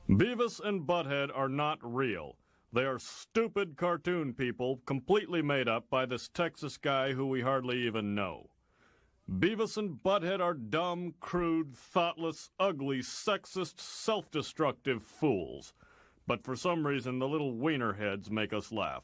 Beavis and Butthead are not real. They are stupid cartoon people completely made up by this Texas guy who we hardly even know. Beavis and Butthead are dumb, crude, thoughtless, ugly, sexist, self-destructive fools. But for some reason, the little wiener heads make us laugh.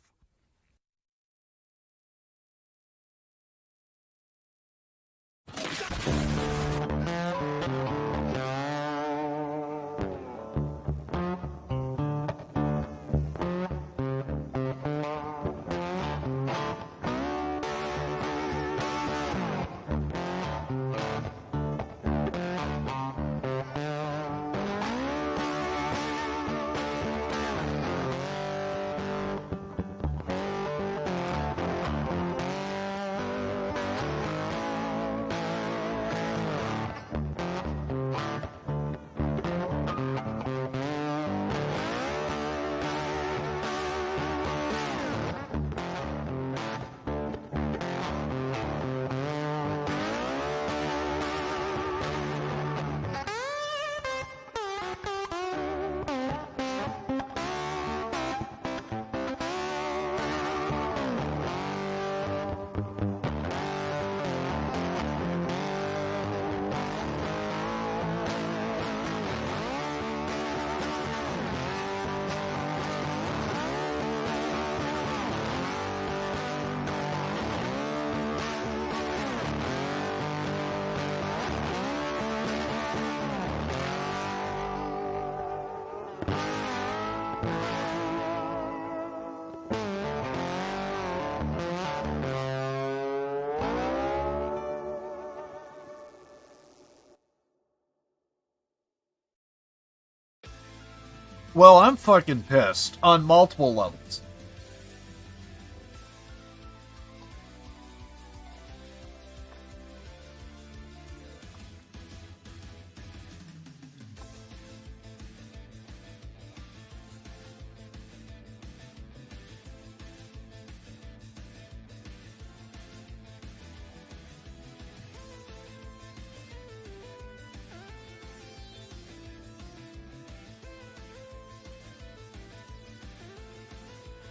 Well, I'm fucking pissed on multiple levels.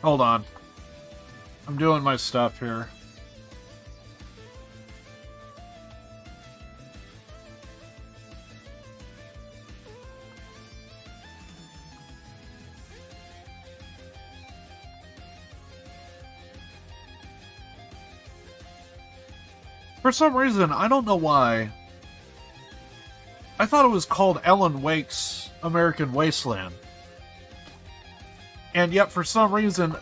Hold on. I'm doing my stuff here. For some reason, I don't know why, I thought it was called Ellen Wake's American Wasteland. And yet, for some reason,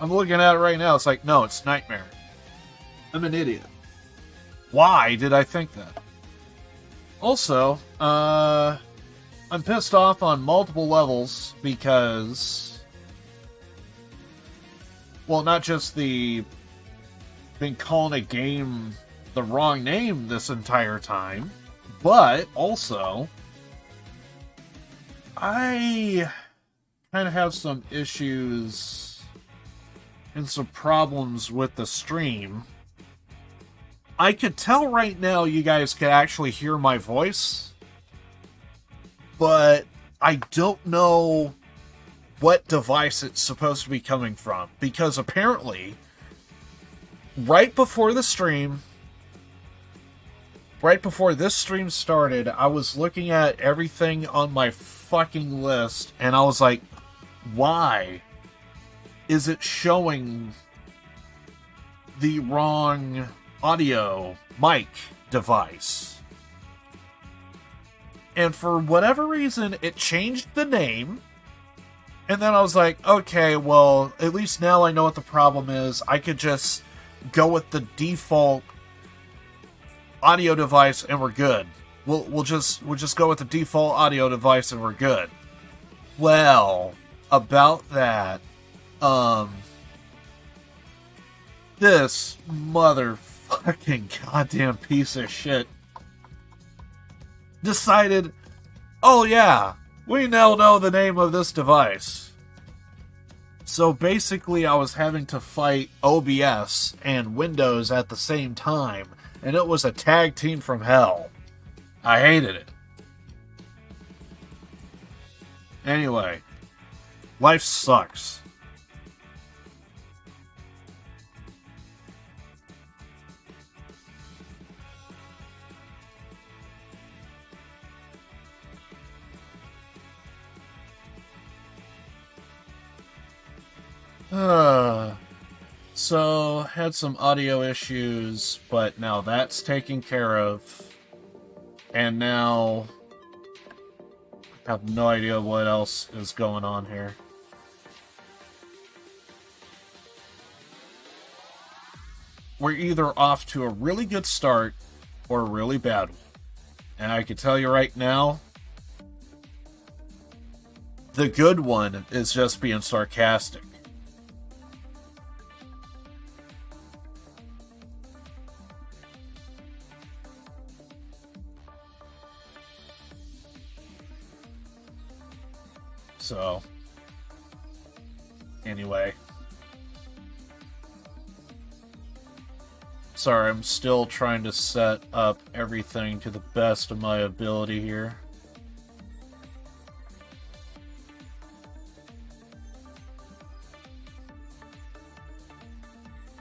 I'm looking at it right now, it's like, no, it's Nightmare. I'm an idiot. Why did I think that? Also, I'm pissed off on multiple levels because, well, not just the been calling a game the wrong name this entire time, but also, I kind of have some issues and some problems with the stream. I could tell right now you guys could actually hear my voice, but I don't know what device it's supposed to be coming from, because apparently right before this stream started, I was looking at everything on my fucking list and I was like, why is it showing the wrong audio mic device? And for whatever reason, it changed the name. And then I was like, okay, well, at least now I know what the problem is. I could just go with the default audio device and we're good. We'll just go with the default audio device and we're good. Well, about that, this motherfucking goddamn piece of shit decided, oh yeah, we now know the name of this device. So basically I was having to fight OBS and Windows at the same time, and it was a tag team from hell. I hated it. Anyway, life sucks. So, had some audio issues, but now that's taken care of. And now, I have no idea what else is going on here. We're either off to a really good start or a really bad one. And I can tell you right now, the good one is just being sarcastic. So, anyway. Sorry, I'm still trying to set up everything to the best of my ability here.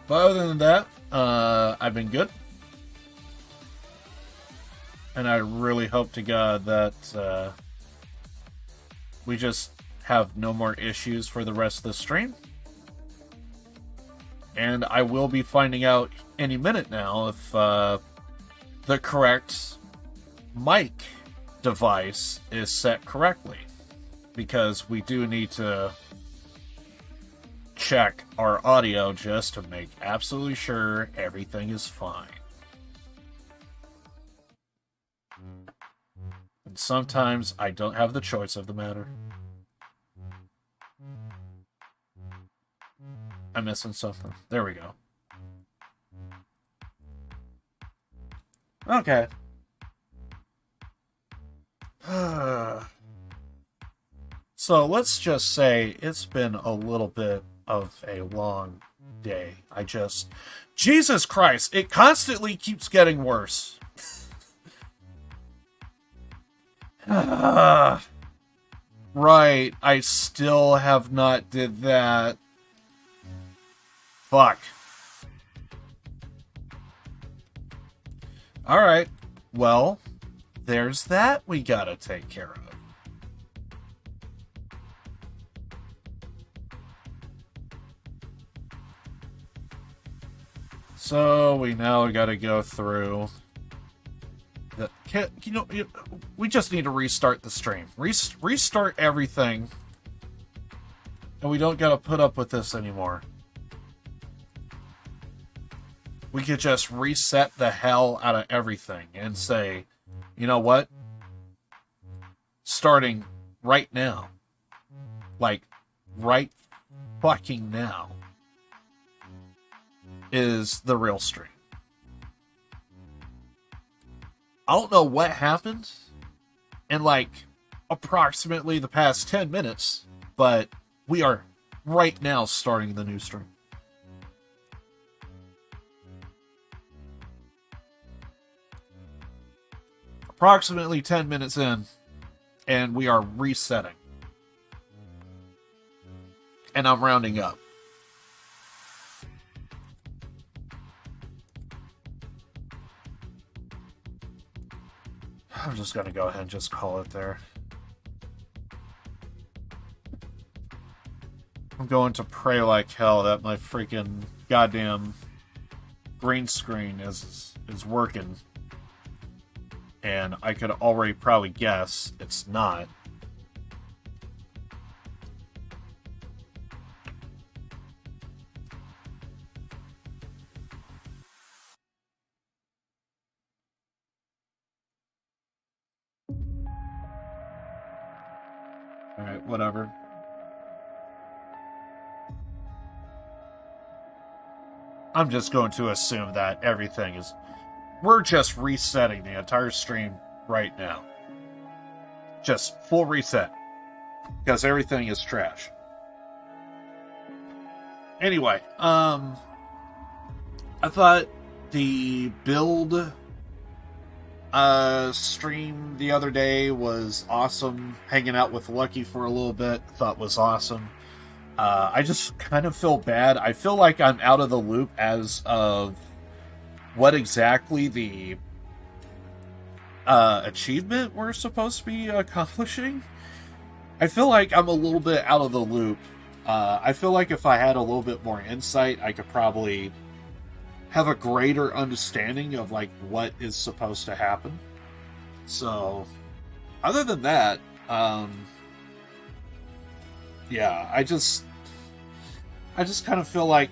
But other than that, I've been good. And I really hope to God that we just have no more issues for the rest of the stream. And I will be finding out any minute now if the correct mic device is set correctly. Because we do need to check our audio just to make absolutely sure everything is fine. And sometimes I don't have the choice of the matter. I'm missing something. There we go. Okay. So let's just say it's been a little bit of a long day. Jesus Christ, it constantly keeps getting worse. Right, I still have not did that. Fuck. Alright, well, there's that we gotta take care of. So, we now gotta go through... we just need to restart the stream. Restart everything. And we don't gotta put up with this anymore. We could just reset the hell out of everything and say, you know what? Starting right now. Like, right fucking now. Is the real stream. I don't know what happened in like approximately the past 10 minutes, but we are right now starting the new stream. Approximately 10 minutes in, and we are resetting. And I'm rounding up. I'm just gonna go ahead and just call it there. I'm going to pray like hell that my freaking goddamn green screen is working. And I could already probably guess it's not. Alright, whatever. I'm just going to assume that everything is... We're just resetting the entire stream right now. Just full reset. Because everything is trash. Anyway, I thought the build Stream the other day was awesome. Hanging out with Lucky for a little bit, thought was awesome. I just kind of feel bad. I feel like I'm out of the loop as of what exactly the achievement we're supposed to be accomplishing. I feel like I'm a little bit out of the loop. I feel like if I had a little bit more insight, I could probably have a greater understanding of like what is supposed to happen. So, other than that, yeah, I just kind of feel like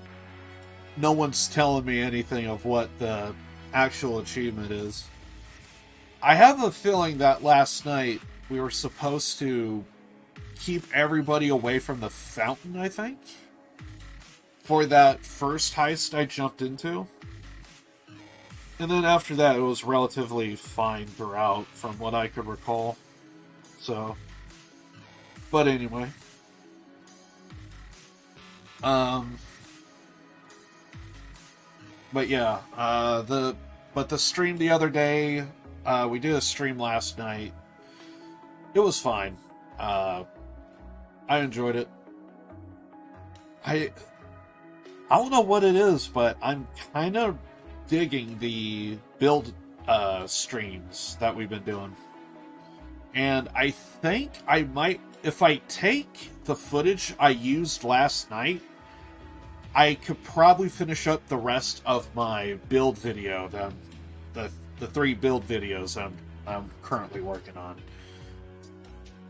no one's telling me anything of what the actual achievement is. I have a feeling that last night we were supposed to keep everybody away from the fountain, I think, for that first heist I jumped into. And then after that, it was relatively fine throughout, from what I could recall. So, but anyway. But yeah, the stream the other day, we did a stream last night. It was fine. I enjoyed it. I don't know what it is, but I'm kind of digging the build streams that we've been doing. And I think I might, if I take the footage I used last night, I could probably finish up the rest of my build video, the 3 build videos I'm currently working on.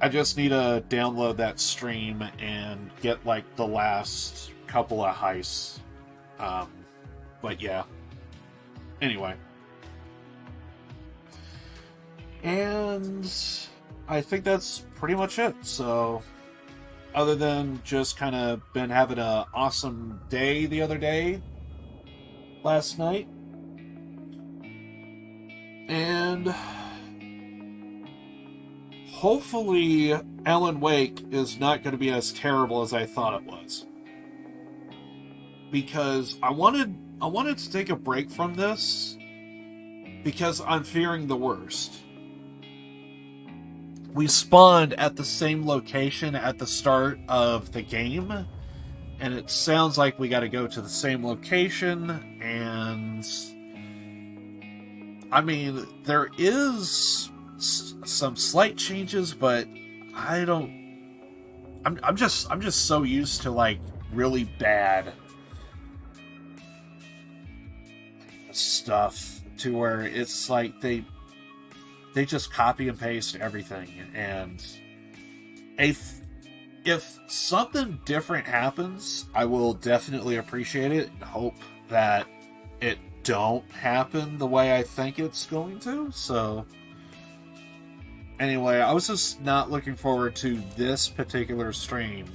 I just need to download that stream and get like the last couple of heists. But yeah. Anyway. And I think that's pretty much it. So, other than just kind of been having an awesome day the other day, last night. And hopefully Alan Wake is not going to be as terrible as I thought it was. Because I wanted to take a break from this because I'm fearing the worst. We spawned at the same location at the start of the game, and it sounds like we got to go to the same location, and I mean, there is some slight changes, but I'm just so used to like really bad stuff to where it's like they just copy and paste everything, and if something different happens, I will definitely appreciate it and hope that it don't happen the way I think it's going to. So anyway, I was just not looking forward to this particular stream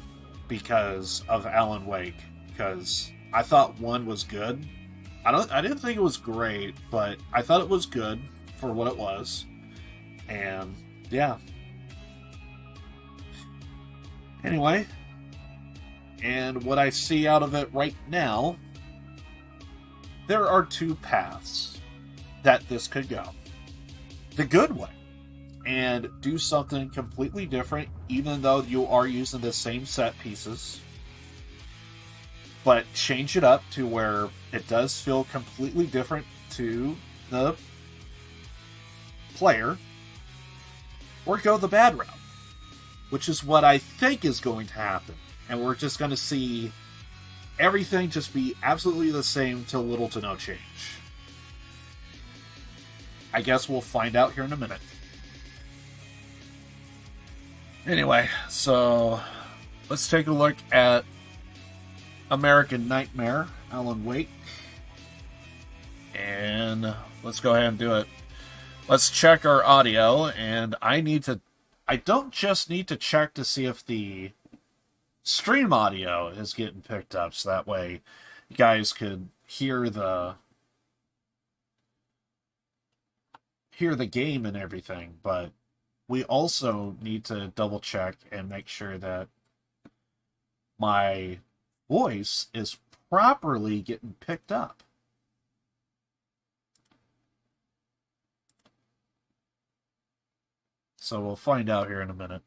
because of Alan Wake, because I thought 1 was good. I didn't think it was great, but I thought it was good for what it was. And yeah. Anyway, and what I see out of it right now, there are 2 paths that this could go. The good way, and do something completely different, even though you are using the same set pieces, but change it up to where it does feel completely different to the player, or go the bad route, which is what I think is going to happen. And we're just going to see everything just be absolutely the same to little to no change. I guess we'll find out here in a minute. Anyway, so let's take a look at American Nightmare, Alan Wake. And let's go ahead and do it. Let's check our audio, and I don't just need to check to see if the stream audio is getting picked up, so that way you guys could hear the game and everything, but we also need to double check and make sure that my voice is properly getting picked up. So we'll find out here in a minute.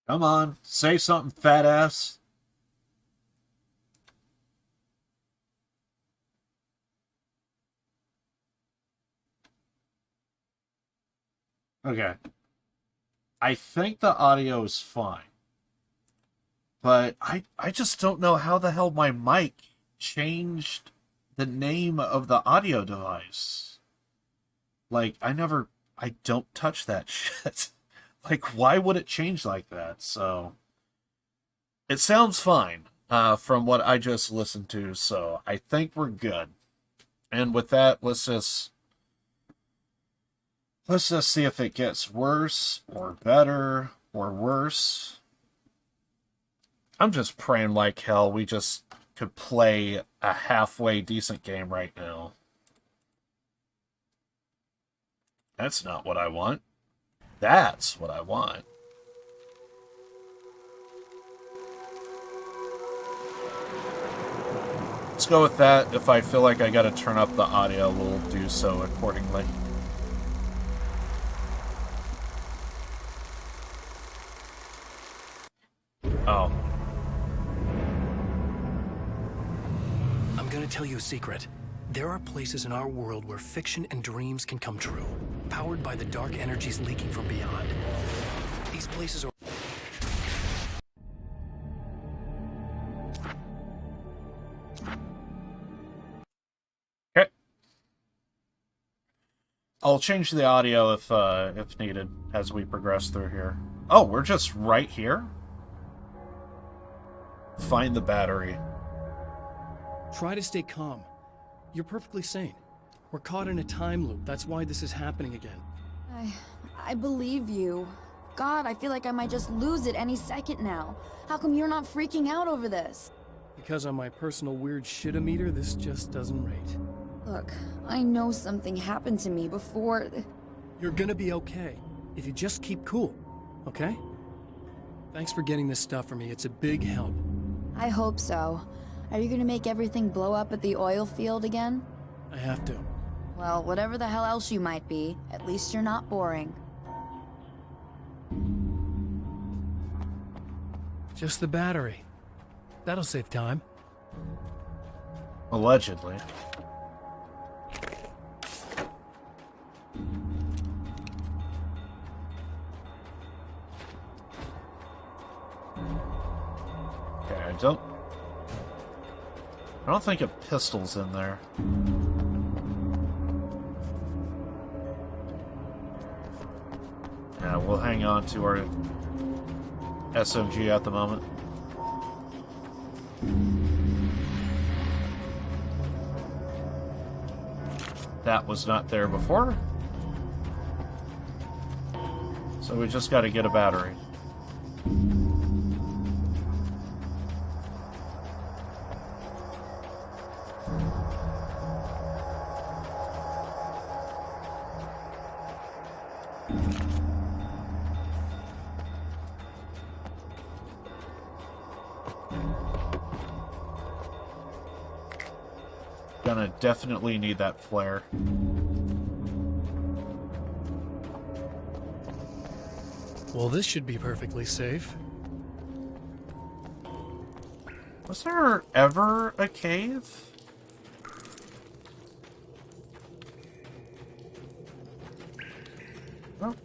Come on, say something, fat ass. Okay. I think the audio is fine. But I just don't know how the hell my mic changed the name of the audio device. Like, I don't touch that shit. Like, why would it change like that? So, it sounds fine from what I just listened to, so I think we're good. And with that, let's just see if it gets worse or better or worse. I'm just praying like hell we just could play a halfway decent game right now. That's not what I want. That's what I want. Let's go with that. If I feel like I gotta turn up the audio, we'll do so accordingly. Oh. I'm gonna tell you a secret. There are places in our world where fiction and dreams can come true, powered by the dark energies leaking from beyond. These places are... Okay. I'll change the audio if needed as we progress through here. Oh, we're just right here? Find the battery. Try to stay calm. You're perfectly sane. We're caught in a time loop. That's why this is happening again. I believe you. God, I feel like I might just lose it any second now. How come you're not freaking out over this? Because on my personal weird shit-o-meter, this just doesn't rate. Look, I know something happened to me before... You're gonna be okay, if you just keep cool, okay? Thanks for getting this stuff for me. It's a big help. I hope so. Are you gonna make everything blow up at the oil field again? I have to. Well, whatever the hell else you might be, at least you're not boring. Just the battery. That'll save time. Allegedly. Okay, I don't think a pistol's in there. Yeah, we'll hang on to our SMG at the moment. That was not there before. So we just got to get a battery. Gonna definitely need that flare. Well, this should be perfectly safe. Was there ever a cave? I don't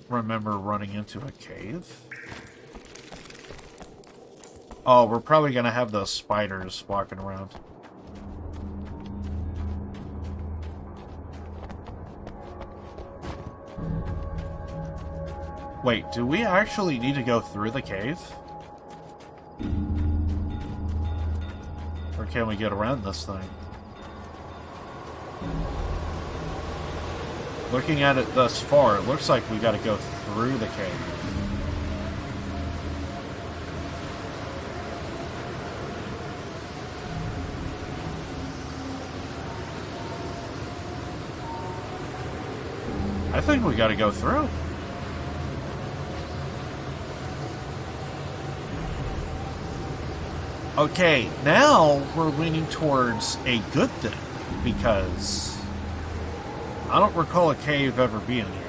remember running into a cave. Oh, we're probably gonna have those spiders walking around. Wait, do we actually need to go through the cave? Or can we get around this thing? Looking at it thus far, it looks like we gotta go through the cave. think we gotta go through. Okay, now we're leaning towards a good thing, because I don't recall a cave ever being here.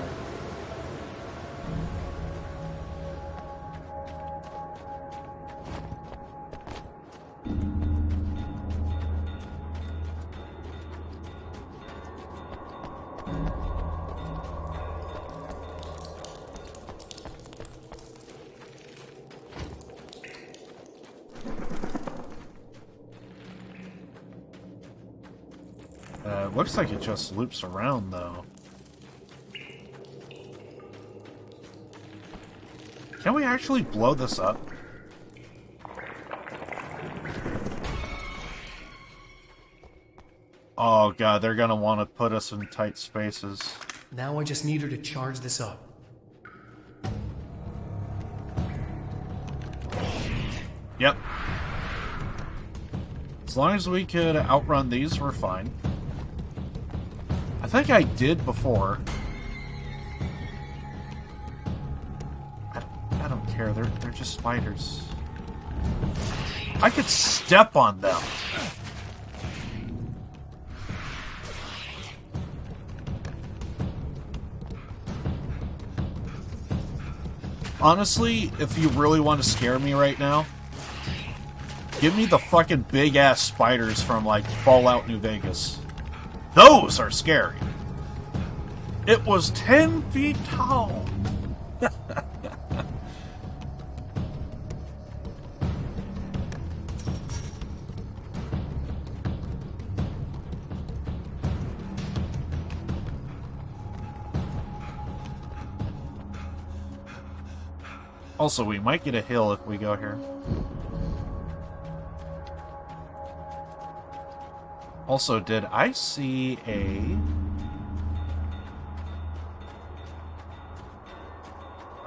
Looks like it just loops around, though. Can we actually blow this up? Oh god, they're gonna want to put us in tight spaces. Now I just need her to charge this up. Yep. As long as we could outrun these, we're fine. I think I did before. I don't care. They're just spiders. I could step on them. Honestly, if you really want to scare me right now, give me the fucking big-ass spiders from, like, Fallout New Vegas. Those are scary. It was 10 feet tall. Also, we might get a hill if we go here. Also, did I see a...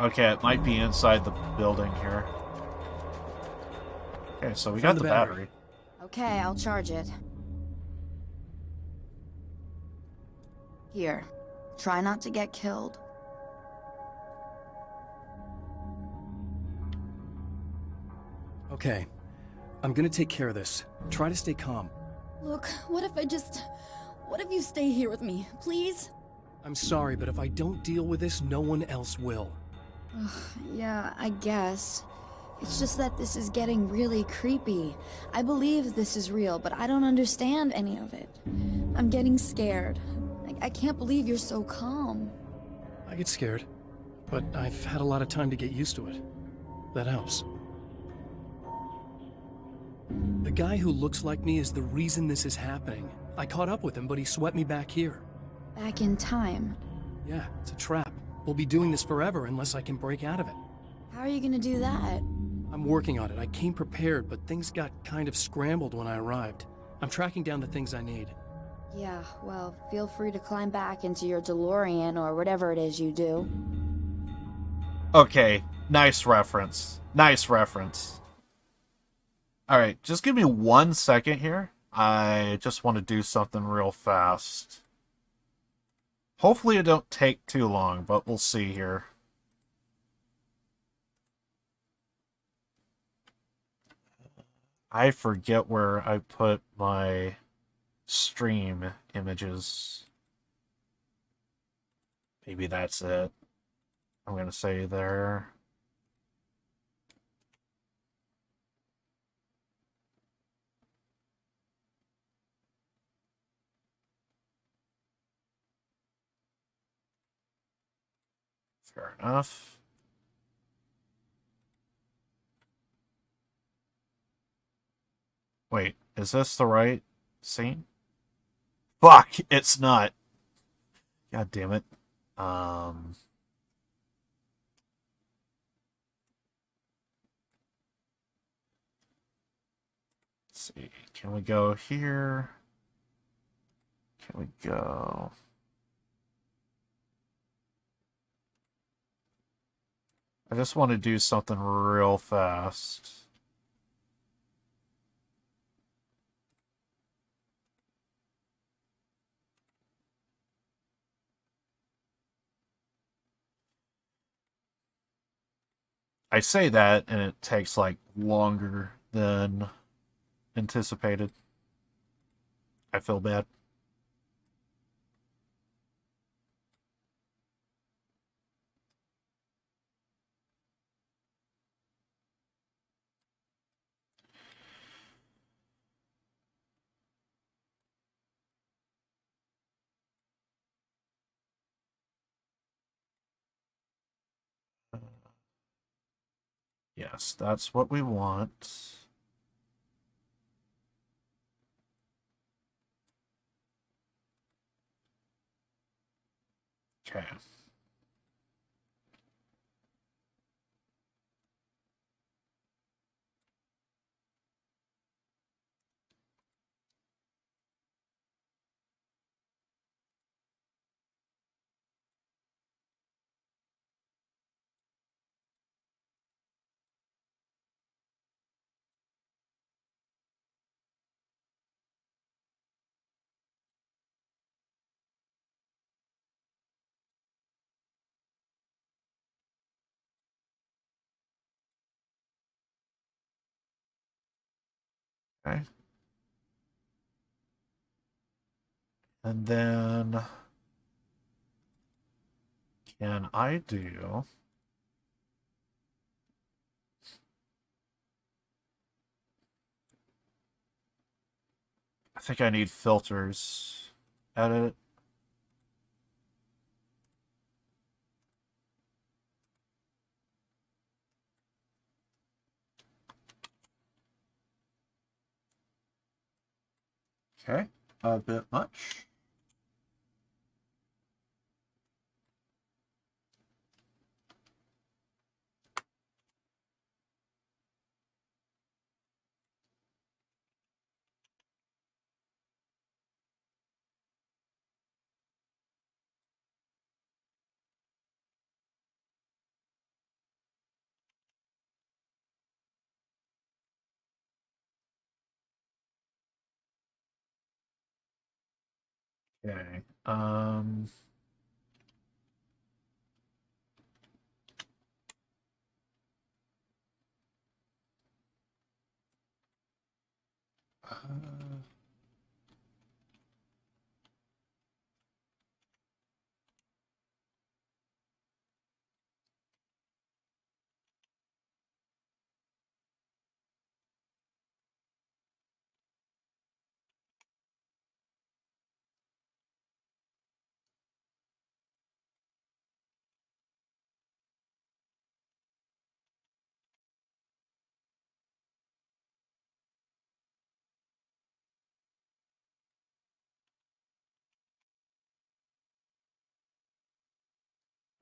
Okay, it might be inside the building here. Okay, so we got the battery. Okay, I'll charge it. Here. Try not to get killed. Okay. I'm gonna take care of this. Try to stay calm. Look, what if you stay here with me, please? I'm sorry, but if I don't deal with this, no one else will. Yeah, I guess. It's just that this is getting really creepy. I believe this is real, but I don't understand any of it. I'm getting scared. I can't believe you're so calm. I get scared, but I've had a lot of time to get used to it. That helps. The guy who looks like me is the reason this is happening. I caught up with him, but he swept me back here. Back in time. Yeah, it's a trap. We'll be doing this forever unless I can break out of it. How are you gonna do that? I'm working on it. I came prepared, but things got kind of scrambled when I arrived. I'm tracking down the things I need. Yeah, well, feel free to climb back into your DeLorean or whatever it is you do. Okay, nice reference. Nice reference. Alright, just give me 1 second here. I just want to do something real fast. Hopefully it don't take too long, but we'll see here. I forget where I put my stream images. Maybe that's it. I'm going to say there. Fair enough. Wait, is this the right scene? Fuck, it's not. God damn it. Let's see. Can we go here? Can we go... I just want to do something real fast. I say that, and it takes, like, longer than anticipated. I feel bad. Yes, that's what we want. Okay. Okay. And then can I do... I think I need filters. Edit. Okay. A bit much. Okay. Uh,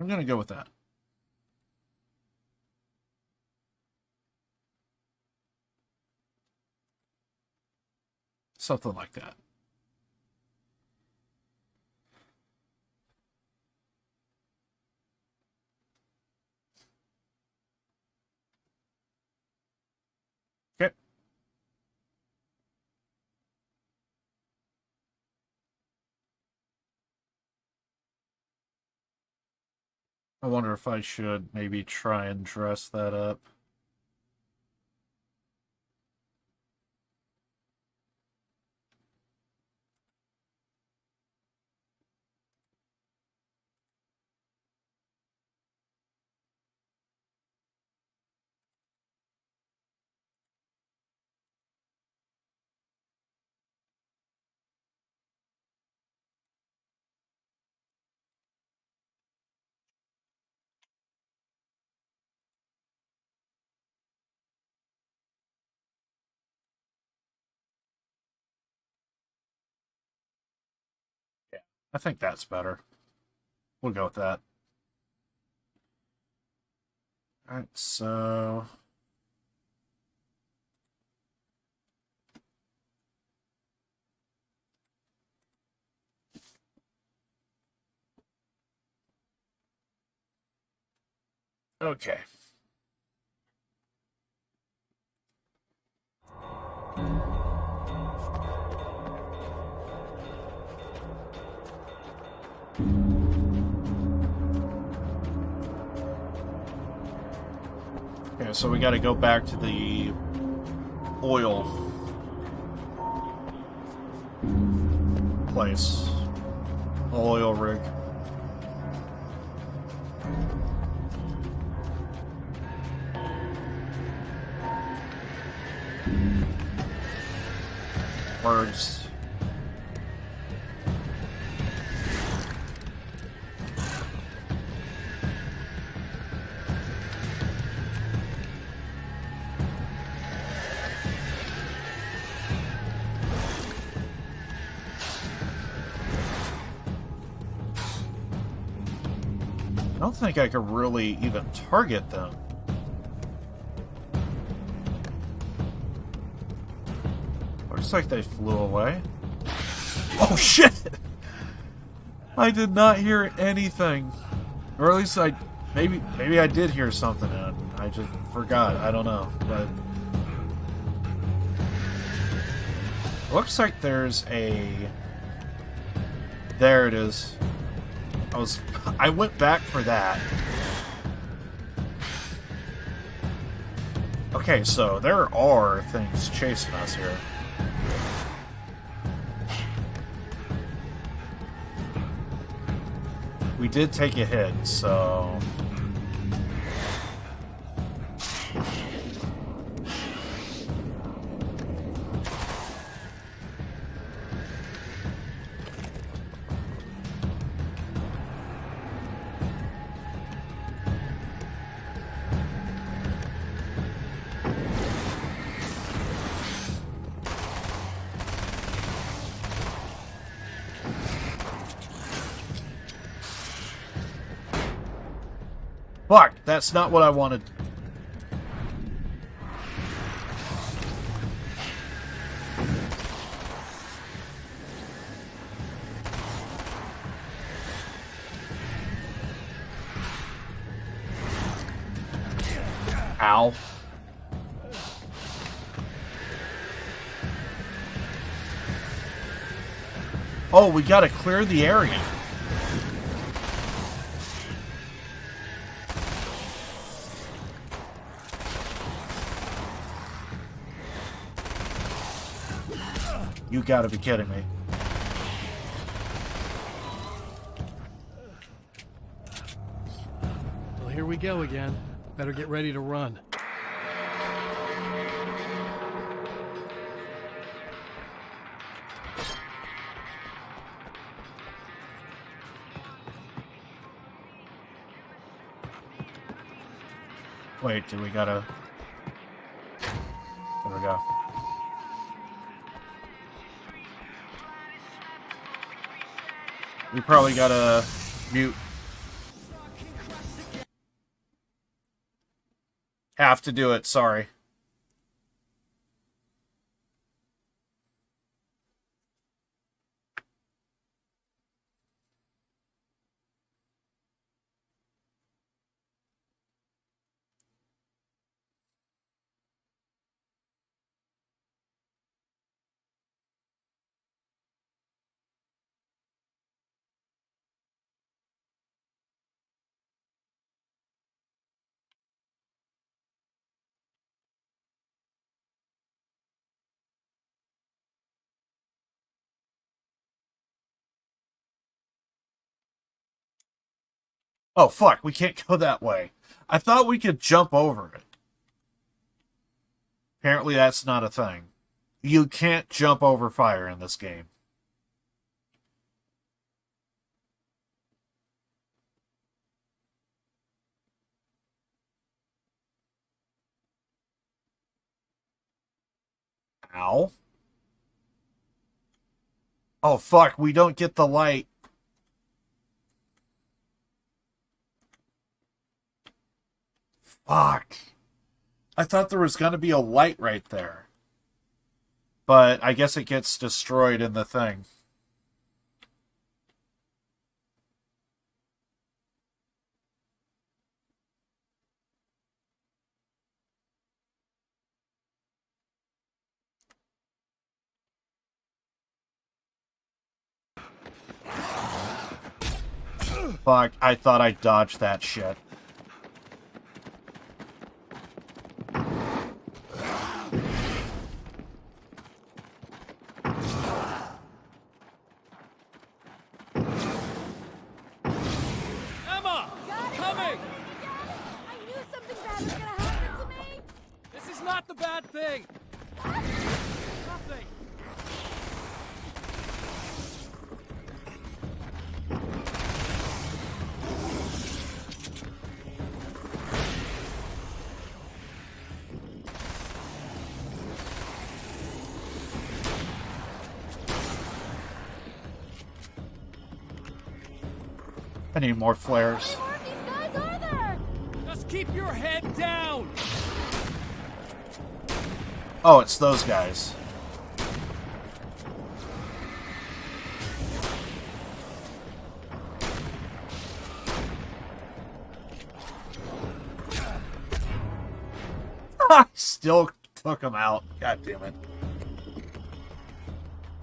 I'm gonna go with that. Something like that. Okay. I wonder if I should maybe try and dress that up. Yeah, I think that's better. We'll go with that. Alright, so... Okay. Okay, so we gotta go back to the oil place. Oil rig. Birds. I don't think I could really even target them. Looks like they flew away. Oh shit! I did not hear anything. Or at least maybe I did hear something and I just forgot. I don't know. But looks like there's a... There it is. I went back for that. Okay, so there are things chasing us here. We did take a hit, so... Fuck, that's not what I wanted. Ow. Oh, we gotta clear the area. You gotta be kidding me. Well, here we go again. Better get ready to run. Wait, do we gotta... There we go. We probably gotta mute. Have to do it, sorry. Oh, fuck, we can't go that way. I thought we could jump over it. Apparently that's not a thing. You can't jump over fire in this game. Ow. Oh, fuck, we don't get the light. Fuck. I thought there was going to be a light right there. But I guess it gets destroyed in the thing. Fuck, I thought I dodged that shit. Emma! Coming! I knew something bad was gonna happen to me! This is not the bad thing! Nothing! I need more flares. How many more of these guys are there? Just keep your head down! Oh, it's those guys. I still took them out. God damn it.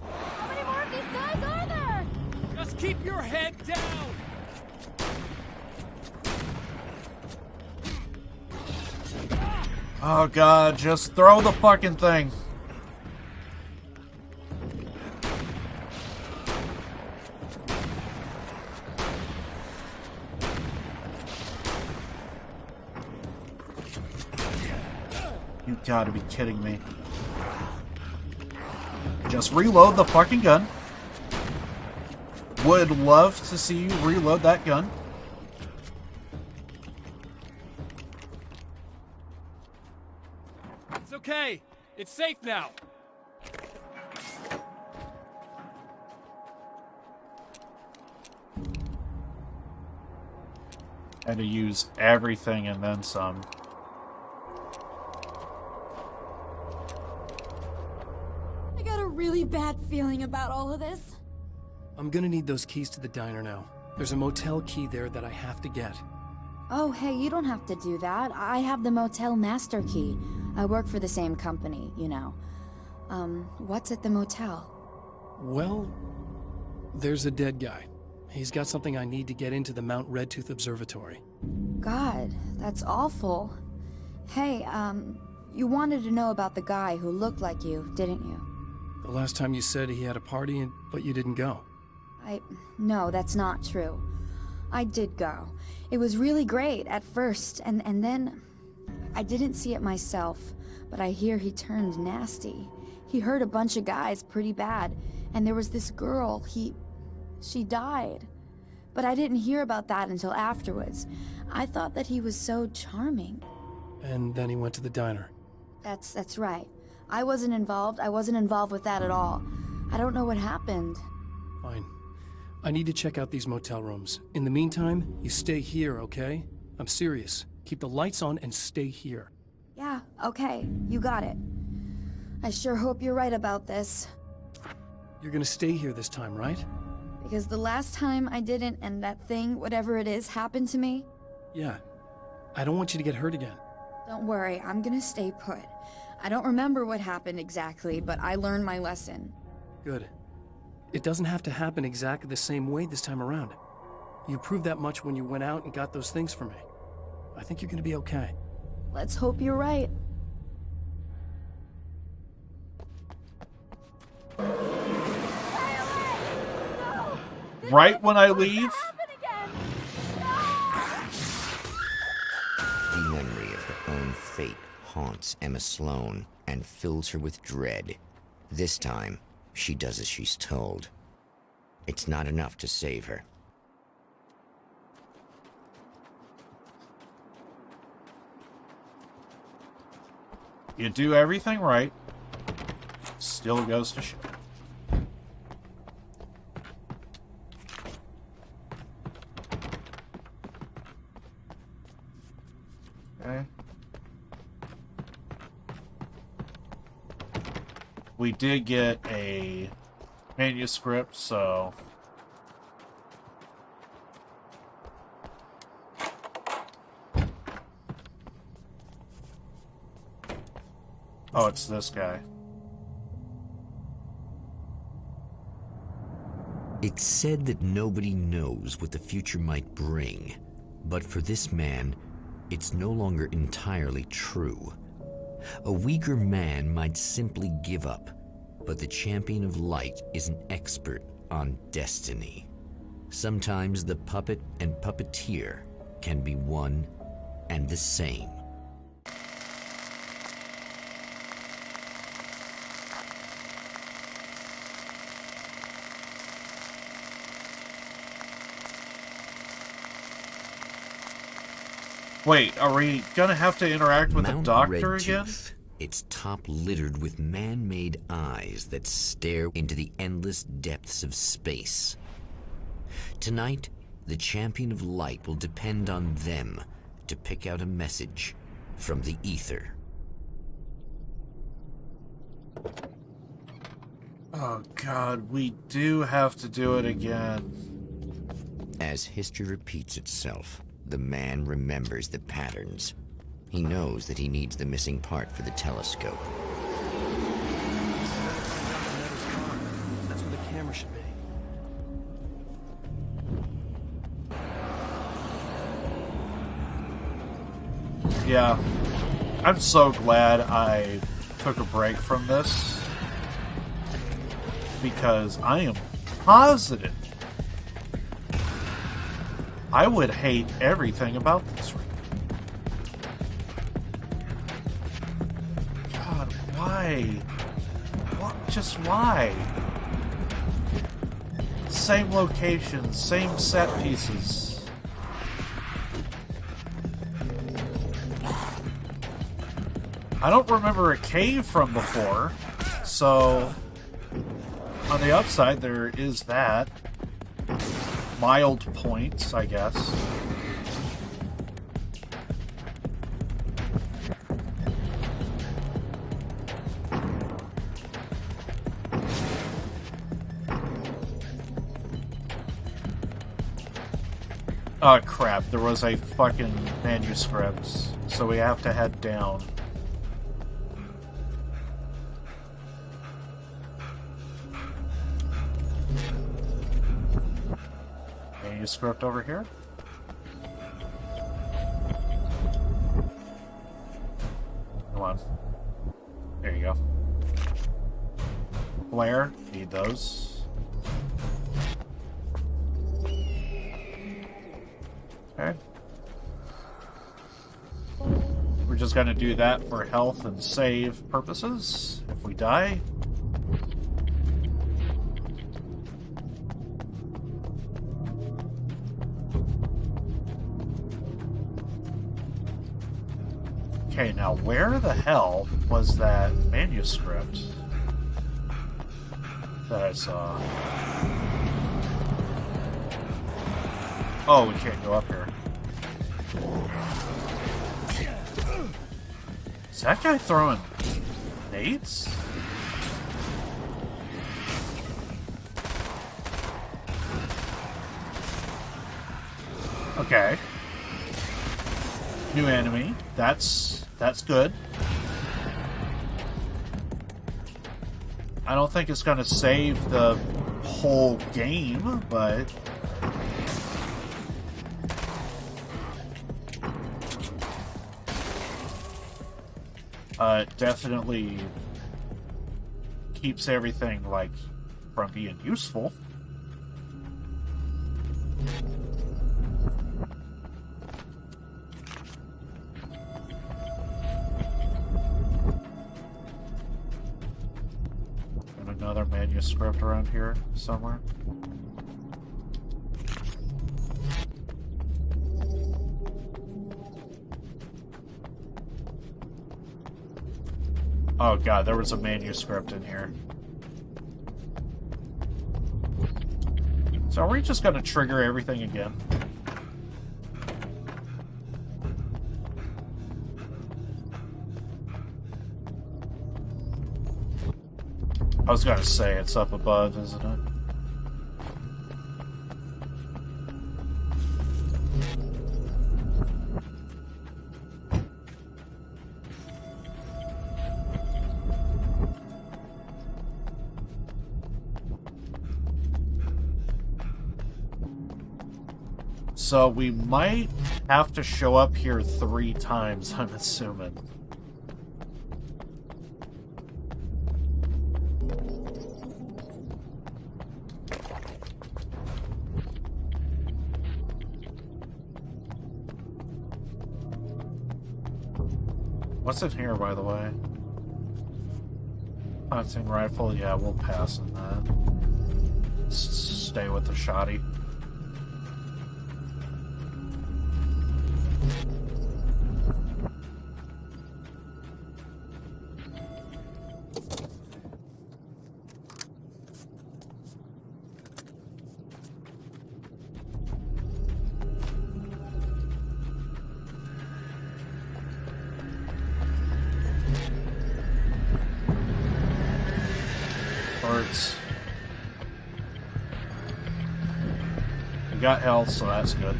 How many more of these guys are there? Just keep your head down! Oh god, just throw the fucking thing. You gotta be kidding me. Just reload the fucking gun. Would love to see you reload that gun. It's okay. It's safe now. Had to use everything and then some. I got a really bad feeling about all of this. I'm gonna need those keys to the diner now. There's a motel key there that I have to get. Oh, hey, you don't have to do that. I have the motel master key. I work for the same company, you know. What's at the motel? Well, there's a dead guy. He's got something I need to get into the Mount Redtooth Observatory. God, that's awful. Hey, you wanted to know about the guy who looked like you, didn't you? The last time you said he had a party, but you didn't go. No, that's not true. I did go. It was really great at first, and then... I didn't see it myself, but I hear he turned nasty. He hurt a bunch of guys pretty bad, and there was this girl, she died. But I didn't hear about that until afterwards. I thought that he was so charming. And then he went to the diner. That's right. I wasn't involved with that at all. I don't know what happened. Fine. I need to check out these motel rooms. In the meantime, you stay here, okay? I'm serious. Keep the lights on and stay here. Yeah, okay, you got it. I sure hope you're right about this. You're gonna stay here this time, right? Because the last time I didn't, and that thing, whatever it is, happened to me. Yeah. I don't want you to get hurt again. Don't worry, I'm gonna stay put. I don't remember what happened exactly, but I learned my lesson. Good. It doesn't have to happen exactly the same way this time around. You proved that much when you went out and got those things for me. I think you're gonna be okay. Let's hope you're right. Right when I leave? The memory of her own fate haunts Emma Sloan and fills her with dread. This time, she does as she's told. It's not enough to save her. You do everything right, still goes to shit. Okay. We did get a manuscript, so... Oh, it's this guy. It's said that nobody knows what the future might bring, but for this man, it's no longer entirely true. A weaker man might simply give up, but the champion of light is an expert on destiny. Sometimes the puppet and puppeteer can be one and the same. Wait, are we gonna have to interact with the doctor again? Its top littered with man-made eyes that stare into the endless depths of space. Tonight, the champion of light will depend on them to pick out a message from the ether. Oh god, we do have to do it again. As history repeats itself, the man remembers the patterns. He knows that he needs the missing part for the telescope. That's where the camera should be. Yeah. I'm so glad I took a break from this. Because I am positive I would hate everything about this. God, why? What? Just why? Same location, same set pieces. I don't remember a cave from before, so on the upside there is that. Mild points, I guess. Oh crap, there was a fucking manuscript, so we have to head down. Manuscript over here. Come on. There you go. Flare, need those. Okay. We're just gonna do that for health and save purposes. If we die. Okay, now where the hell was that manuscript that I saw? Oh, we can't go up here. Is that guy throwing nades? Okay. New enemy. That's good. I don't think it's going to save the whole game, but it definitely keeps everything, like, from being useful. Another manuscript around here somewhere. Oh god, there was a manuscript in here. So are we just gonna trigger everything again? I was gonna say it's up above, isn't it? So we might have to show up here 3 times, I'm assuming. What's in here, by the way? Hunting rifle, yeah, we'll pass on that. Stay with the shoddy. We got health, so that's good.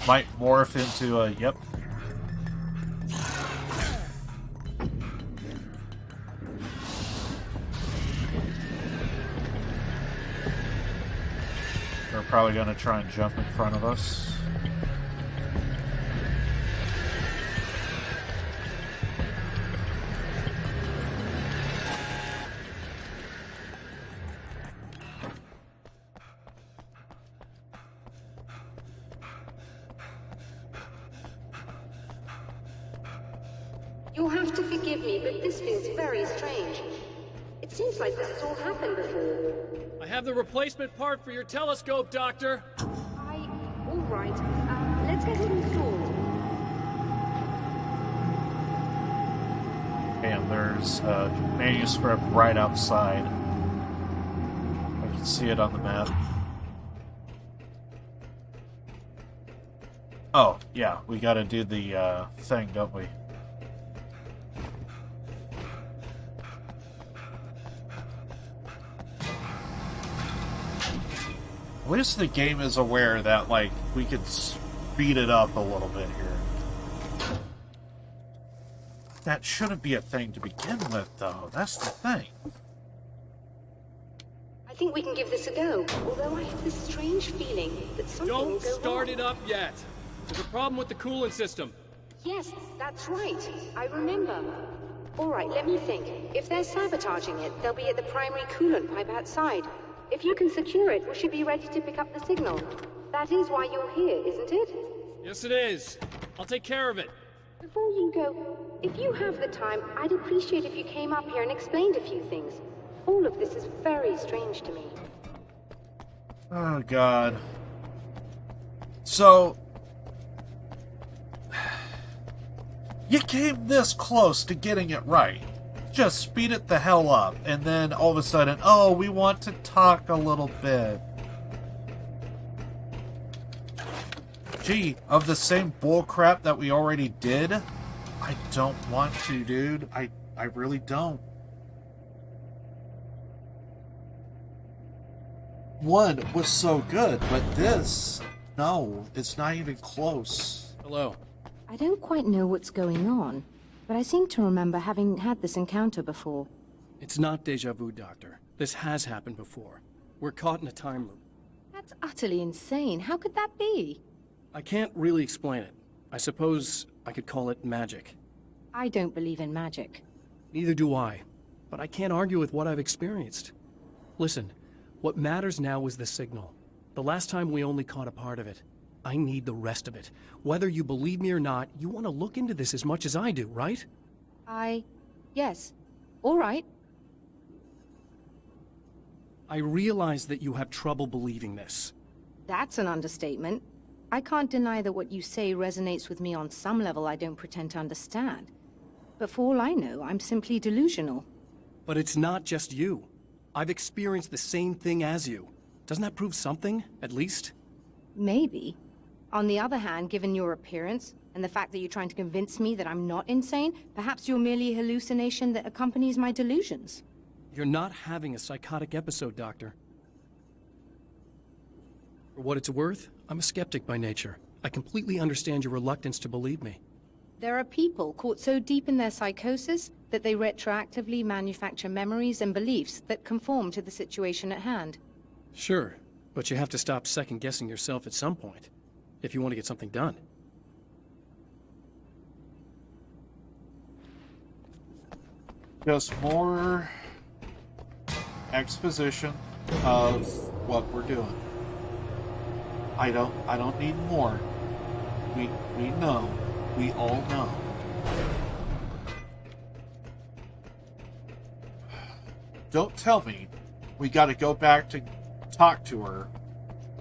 Might morph into a yep. They're probably gonna try and jump in front of us. You'll have to forgive me, but this feels very strange. It seems like this has all happened before. I have the replacement part for your telescope, Doctor. All right. Let's get it installed. And there's a manuscript right outside. I can see it on the map. Oh, yeah, we gotta do the thing, don't we? At least the game is aware that, like, we could speed it up a little bit here. That shouldn't be a thing to begin with, though. That's the thing. I think we can give this a go, although I have this strange feeling that something will Don't go start wrong. it up yet. There's a problem with the coolant system. Yes, that's right. I remember. All right, let me think. If they're sabotaging it, they'll be at the primary coolant pipe outside. If you can secure it, we should be ready to pick up the signal. That is why you're here, isn't it? Yes, it is. I'll take care of it. Before you go, if you have the time, I'd appreciate if you came up here and explained a few things. All of this is very strange to me. Oh, God. So... you came this close to getting it right. Just speed it the hell up, and then all of a sudden, oh, we want to talk a little bit. Gee, of the same bullcrap that we already did? I don't want to, dude. I really don't. One was so good, but this, no, it's not even close. Hello. I don't quite know what's going on, but I seem to remember having had this encounter before. It's not deja vu, Doctor. This has happened before. We're caught in a time loop. That's utterly insane. How could that be? I can't really explain it. I suppose I could call it magic. I don't believe in magic. Neither do I. But I can't argue with what I've experienced. Listen, what matters now is the signal. The last time we only caught a part of it. I need the rest of it. Whether you believe me or not, you want to look into this as much as I do, right? Yes. All right. I realize that you have trouble believing this. That's an understatement. I can't deny that what you say resonates with me on some level I don't pretend to understand. But for all I know, I'm simply delusional. But it's not just you. I've experienced the same thing as you. Doesn't that prove something, at least? Maybe. On the other hand, given your appearance, and the fact that you're trying to convince me that I'm not insane, perhaps you're merely a hallucination that accompanies my delusions. You're not having a psychotic episode, Doctor. For what it's worth, I'm a skeptic by nature. I completely understand your reluctance to believe me. There are people caught so deep in their psychosis that they retroactively manufacture memories and beliefs that conform to the situation at hand. Sure, but you have to stop second-guessing yourself at some point, if you want to get something done. Just more exposition of what we're doing. I don't need more. We know. We all know. Don't tell me we gotta go back to talk to her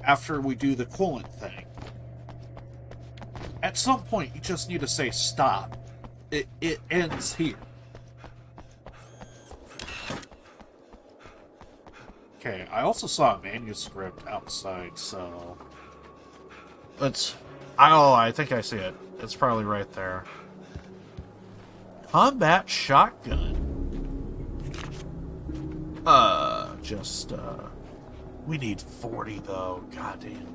after we do the coolant thing. At some point, you just need to say stop. It ends here. Okay, I also saw a manuscript outside, so... I think I see it. It's probably right there. Combat shotgun. We need 40, though. Goddamn.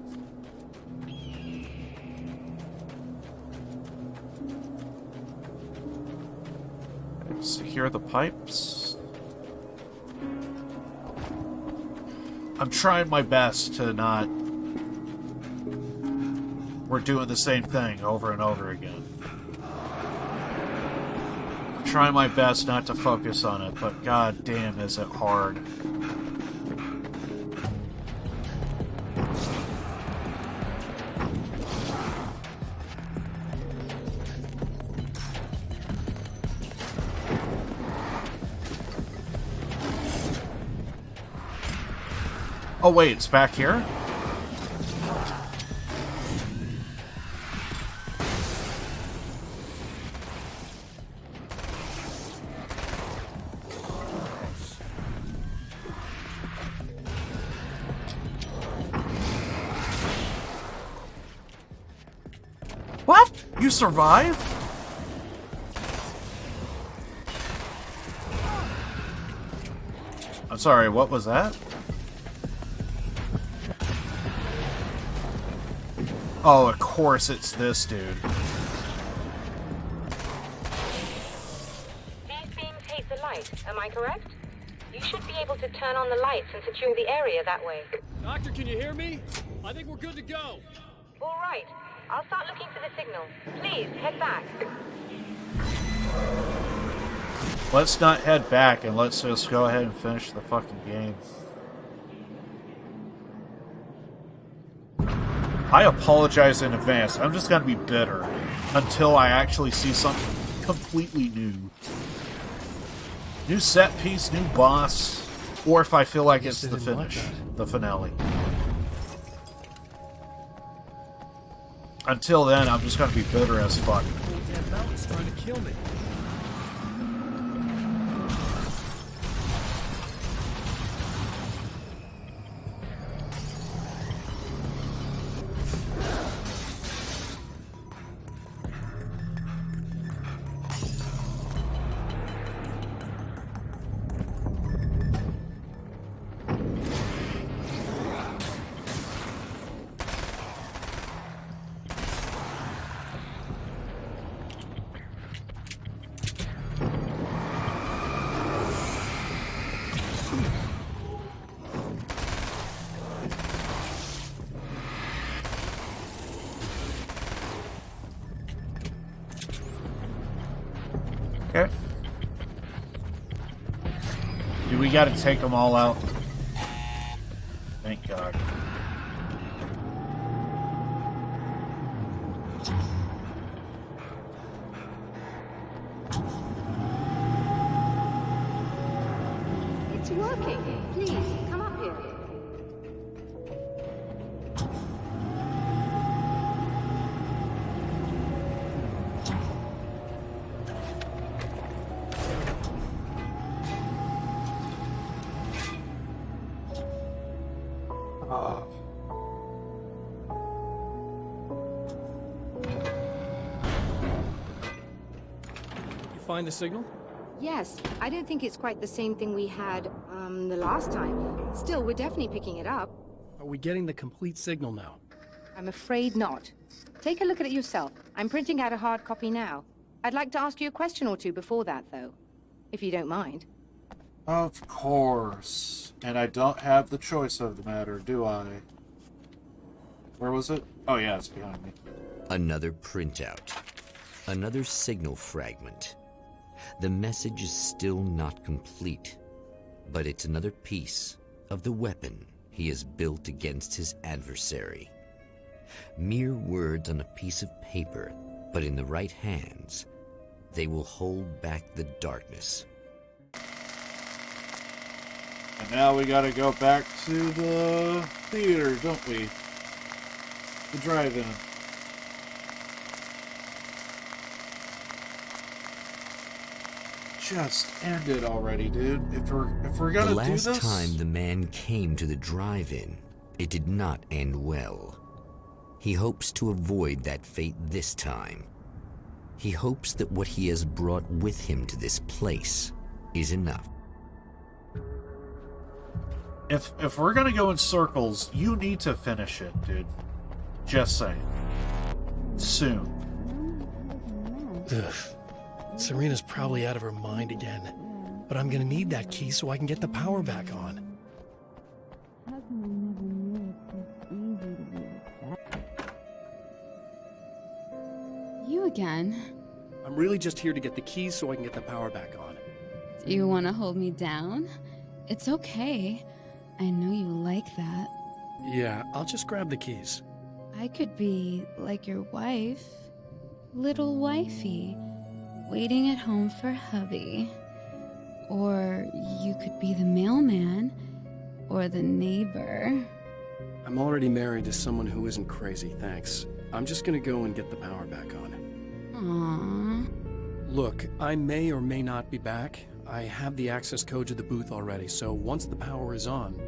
Secure the pipes. I'm trying my best to not... We're doing the same thing over and over again. I'm trying my best not to focus on it, but god damn is it hard. Oh wait, it's back here? What? You survived? I'm sorry, what was that? Oh, of course it's this dude. These beams hate the light, am I correct? You should be able to turn on the lights and secure the area that way. Doctor, can you hear me? I think we're good to go. All right. I'll start looking for the signal. Please, head back. Let's not head back and let's just go ahead and finish the fucking game. I apologize in advance. I'm just gonna be bitter until I actually see something completely new. New set piece, new boss, or if I feel like it's the finish, the finale. Until then, I'm just gonna be bitter as fuck. Damn mountain's trying to kill me. Okay. Do we gotta take them all out? Thank God. It's working. Please, come up here. You find the signal? Yes, I don't think it's quite the same thing we had, the last time. Still, we're definitely picking it up. Are we getting the complete signal now? I'm afraid not. Take a look at it yourself. I'm printing out a hard copy now. I'd like to ask you a question or two before that, though. If you don't mind. Of course. And I don't have the choice of the matter, do I? Where was it? Oh yeah, it's behind me. Another printout. Another signal fragment. The message is still not complete, but it's another piece of the weapon he has built against his adversary. Mere words on a piece of paper, but in the right hands, they will hold back the darkness. And now we gotta go back to the theater, don't we? The drive-in. Just end it already, dude. If we're gonna do this. The last time the man came to the drive-in, it did not end well. He hopes to avoid that fate this time. He hopes that what he has brought with him to this place is enough. If we're gonna go in circles, you need to finish it, dude. Just saying. Soon. Ugh. Serena's probably out of her mind again. But I'm gonna need that key so I can get the power back on. You again? I'm really just here to get the keys so I can get the power back on. Do you want to hold me down? It's okay. I know you like that. Yeah, I'll just grab the keys. I could be like your wife. Little wifey. Waiting at home for hubby. Or you could be the mailman. Or the neighbor. I'm already married to someone who isn't crazy, thanks. I'm just gonna go and get the power back on. Aww. Look, I may or may not be back. I have the access code to the booth already, so once the power is on...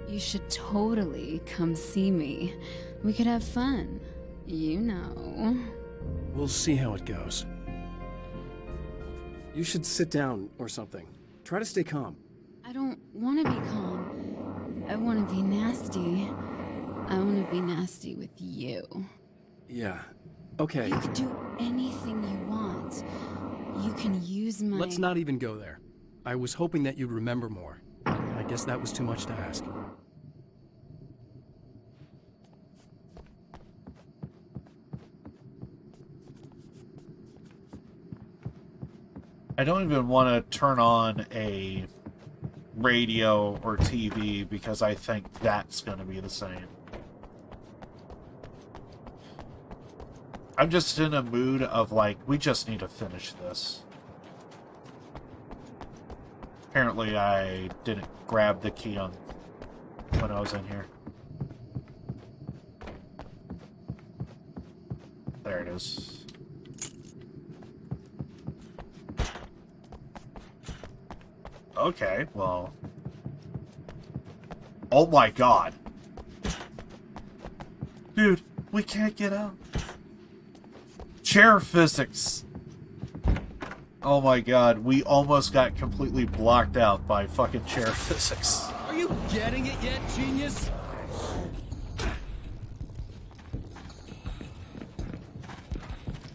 You should totally come see me. We could have fun. You know. We'll see how it goes. You should sit down or something. Try to stay calm. I don't want to be calm. I want to be nasty. I want to be nasty with you. Yeah, okay. You can do anything you want. You can use my... Let's not even go there. I was hoping that you'd remember more. I guess that was too much to ask. I don't even want to turn on a radio or TV because I think that's going to be the same. I'm just in a mood of like, we just need to finish this. Apparently I didn't grab the key on when I was in here. There it is. Okay, well... Oh my god. Dude, we can't get out. Chair physics. Oh my god, we almost got completely blocked out by fucking chair physics. Are you getting it yet, genius?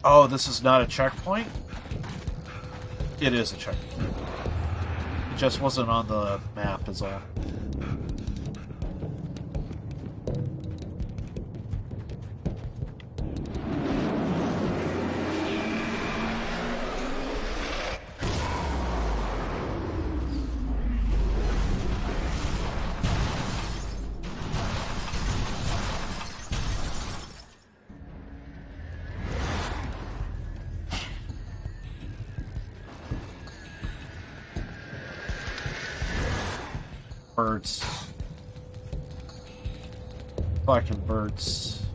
Oh, this is not a checkpoint? It is a checkpoint. It just wasn't on the map is all. Birds. Fucking birds.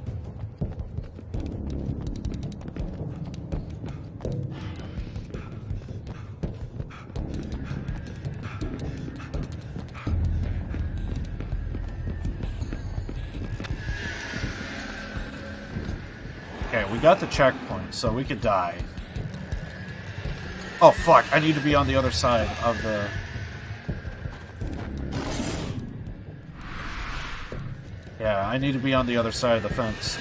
Okay, we got the checkpoint, so we could die. Oh fuck, I need to be on the other side of the... Yeah, I need to be on the other side of the fence.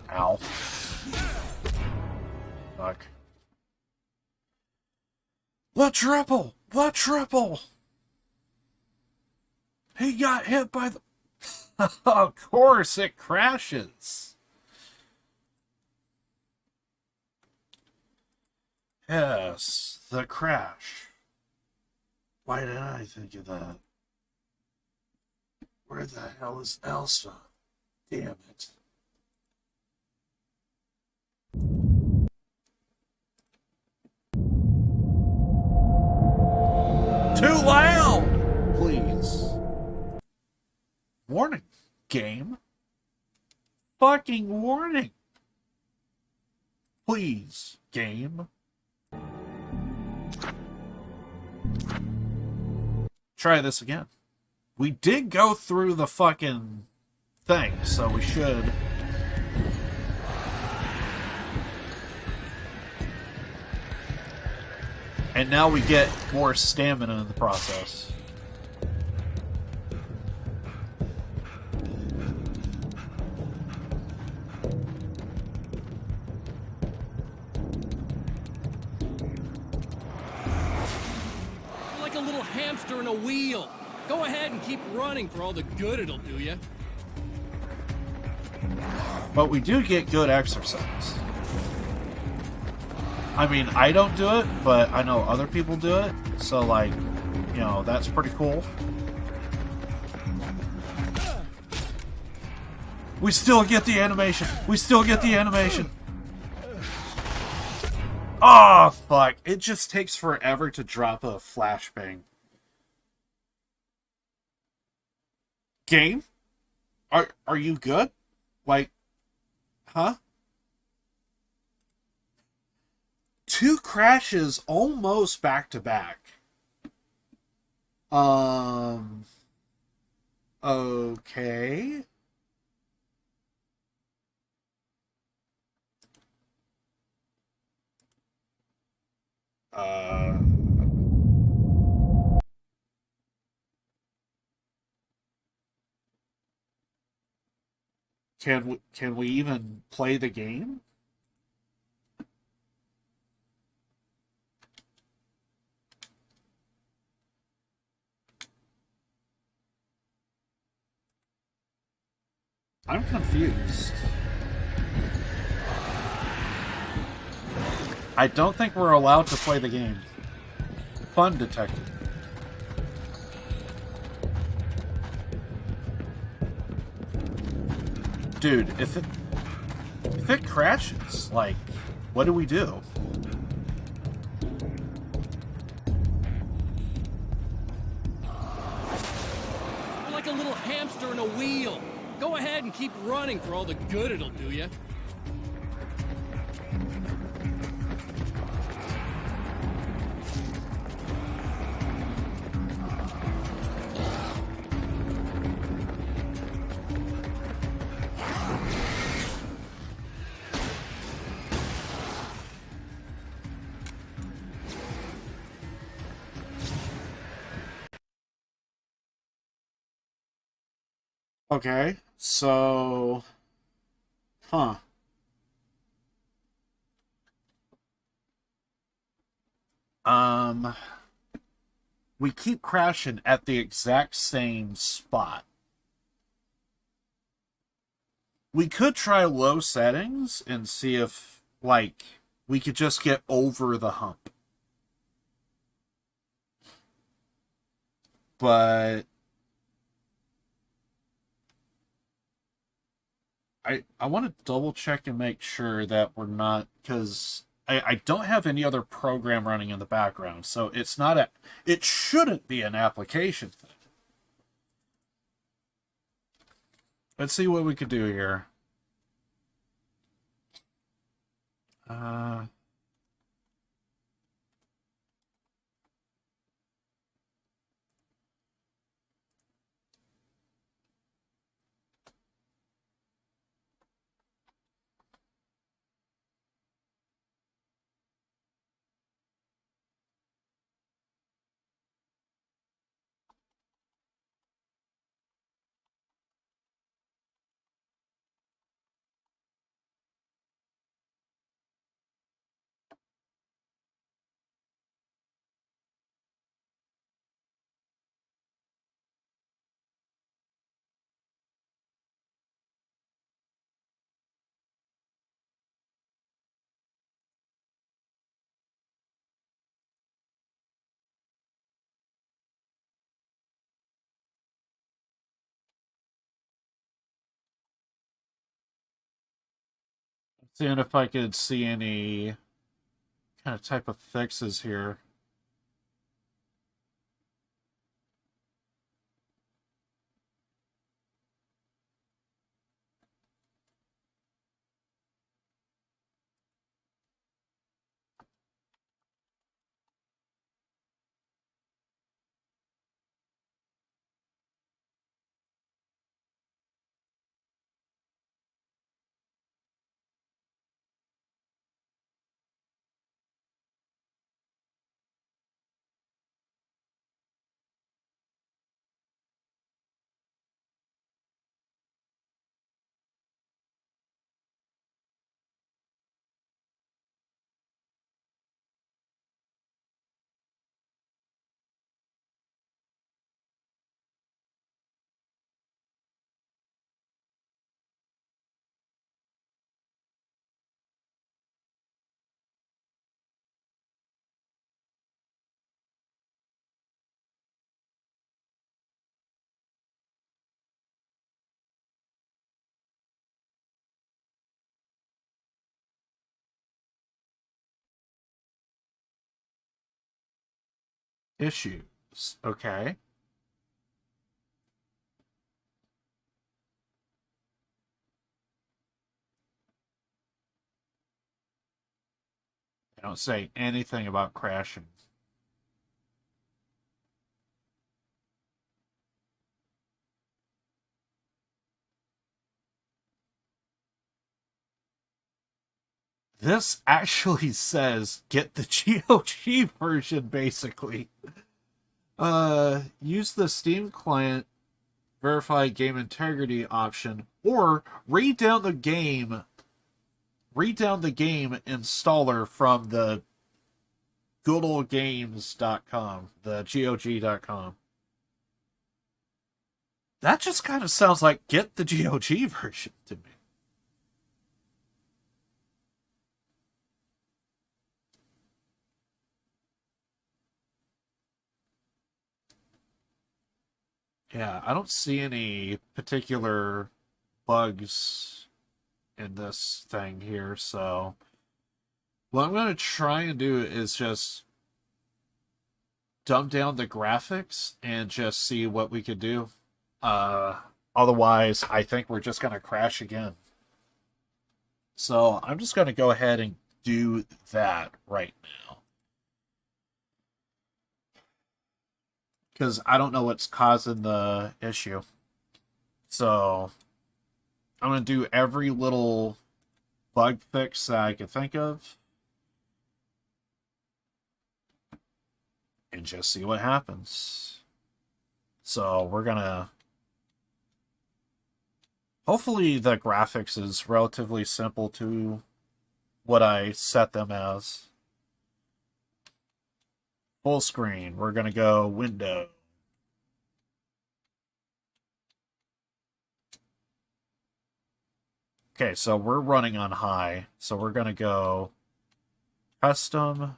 Ow. Fuck. The triple! The triple! He got hit by the... Of course, it crashes. Yes, the crash. Why didn't I think of that? Where the hell is Elsa? Damn it. Too loud! Please. Warning, game. Fucking warning. Please, game. Try this again. We did go through the fucking thing, so we should. And now we get more stamina in the process. You're like a little hamster in a wheel. Go ahead and keep running for all the good it'll do you. But we do get good exercise. I mean, I don't do it, but I know other people do it. So, like, you know, that's pretty cool. We still get the animation. We still get the animation. Oh, fuck. It just takes forever to drop a flashbang. Game? Are you good? Like, huh? 2 crashes almost back to back. Okay. Can we even play the game? I'm confused. I don't think we're allowed to play the game. Fun detected. Dude, if it crashes, like, what do we do? You're like a little hamster in a wheel. Go ahead and keep running for all the good it'll do you. Okay, so... Huh. We keep crashing at the exact same spot. We could try low settings and see if, like, we could just get over the hump. But... I want to double check and make sure that we're not, because I don't have any other program running in the background, so it's not a, it shouldn't be an application thing. Let's see what we could do here. Seeing if I could see any kind of type of fixes here. Issues. Okay. They don't say anything about crashing. This actually says get the GOG version, basically. Use the Steam client verify game integrity option, or read down the game installer from the goodoldgames.com, the GOG.com. That just kind of sounds like get the GOG version to me. Yeah, I don't see any particular bugs in this thing here, so what I'm going to try and do is just dumb down the graphics and just see what we could do. Otherwise, I think we're just going to crash again. So I'm just going to go ahead and do that right now. Because I don't know what's causing the issue. So I'm going to do every little bug fix that I can think of. And just see what happens. So we're going to... Hopefully the graphics is relatively simple to what I set them as. Full screen. We're going to go window. Okay, so we're running on high. So we're going to go custom.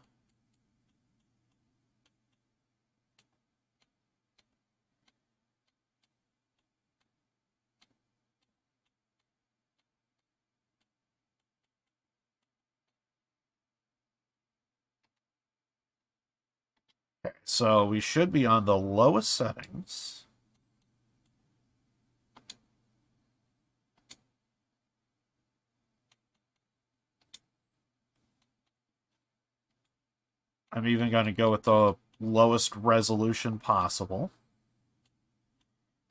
Okay, so we should be on the lowest settings. I'm even going to go with the lowest resolution possible.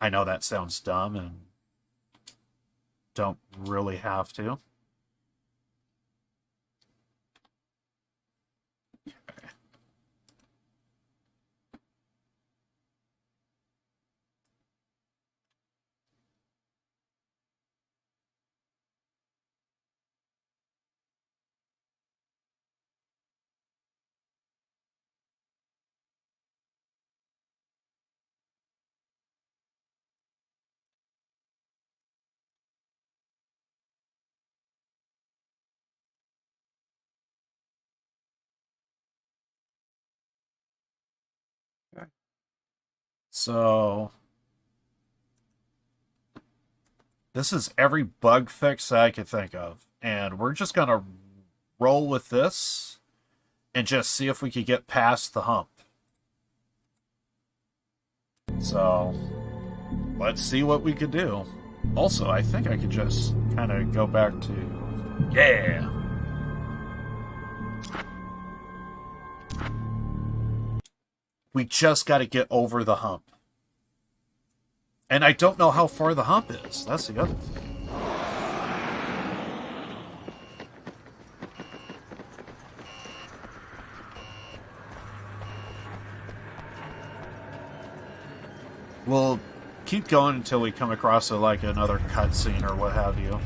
I know that sounds dumb and don't really have to. So This is every bug fix that I could think of. And we're just going to roll with this and just see if we could get past the hump. So, let's see what we could do. Also, I think I could just kind of go back to... Yeah! We just got to get over the hump. And I don't know how far the hump is. That's the other thing. We'll keep going until we come across like another cutscene or what have you.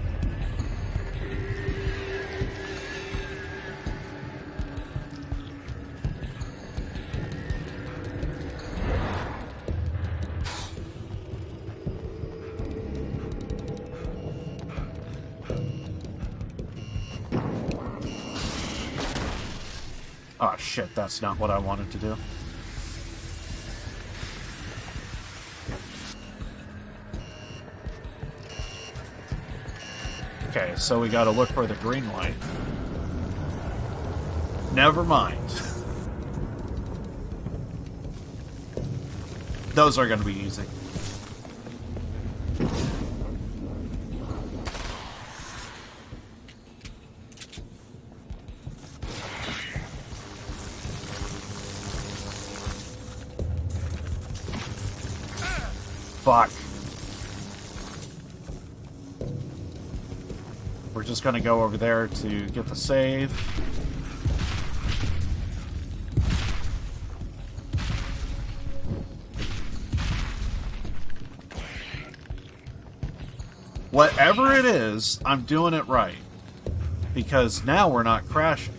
Oh shit, that's not what I wanted to do. Okay, so we gotta look for the green light. Never mind. Those are gonna be easy. Fuck. We're just gonna go over there to get the save. Whatever it is, I'm doing it right. Because now we're not crashing.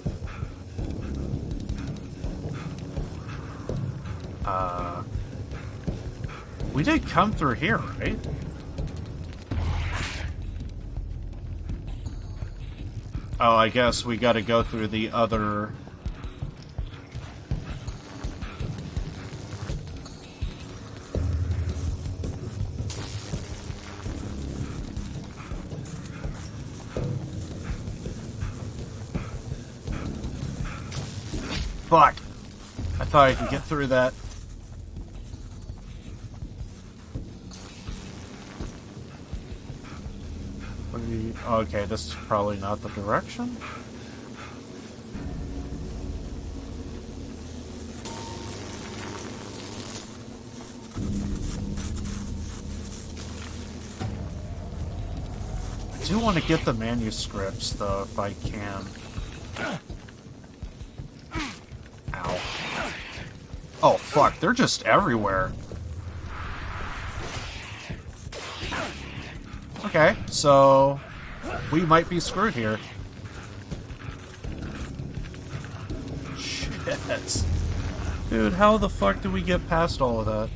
We did come through here, right? Oh, I guess we gotta go through the other... Fuck! I thought I could get through that. Okay, this is probably not the direction. I do want to get the manuscripts, though, if I can. Ow. Oh, fuck, they're just everywhere. Okay, so... we might be screwed here. Shit. Dude, how the fuck did we get past all of that?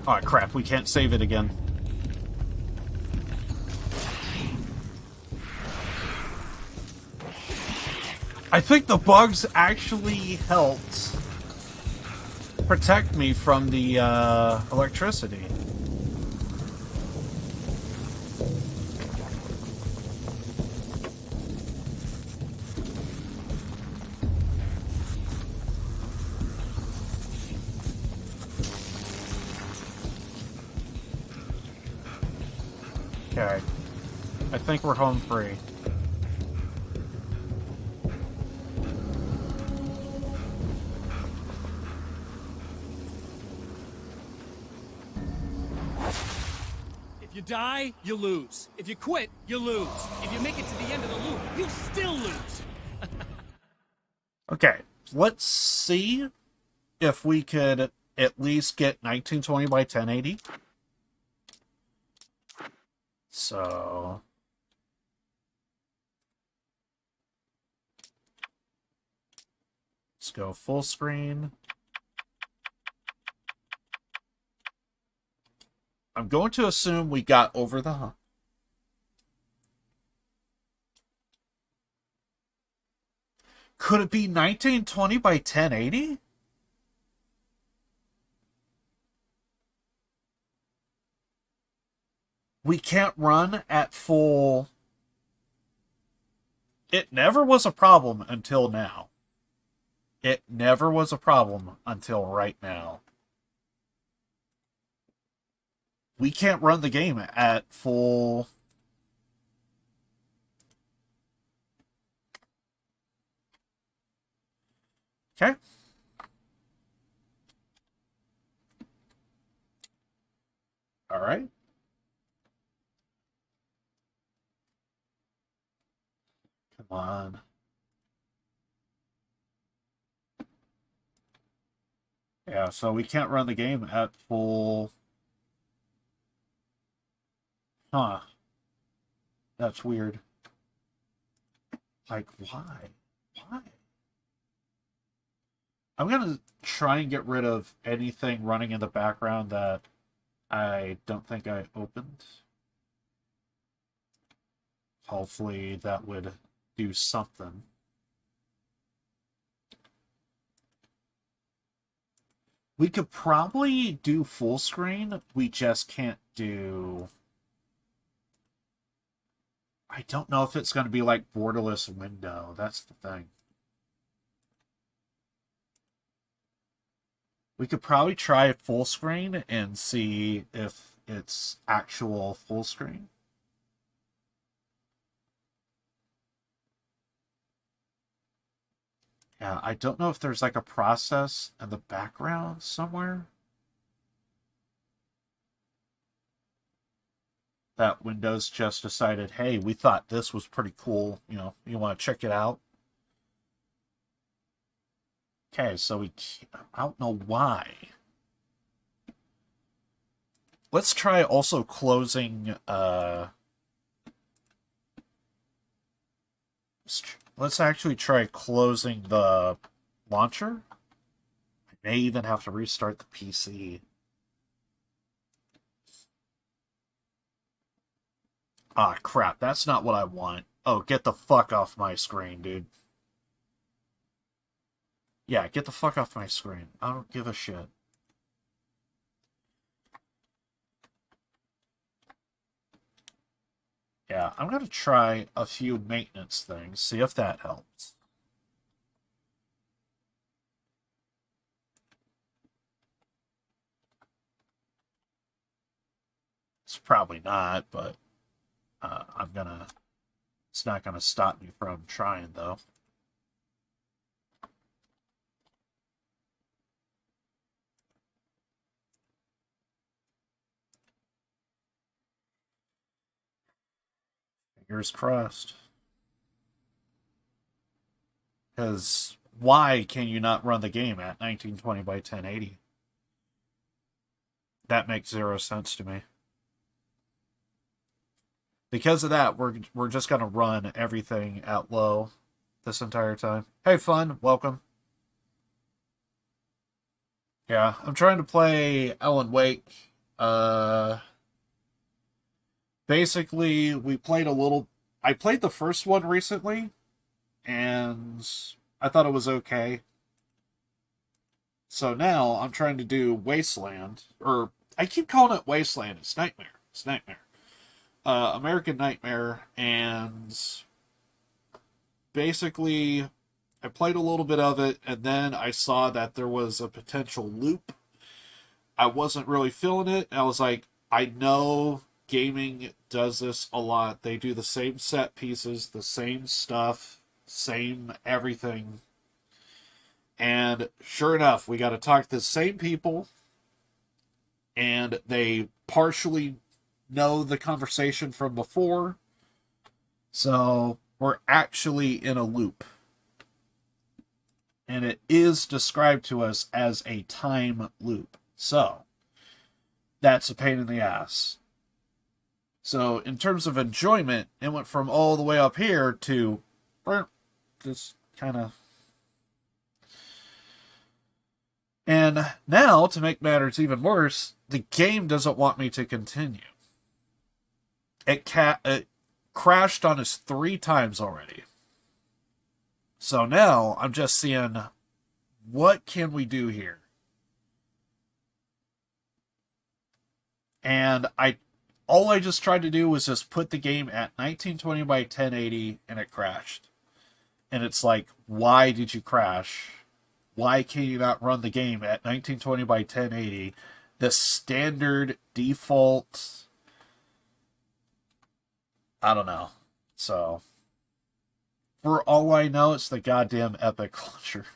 Oh crap, we can't save it again. I think the bugs actually helped protect me from the electricity. Okay. I think we're home free. If you die, you lose. If you quit, you lose. If you make it to the end of the loop, you'll still lose. Okay, let's see if we could at least get 1920 by 1080. So... let's go full screen. I'm going to assume we got over the hump. Could it be 1920 by 1080? We can't run at full... It never was a problem until now. It never was a problem until right now. We can't run the game at full... Okay. All right. Come on. Yeah, so we can't run the game at full... Huh. That's weird. Like, why? Why? I'm going to try and get rid of anything running in the background that I don't think I opened. Hopefully that would do something. We could probably do full screen. We just can't do... I don't know if it's going to be like borderless window. That's the thing. We could probably try full screen and see if it's actual full screen. Yeah, I don't know if there's like a process in the background somewhere that Windows just decided, hey, we thought this was pretty cool. You know, you want to check it out? Okay, so I don't know why. Let's try also closing, let's actually try closing the launcher. I may even have to restart the PC. Ah, crap, that's not what I want. Oh, get the fuck off my screen, dude. Yeah, get the fuck off my screen. I don't give a shit. Yeah, I'm going to try a few maintenance things, see if that helps. It's probably not, but it's not gonna stop me from trying, though. Fingers crossed. Because why can you not run the game at 1920 by 1080? That makes zero sense to me. Because of that, we're just gonna run everything at low this entire time. Hey, Fun, welcome. Yeah, I'm trying to play Alan Wake. Basically, we played a little... I played the first one recently, and I thought it was okay. So now, I'm trying to do Wasteland, or I keep calling it Wasteland, it's Nightmare. It's Nightmare. American Nightmare, and basically I played a little bit of it, and then I saw that there was a potential loop. I wasn't really feeling it, and I was like, I know gaming does this a lot. They do the same set pieces, the same stuff, same everything. And sure enough, we got to talk to the same people, and they partially know the conversation from before. So we're actually in a loop. And it is described to us as a time loop. So that's a pain in the ass. So in terms of enjoyment, it went from all the way up here to just kind of... And now, to make matters even worse, the game doesn't want me to continue. It crashed on us 3 times already. So now, I'm just seeing, what can we do here? And all I just tried to do was just put the game at 1920 by 1080, and it crashed. And it's like, why did you crash? Why can you not run the game at 1920 by 1080? The standard default. I don't know. So, for all I know, it's the goddamn Epic launcher.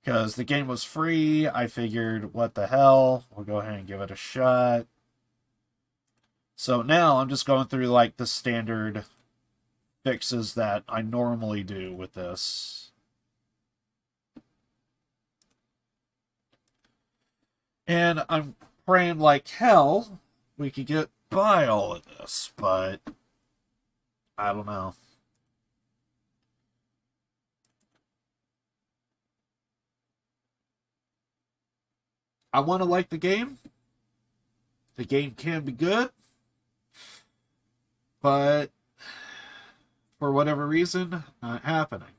Because the game was free, I figured, what the hell? We'll go ahead and give it a shot. So now I'm just going through like the standard fixes that I normally do with this. And I'm praying like hell we could get by all of this, but I don't know. I want to like the game. The game can be good. But for whatever reason, not happening.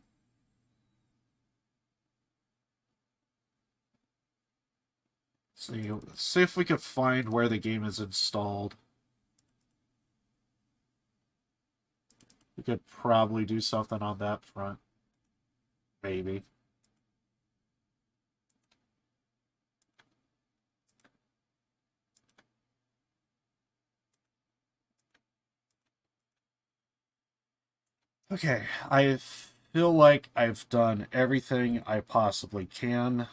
Let's see if we can find where the game is installed. We could probably do something on that front. Maybe. Okay, I feel like I've done everything I possibly can.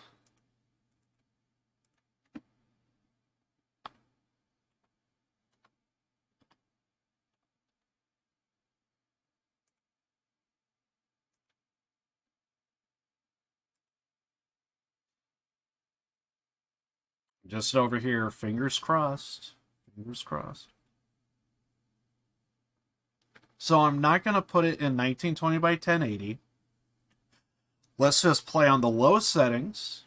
Just over here, fingers crossed. Fingers crossed. So I'm not going to put it in 1920 by 1080. Let's just play on the low settings.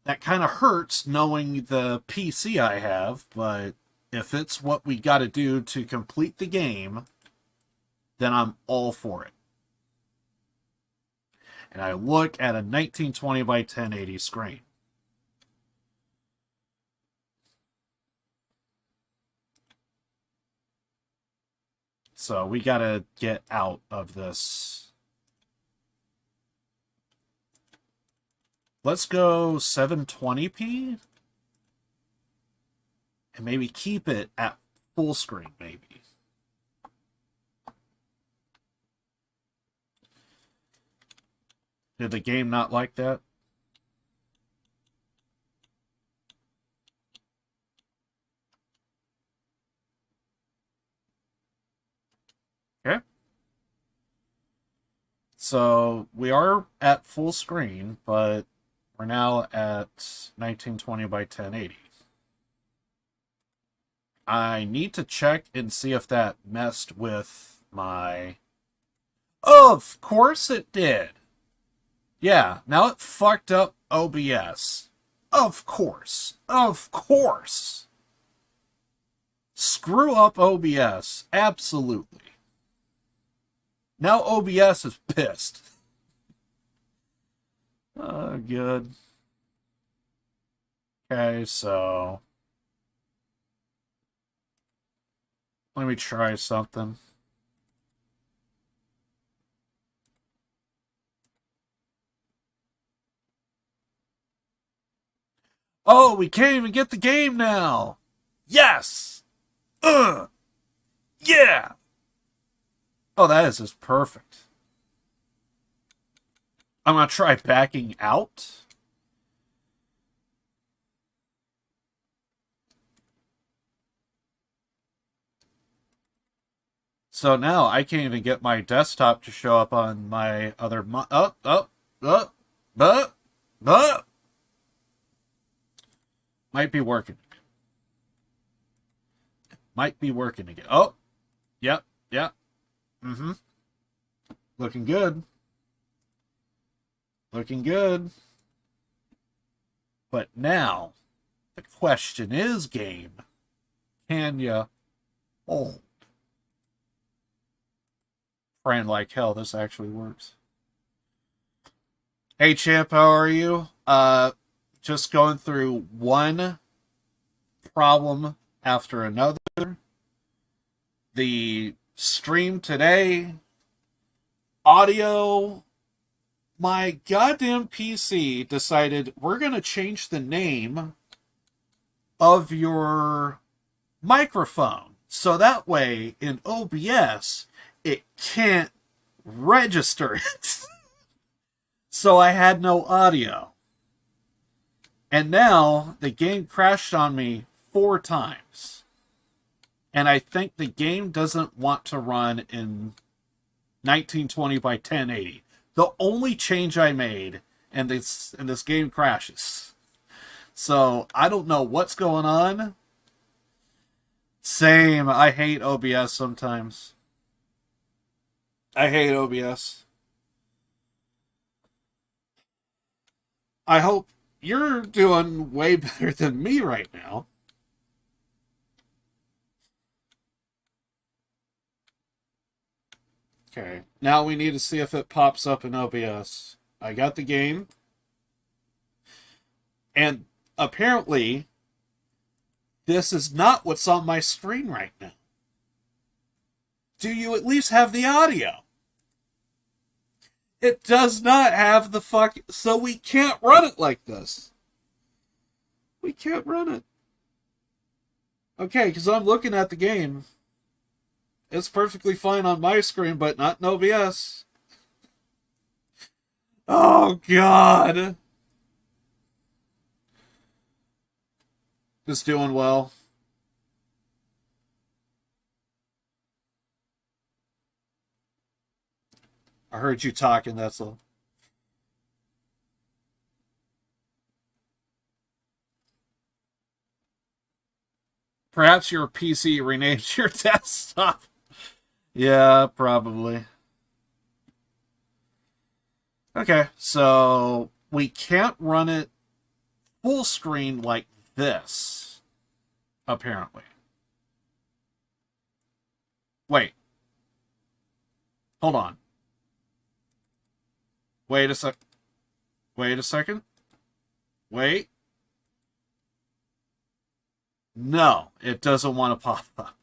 That kind of hurts knowing the PC I have, but if it's what we got to do to complete the game, then I'm all for it. And I look at a 1920 by 1080 screen. So we gotta get out of this. Let's go 720p. And maybe keep it at full screen, maybe. Did the game not like that? Okay. So we are at full screen, but we're now at 1920 by 1080. I need to check and see if that messed with my... Of course it did. Yeah, now it fucked up OBS. Of course. Of course. Screw up OBS. Absolutely. Now OBS is pissed. Oh, good. Okay, so... let me try something. Oh, we can't even get the game now! Yes! Yeah! Oh, that is just perfect. I'm gonna try backing out. So now I can't even get my desktop to show up on my other might be working. Might be working again. Oh, yep. Looking good. Looking good. But now, the question is, game, can you hold? Praying like hell this actually works. Hey champ, how are you? Just going through one problem after another. The stream today, audio, my goddamn PC decided we're going to change the name of your microphone. So that way, in OBS, it can't register it. So I had no audio. And now the game crashed on me 4 times. And I think the game doesn't want to run in 1920 by 1080. The only change I made, and this game crashes. So I don't know what's going on. Same. I hate OBS sometimes. I hate OBS. I hope you're doing way better than me right now. Okay, now we need to see if it pops up in OBS. I got the game. And apparently, this is not what's on my screen right now. Do you at least have the audio? It does not have the fuck... So we can't run it like this. We can't run it. Okay, because I'm looking at the game. It's perfectly fine on my screen, but not in OBS. Oh, God. Just doing well. I heard you talking, that's all. Perhaps your PC renamed your desktop. Yeah, probably. Okay, so we can't run it full screen like this, apparently. Wait. Hold on. Wait a sec. Wait a second. Wait. No, it doesn't want to pop up.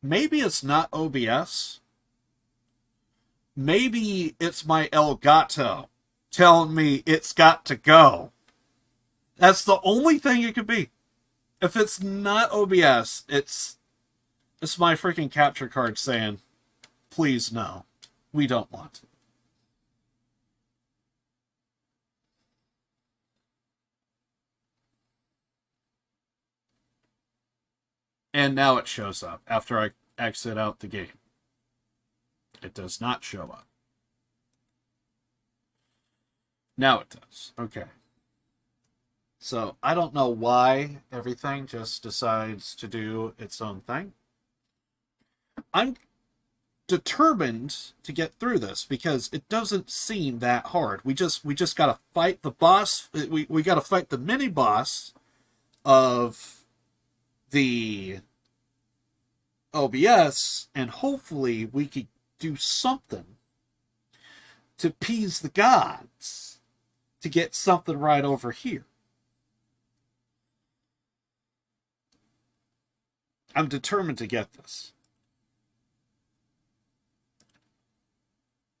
Maybe it's not OBS. Maybe it's my Elgato telling me it's got to go. That's the only thing it could be. If it's not OBS, it's my freaking capture card saying, please no, we don't want it. And now it shows up after I exit out the game. It does not show up. Now it does. Okay. So, I don't know why everything just decides to do its own thing. I'm determined to get through this because it doesn't seem that hard. We just gotta fight the boss. We gotta fight the mini boss of the OBS, and hopefully we could do something to appease the gods to get something right over here. I'm determined to get this.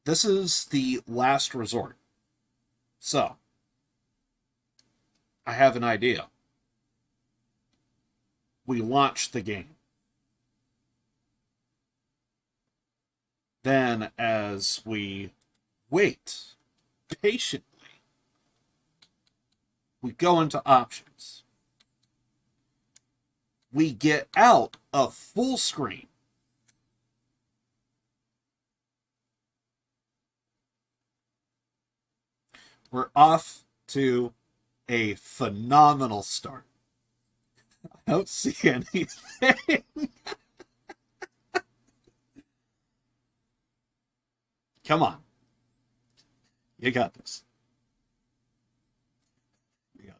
This is the last resort. So, I have an idea. We launch the game. Then, as we wait patiently, we go into options. We get out of full screen. We're off to a phenomenal start. I don't see anything. Come on. You got this. You got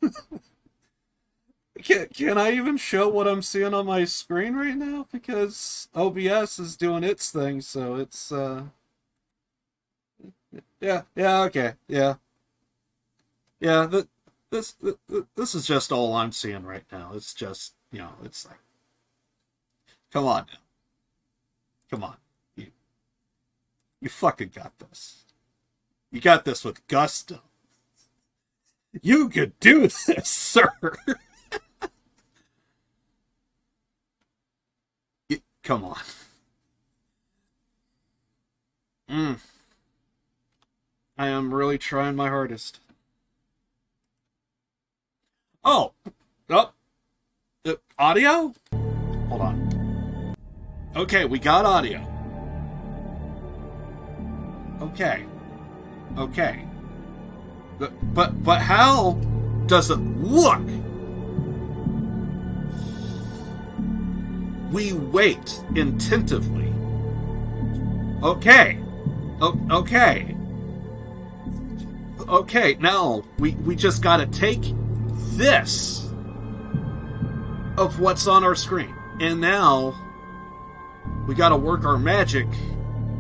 this. Can I even show what I'm seeing on my screen right now? Because OBS is doing its thing, so it's, yeah, okay, yeah. Yeah, this is just all I'm seeing right now. It's just, you know, it's like, come on now. Come on. You fucking got this. You got this with gusto. You could do this, sir. Come on. I am really trying my hardest. Oh, audio? Hold on. Okay, we got audio. Okay. But how does it look? We wait attentively. Okay, now we just gotta take this of what's on our screen. And now we gotta work our magic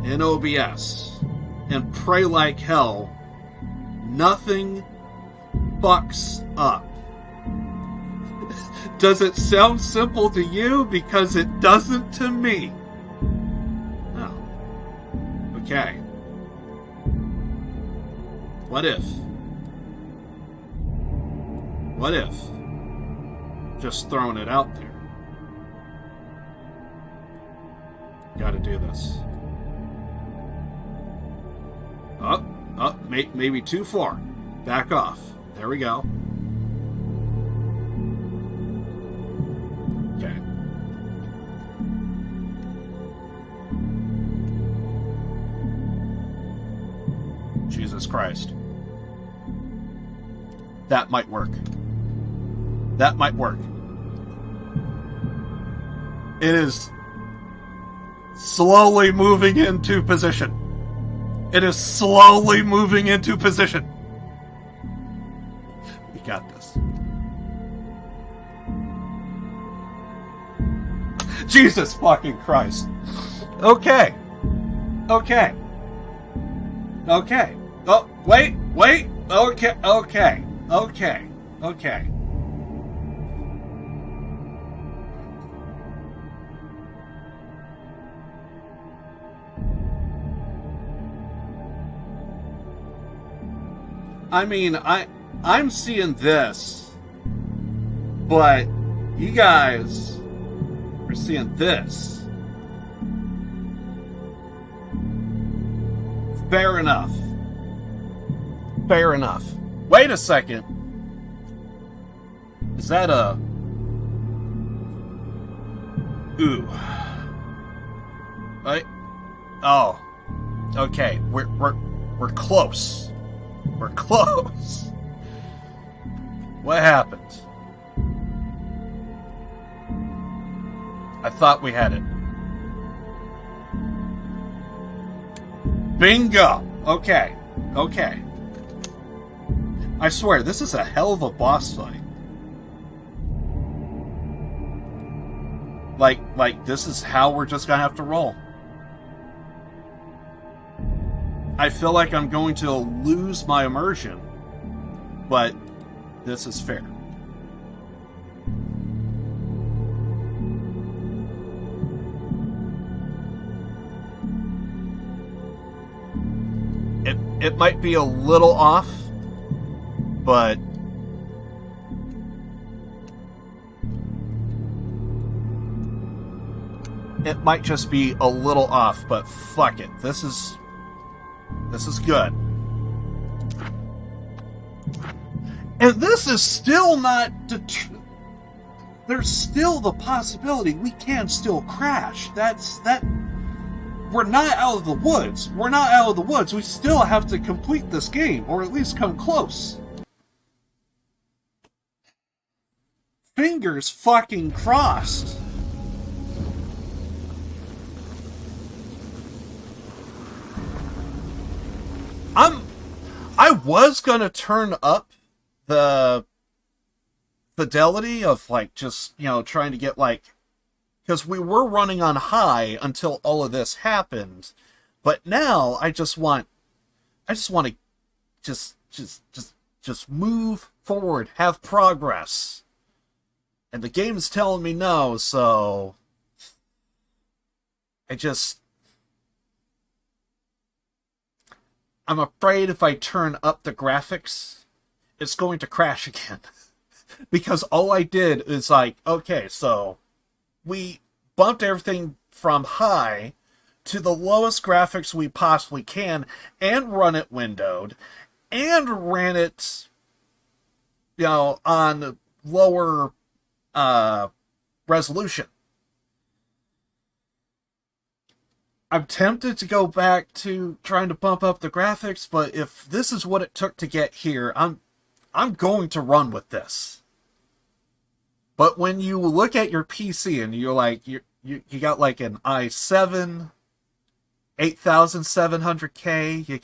in OBS and pray like hell nothing fucks up. Does it sound simple to you? Because it doesn't to me. Oh. Okay. What if? What if? Just throwing it out there. Gotta do this. Maybe too far. Back off. There we go. Okay. Jesus Christ. That might work. That might work. It is slowly moving into position. It is slowly moving into position. We got this. Jesus fucking Christ. Okay. Oh, wait. Okay. I mean, I'm seeing this, but you guys are seeing this. Fair enough. Wait a second. Is that a... Ooh. Oh. Okay, we're close. We're close. What happened? I thought we had it. Bingo! Okay. I swear, this is a hell of a boss fight. Like, this is how we're just gonna have to roll. I feel like I'm going to lose my immersion, but this is fair. It might be a little off, but it might just be a little off, but fuck it. This is good. And this is still not... There's still the possibility we can still crash. We're not out of the woods. We still have to complete this game, or at least come close. Fingers fucking crossed. I was gonna turn up the fidelity of like just, you know, trying to get like, because we were running on high until all of this happened, but now I just want to just move forward, have progress, and the game is telling me no, so I'm afraid if I turn up the graphics, it's going to crash again. Because all I did is like, okay, so we bumped everything from high to the lowest graphics we possibly can and run it windowed and ran it, you know, on lower resolution. I'm tempted to go back to trying to bump up the graphics, but if this is what it took to get here, I'm going to run with this. But when you look at your PC and you're like, you got like an i7 8700K, you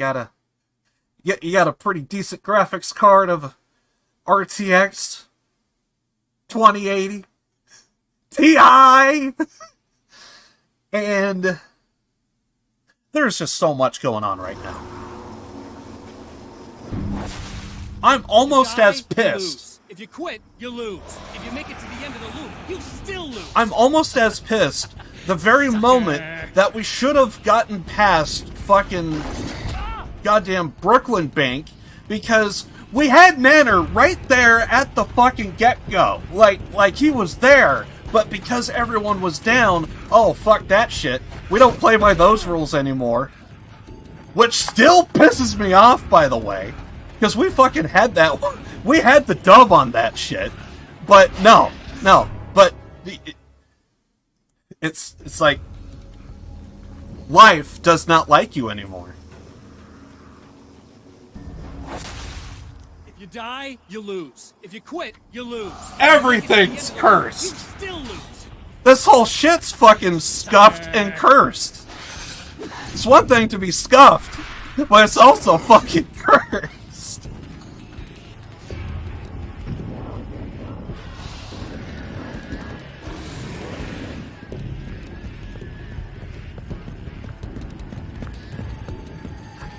got a pretty decent graphics card of RTX 2080 Ti, and there's just so much going on right now. I'm almost as pissed. If you quit, you lose. If you make it to the end of the loop, you still lose. I'm almost as pissed the very moment that we should have gotten past fucking goddamn Brooklyn Bank, because we had Nanner right there at the fucking get-go. Like he was there, but because everyone was down, oh, fuck that shit. We don't play by those rules anymore. Which still pisses me off, by the way. Because we fucking had that one. We had the dub on that shit. But no. But it's like life does not like you anymore. If you die, you lose. If you quit, you lose. Everything's cursed. You still lose. This whole shit's fucking scuffed and cursed. It's one thing to be scuffed, but it's also fucking cursed.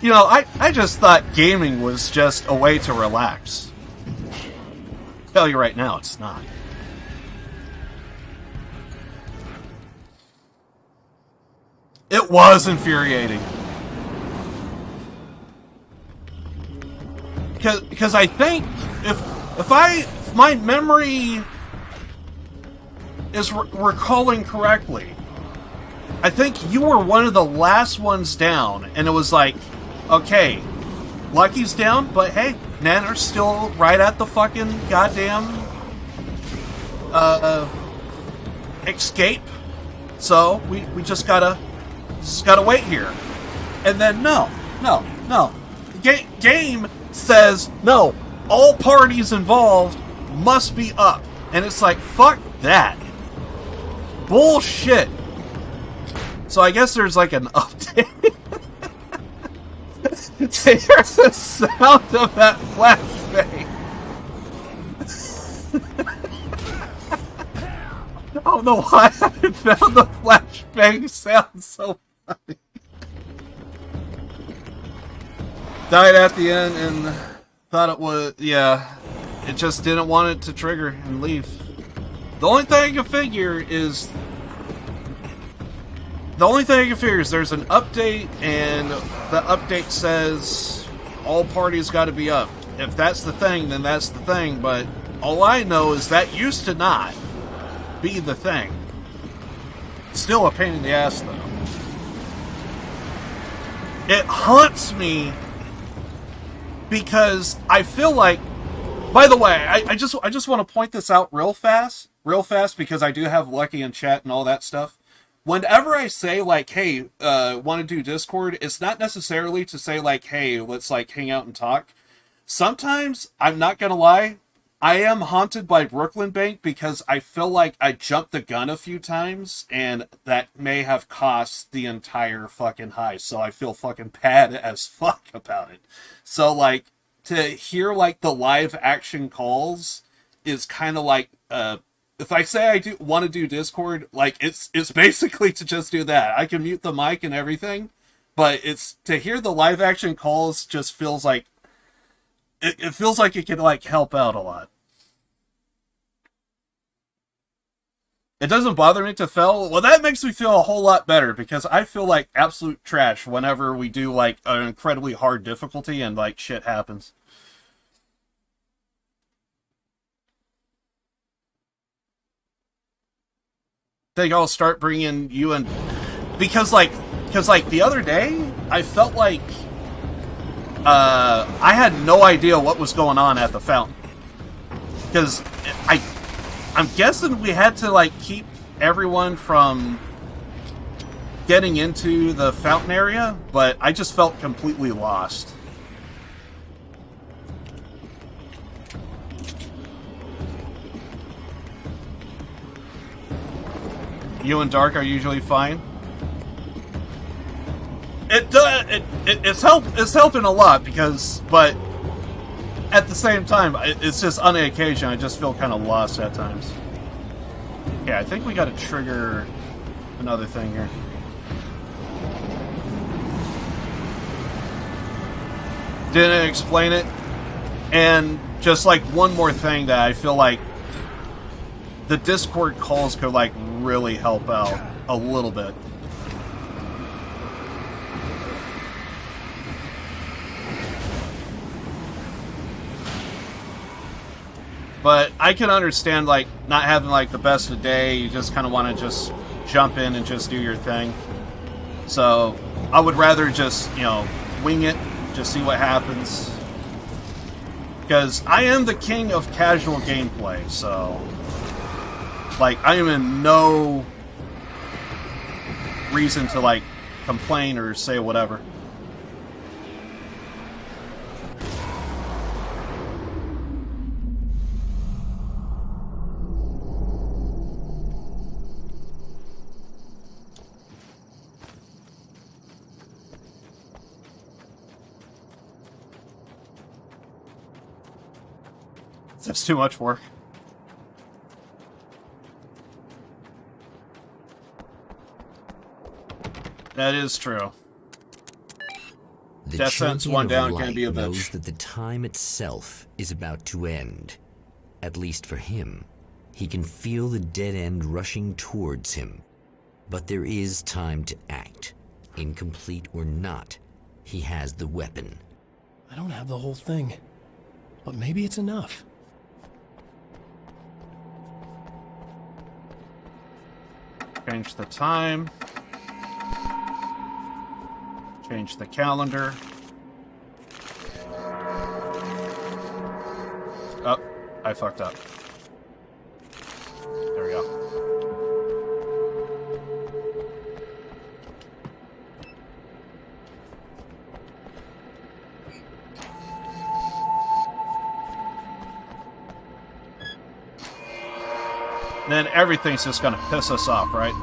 You know, I just thought gaming was just a way to relax. Tell you right now, it's not. It was infuriating. Because I think if my memory is recalling correctly, I think you were one of the last ones down, and it was like, okay, Lucky's down, but hey, Nanner's still right at the fucking goddamn escape. So we just gotta wait here. And then no. Game says no. All parties involved must be up, and it's like, fuck that. Bullshit. So I guess there's like an update. To hear the sound of that flashbang. I don't know why I found the flashbang sound so funny. Died at the end and thought it was, yeah, it just didn't want it to trigger and leave. The only thing I can figure is there's an update, and the update says all parties got to be up. If that's the thing, then that's the thing, but all I know is that used to not be the thing. Still a pain in the ass, though. It haunts me because I feel like, by the way, I just want to point this out real fast, because I do have Lucky in chat and all that stuff. Whenever I say, like, hey, want to do Discord, it's not necessarily to say, like, hey, let's, like, hang out and talk. Sometimes, I'm not gonna lie, I am haunted by Brooklyn Bank because I feel like I jumped the gun a few times, and that may have cost the entire fucking heist. So I feel fucking bad as fuck about it. So, like, to hear, like, the live action calls is kind of like, if I say I do want to do Discord, like, it's basically to just do that. I can mute the mic and everything, but it's to hear the live action calls just feels like, it feels like it can, like, help out a lot. It doesn't bother me to fail. Well, that makes me feel a whole lot better, because I feel like absolute trash whenever we do, like, an incredibly hard difficulty and, like, shit happens. I think I'll start bringing you in, because the other day, I felt like I had no idea what was going on at the fountain. Because I'm guessing we had to, like, keep everyone from getting into the fountain area, but I just felt completely lost. You and Dark are usually fine. It's helping a lot, because, but at the same time, it's just on the occasion I just feel kind of lost at times. Okay, I think we got to trigger another thing here. Didn't explain it, and just like one more thing that I feel like the Discord calls could, like, really help out a little bit. But I can understand, like, not having, like, the best of the day. You just kind of want to just jump in and just do your thing. So I would rather just, you know, wing it, just see what happens. Because I am the king of casual gameplay, so, like, I am in no reason to, like, complain or say whatever. That's too much work. That is true. The Death sentence one down can be a bitch. knows that the time itself is about to end. At least for him. He can feel the dead end rushing towards him. But there is time to act. Incomplete or not, he has the weapon. I don't have the whole thing, but maybe it's enough. Change the time. Change the calendar. Oh, I fucked up. There we go. Then everything's just gonna piss us off, right?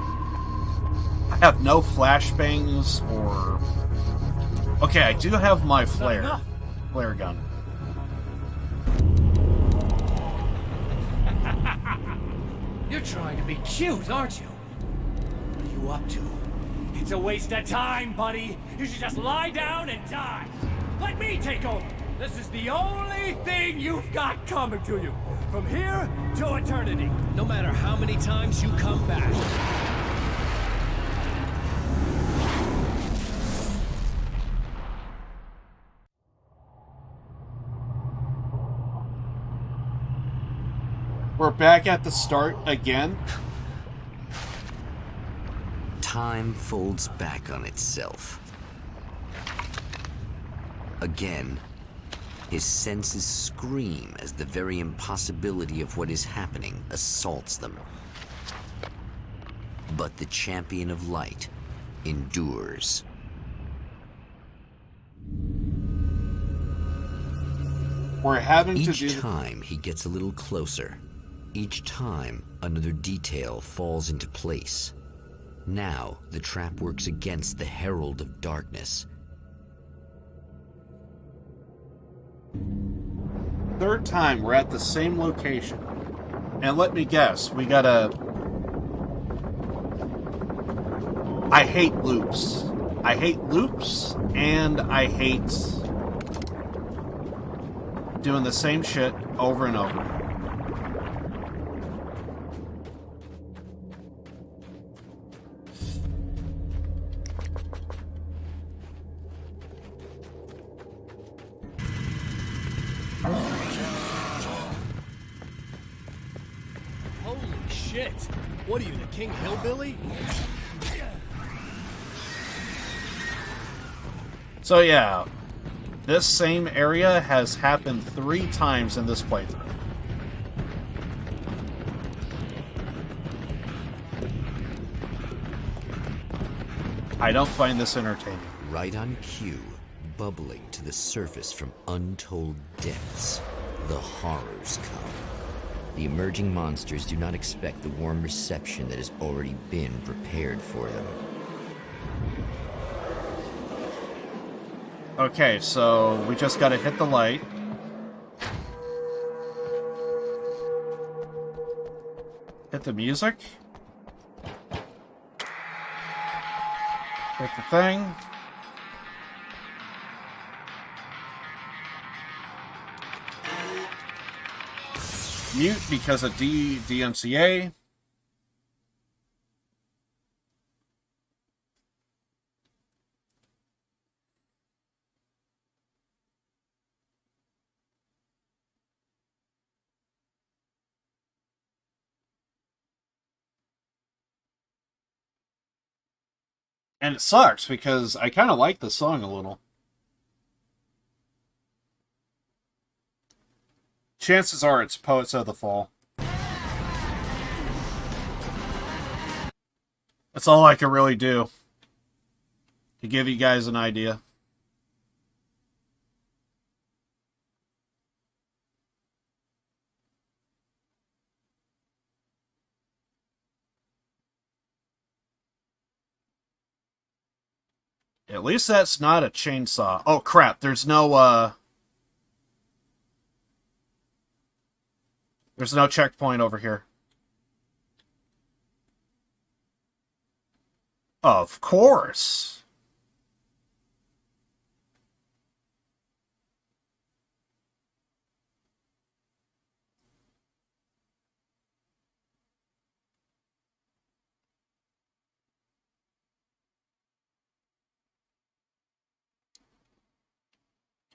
I have no flashbangs or... Okay, I do have my flare gun. You're trying to be cute, aren't you? What are you up to? It's a waste of time, buddy. You should just lie down and die. Let me take over. This is the only thing you've got coming to you. From here to eternity. No matter how many times you come back. We're back at the start again. Time folds back on itself. Again, his senses scream as the very impossibility of what is happening assaults them. But the champion of light endures. We're having to do... Each time he gets a little closer. Each time another detail falls into place. Now the trap works against the Herald of Darkness. Third time we're at the same location. And let me guess, we gotta... I hate loops. I hate loops, and I hate doing the same shit over and over. Holy shit! What are you, the King Hillbilly? So yeah, this same area has happened 3 times in this playthrough. I don't find this entertaining. Right on cue, bubbling to the surface from untold depths, the horrors come. The emerging monsters do not expect the warm reception that has already been prepared for them. Okay, so we just gotta hit the light. Hit the music. Hit the thing. Mute because of DMCA. And it sucks because I kind of like the song a little. Chances are it's Poets of the Fall. That's all I can really do to give you guys an idea. At least that's not a chainsaw. Oh crap, there's no checkpoint over here. Of course.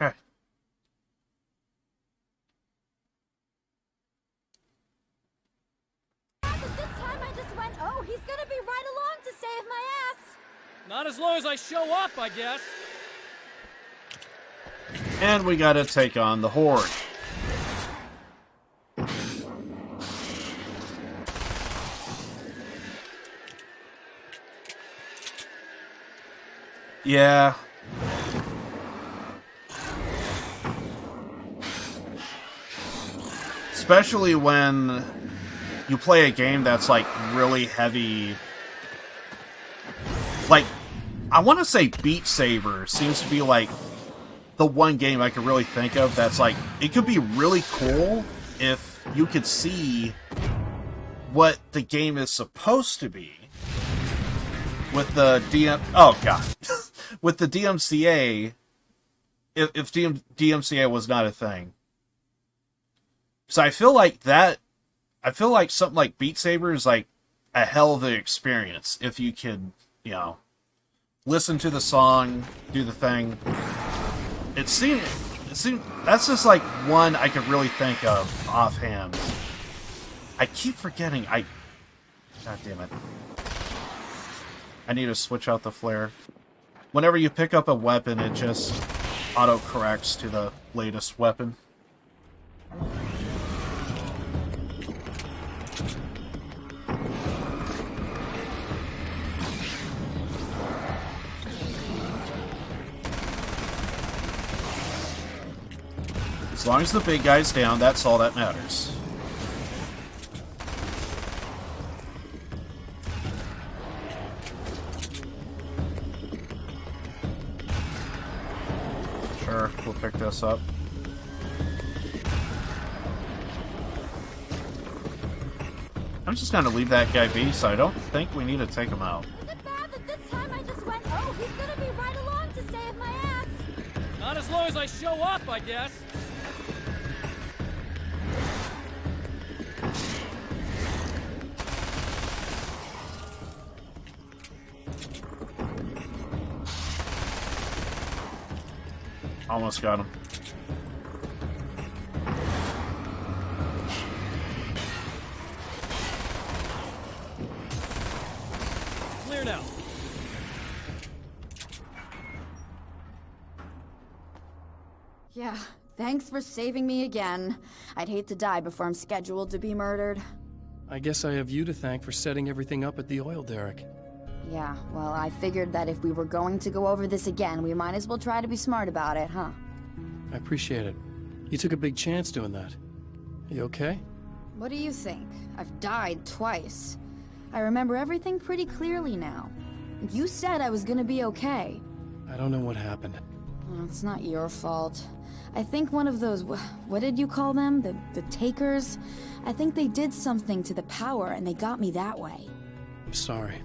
Okay. This time I just went, oh, he's gonna be right along to save my ass. Not as long as I show up, I guess. And we gotta take on the Horde. Yeah. Especially when you play a game that's like really heavy. Like, I want to say Beat Saber seems to be like the one game I could really think of that's like, it could be really cool if you could see what the game is supposed to be with the with the DMCA, if DMCA was not a thing. So I feel like something like Beat Saber is like a hell of an experience if you could, you know, listen to the song, do the thing. It seemed that's just like one I could really think of offhand. I keep forgetting. God damn it. I need to switch out the flare. Whenever you pick up a weapon, it just auto-corrects to the latest weapon. As long as the big guy's down, that's all that matters. Sure, we'll pick this up. I'm just gonna leave that guy be, so I don't think we need to take him out. Is it bad that this time I just went, oh, he's gonna be right along to save my ass? Not as long as I show up, I guess. Almost got him. Clear now. Yeah, thanks for saving me again. I'd hate to die before I'm scheduled to be murdered. I guess I have you to thank for setting everything up at the oil derrick. Yeah, well, I figured that if we were going to go over this again, we might as well try to be smart about it, huh? I appreciate it. You took a big chance doing that. You okay? What do you think? I've died twice. I remember everything pretty clearly now. You said I was gonna be okay. I don't know what happened. Well, it's not your fault. I think one of those, what did you call them? The takers? I think they did something to the power and they got me that way. I'm sorry.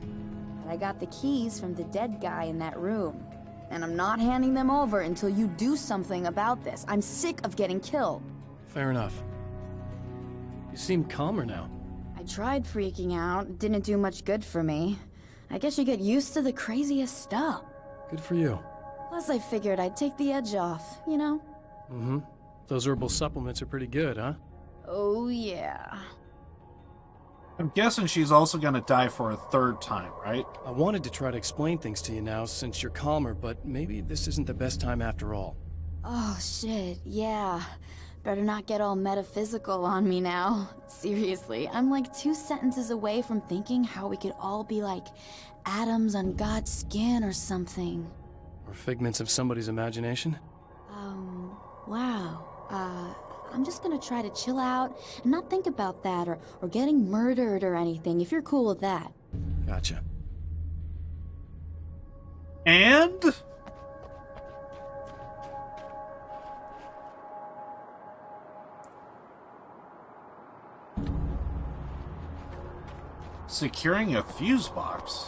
But I got the keys from the dead guy in that room. And I'm not handing them over until you do something about this. I'm sick of getting killed. Fair enough. You seem calmer now. I tried freaking out. It didn't do much good for me. I guess you get used to the craziest stuff. Good for you. Plus I figured I'd take the edge off, you know? Mm-hmm. Those herbal supplements are pretty good, huh? Oh yeah. I'm guessing she's also gonna die for a third time, right? I wanted to try to explain things to you now since you're calmer, but maybe this isn't the best time after all. Oh shit, yeah. Better not get all metaphysical on me now. Seriously, I'm like 2 sentences away from thinking how we could all be like atoms on God's skin or something. Or figments of somebody's imagination? Wow. I'm just gonna try to chill out and not think about that or getting murdered or anything, if you're cool with that. Gotcha. And... securing a fuse box.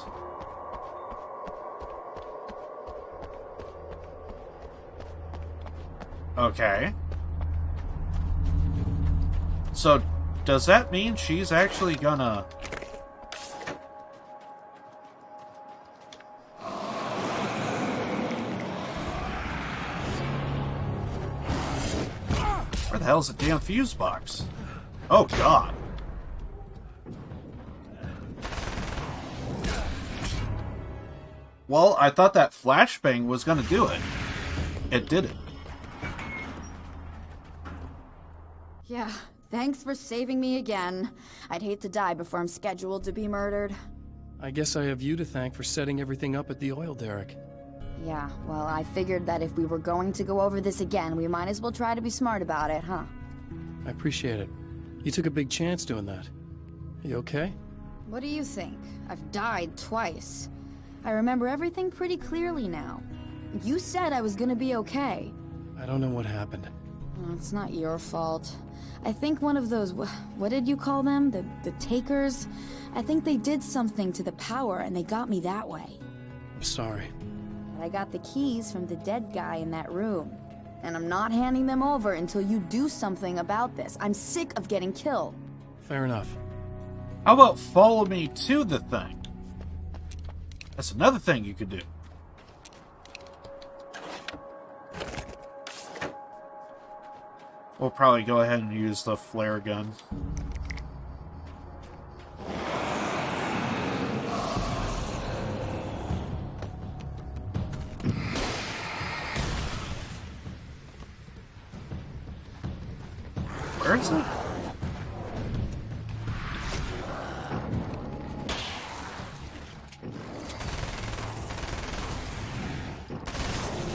Okay. So, does that mean she's actually gonna... Where the hell's the damn fuse box? Oh, God. Well, I thought that flashbang was gonna do it. It didn't. Yeah, thanks for saving me again. I'd hate to die before I'm scheduled to be murdered. I guess I have you to thank for setting everything up at the oil derrick. Yeah, well, I figured that if we were going to go over this again, we might as well try to be smart about it, huh? I appreciate it. You took a big chance doing that. You okay? What do you think? I've died twice. I remember everything pretty clearly now. You said I was gonna be okay. I don't know what happened. Well, it's not your fault. I think one of those, what did you call them? The takers? I think they did something to the power and they got me that way. I'm sorry. But I got the keys from the dead guy in that room. And I'm not handing them over until you do something about this. I'm sick of getting killed. Fair enough. How about follow me to the thing? That's another thing you could do. We'll probably go ahead and use the flare gun. Where is it?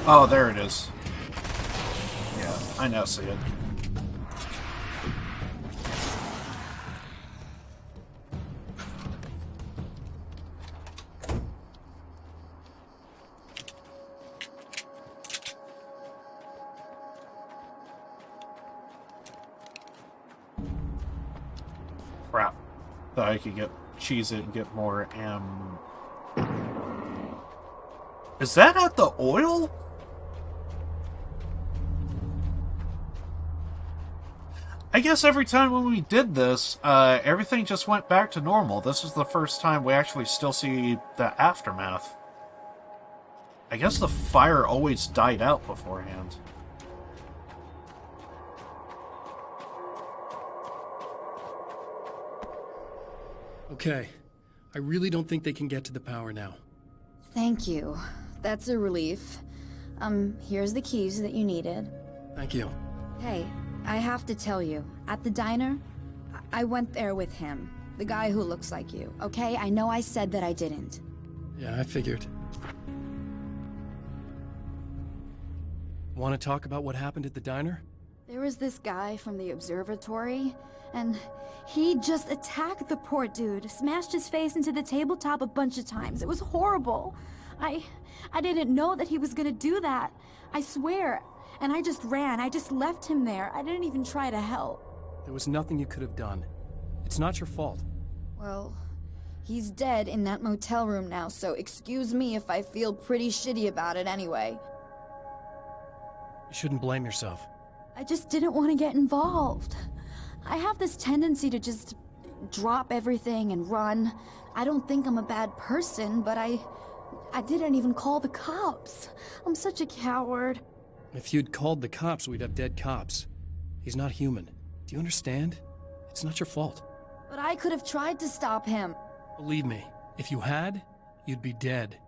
Oh, there it is. Yeah, I now see it. That I could cheese it and get more Is that at the oil? I guess every time when we did this, everything just went back to normal. This is the first time we actually still see the aftermath. I guess the fire always died out beforehand. Okay. I really don't think they can get to the power now. Thank you. That's a relief. Here's the keys that you needed. Thank you. Hey, I have to tell you, at the diner, I went there with him. The guy who looks like you, okay? I know I said that I didn't. Yeah, I figured. Want to talk about what happened at the diner? There was this guy from the observatory, and he just attacked the poor dude, smashed his face into the tabletop a bunch of times. It was horrible. I didn't know that he was gonna do that. I swear. And I just ran. I just left him there. I didn't even try to help. There was nothing you could have done. It's not your fault. Well, he's dead in that motel room now, so excuse me if I feel pretty shitty about it anyway. You shouldn't blame yourself. I just didn't want to get involved. I have this tendency to just drop everything and run. I don't think I'm a bad person, but I didn't even call the cops. I'm such a coward. If you'd called the cops, we'd have dead cops. He's not human. Do you understand? It's not your fault. But I could have tried to stop him. Believe me, if you had, you'd be dead.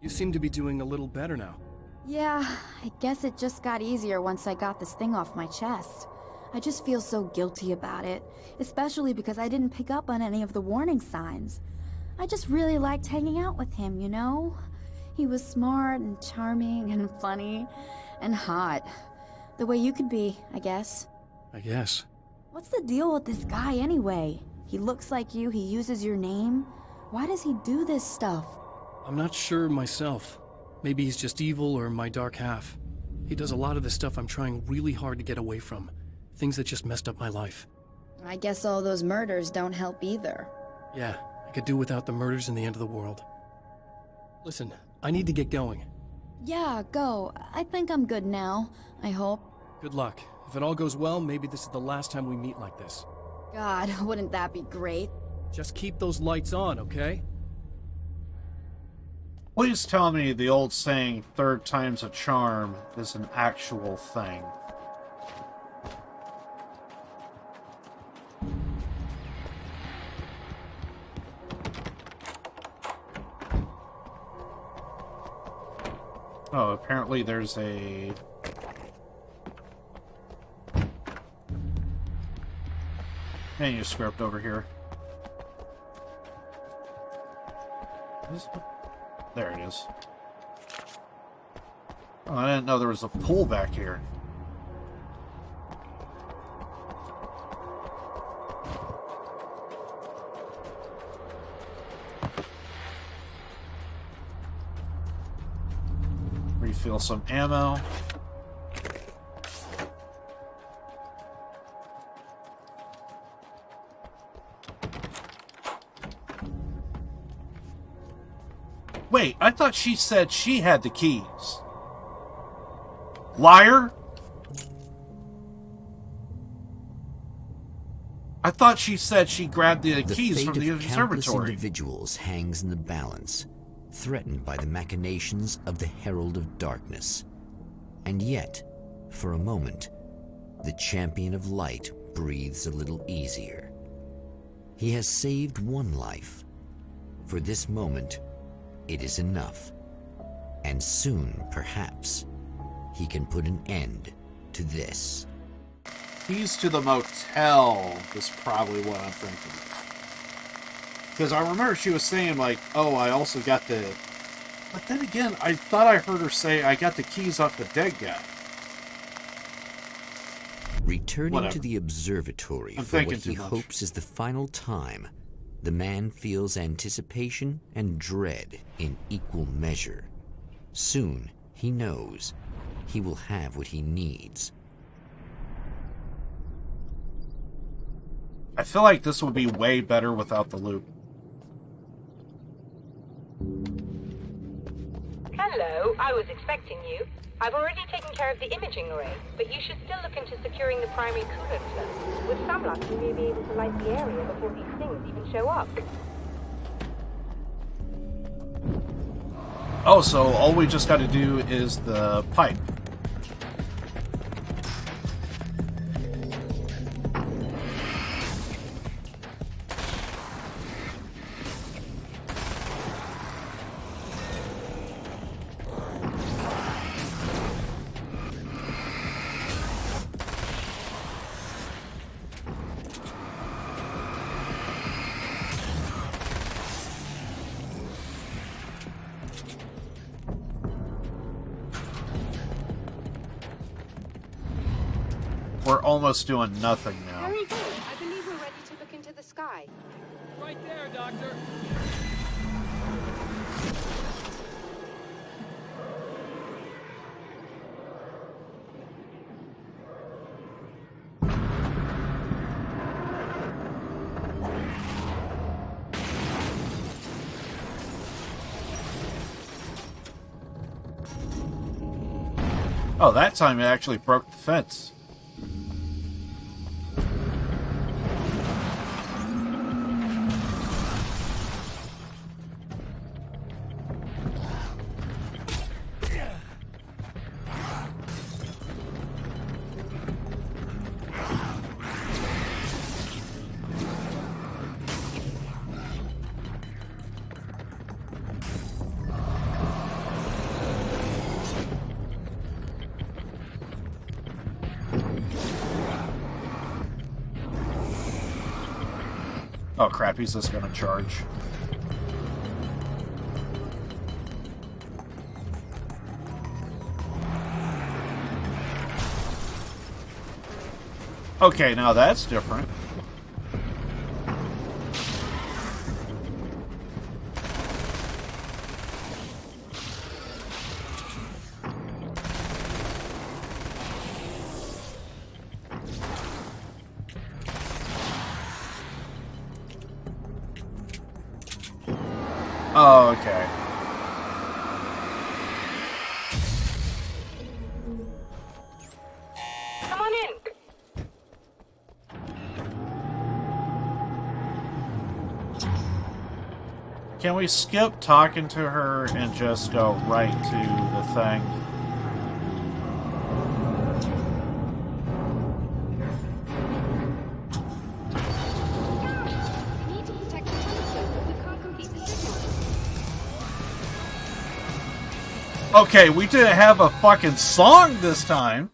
You seem to be doing a little better now. Yeah, I guess it just got easier once I got this thing off my chest. I just feel so guilty about it, especially because I didn't pick up on any of the warning signs. I just really liked hanging out with him, you know? He was smart and charming and funny and hot. The way you could be, I guess. I guess. What's the deal with this guy anyway? He looks like you, he uses your name. Why does he do this stuff? I'm not sure myself. Maybe he's just evil or my dark half. He does a lot of the stuff I'm trying really hard to get away from. Things that just messed up my life. I guess all those murders don't help either. Yeah, I could do without the murders and the end of the world. Listen, I need to get going. Yeah, go. I think I'm good now. I hope. Good luck. If it all goes well, maybe this is the last time we meet like this. God, wouldn't that be great? Just keep those lights on, okay? Please tell me the old saying, third time's a charm, is an actual thing. Oh, apparently there's a... manuscript over here. There it is. Oh, I didn't know there was a pool back here. Refill some ammo. Wait, I thought she said she had the keys. Liar! I thought she said she grabbed the keys from the fate of countless observatory. individuals hangs in the balance, threatened by the machinations of the Herald of Darkness. And yet, for a moment, the Champion of Light breathes a little easier. He has saved one life. For this moment, it is enough. And soon, perhaps, he can put an end to this. Keys to the motel is probably what I'm thinking. Because I remember she was saying, like, oh, I also got the... But then again, I thought I heard her say, I got the keys off the dead guy. Returning to the observatory for what he hopes is the final time, the man feels anticipation and dread in equal measure. Soon, he knows he will have what he needs. I feel like this would be way better without the loop. Hello, I was expecting you. I've already taken care of the imaging array, but you should still look into securing the primary coolant flow. With some luck, you may be able to light the area before these things even show up. Oh, so all we just got to do is the pipe. We're almost doing nothing now. Very good. I believe we're ready to look into the sky. Right there, Doctor. Oh, that time it actually broke the fence. Oh crap, he's just gonna charge. Okay, now that's different. Oh, okay. Come on in. Can we skip talking to her and just go right to the thing? We need to protect the telescope, but we can't complete the signal. Okay, we didn't have a fucking song this time.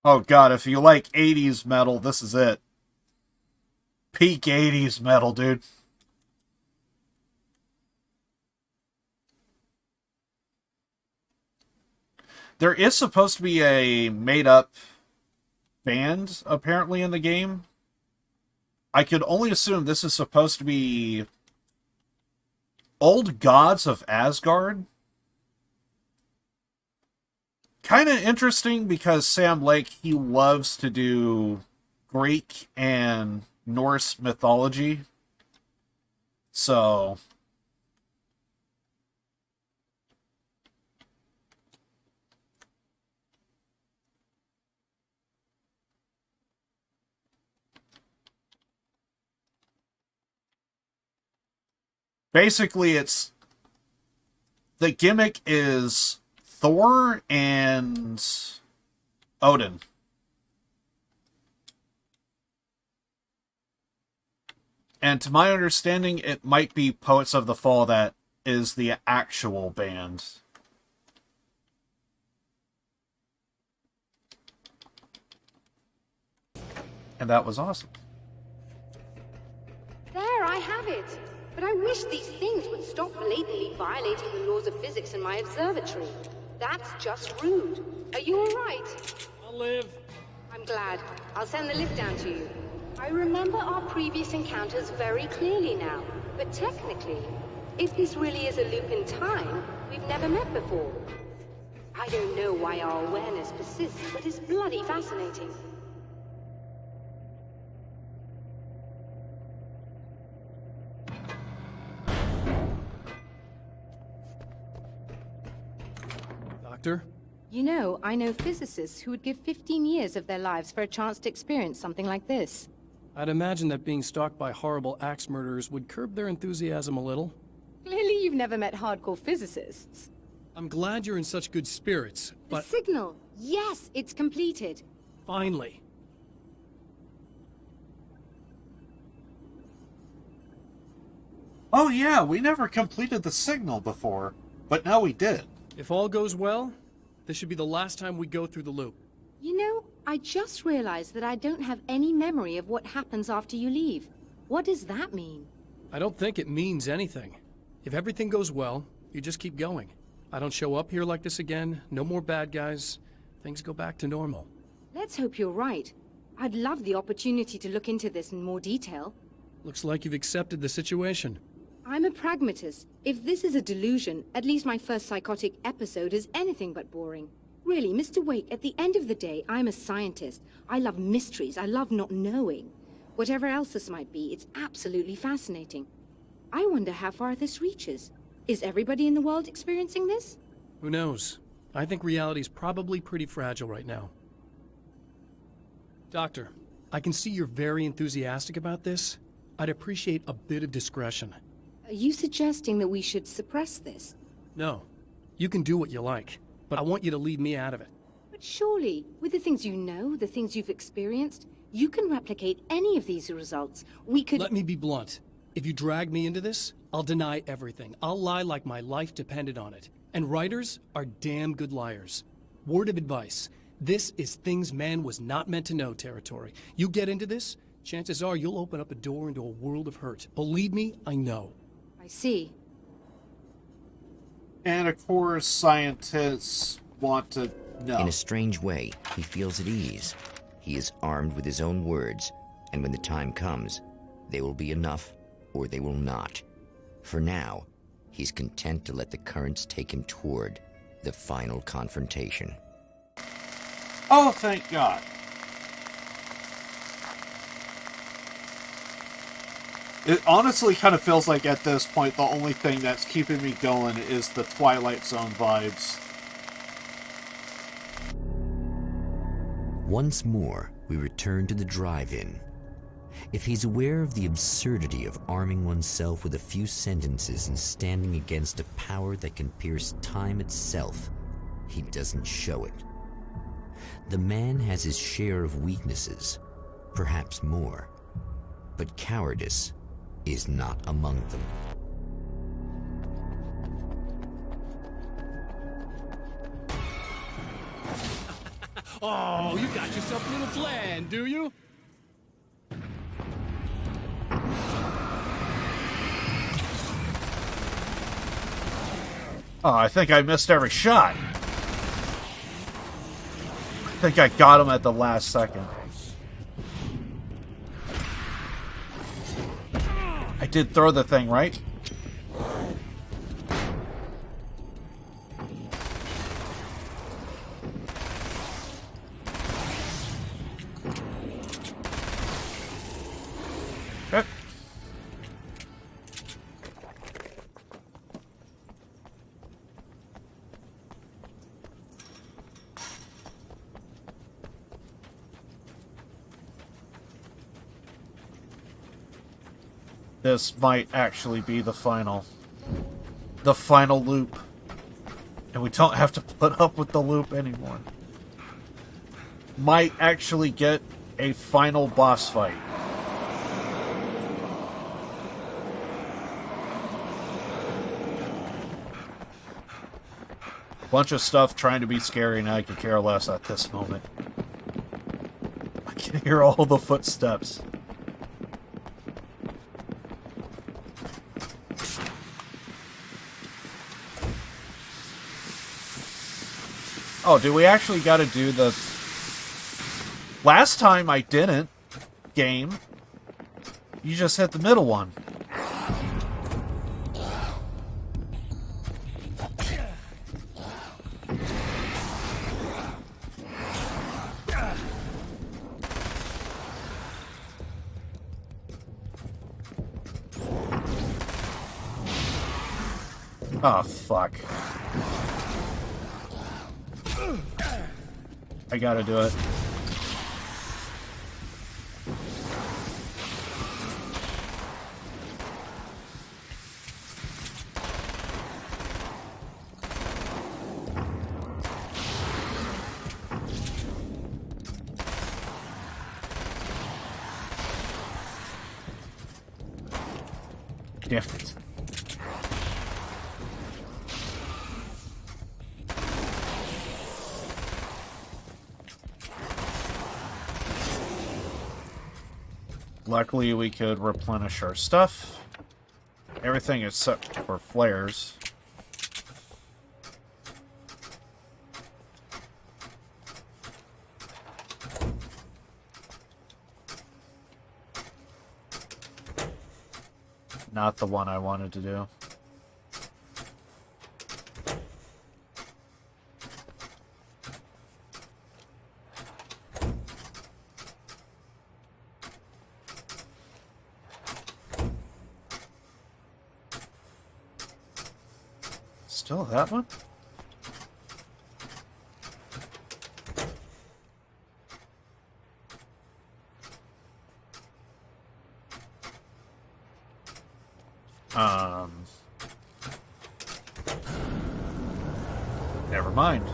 Oh god, if you like 80s metal, this is it. Peak 80s metal, dude. There is supposed to be a made-up band, apparently, in the game. I could only assume this is supposed to be Old Gods of Asgard. Kind of interesting because Sam Lake, he loves to do Greek and Norse mythology. So basically it's the gimmick is Thor and Odin. And to my understanding, it might be Poets of the Fall that is the actual band. And that was awesome. There, I have it. But I wish these things would stop blatantly violating the laws of physics in my observatory. That's just rude. Are you all right? A Liv. I'm glad. I'll send the lift down to you. I remember our previous encounters very clearly now, but technically, if this really is a loop in time, we've never met before. I don't know why our awareness persists, but it's bloody fascinating. Doctor? You know, I know physicists who would give 15 years of their lives for a chance to experience something like this. I'd imagine that being stalked by horrible axe murderers would curb their enthusiasm a little. Clearly you've never met hardcore physicists. I'm glad you're in such good spirits, but... The signal! Yes, it's completed. Finally. Oh yeah, we never completed the signal before, but now we did. If all goes well, this should be the last time we go through the loop. You know, I just realized that I don't have any memory of what happens after you leave. What does that mean? I don't think it means anything. If everything goes well, you just keep going. I don't show up here like this again, no more bad guys. Things go back to normal. Let's hope you're right. I'd love the opportunity to look into this in more detail. Looks like you've accepted the situation. I'm a pragmatist. If this is a delusion, at least my first psychotic episode is anything but boring. Really, Mr. Wake, at the end of the day, I'm a scientist. I love mysteries. I love not knowing. Whatever else this might be, it's absolutely fascinating. I wonder how far this reaches. Is everybody in the world experiencing this? Who knows? I think reality's probably pretty fragile right now. Doctor, I can see you're very enthusiastic about this. I'd appreciate a bit of discretion. Are you suggesting that we should suppress this? No. You can do what you like, but I want you to leave me out of it. But surely, with the things you know, the things you've experienced, you can replicate any of these results. We could— Let me be blunt. If you drag me into this, I'll deny everything. I'll lie like my life depended on it. And writers are damn good liars. Word of advice. This is things man was not meant to know territory. You get into this, chances are you'll open up a door into a world of hurt. Believe me, I know. I see. And of course, scientists want to know. In a strange way, he feels at ease. He is armed with his own words, and when the time comes, they will be enough or they will not. For now, he's content to let the currents take him toward the final confrontation. Oh, thank God. It honestly kind of feels like at this point the only thing that's keeping me going is the Twilight Zone vibes. Once more, we return to the drive-in. If he's aware of the absurdity of arming oneself with a few sentences and standing against a power that can pierce time itself, he doesn't show it. The man has his share of weaknesses, perhaps more, but cowardice is not among them. Oh, you got yourself a little plan, do you? Oh, I think I missed every shot. I think I got him at the last second. I did throw the thing, right? Okay. This might actually be the final loop. And we don't have to put up with the loop anymore. Might actually get a final boss fight. Bunch of stuff trying to be scary, and I could care less at this moment. I can hear all the footsteps. Oh, do we actually gotta do the Last time I didn't. Game. You just hit the middle one. Oh, fuck. I gotta do it. Damn it. Luckily, we could replenish our stuff. Everything except for flares. Not the one I wanted to do. Still that one? Never mind.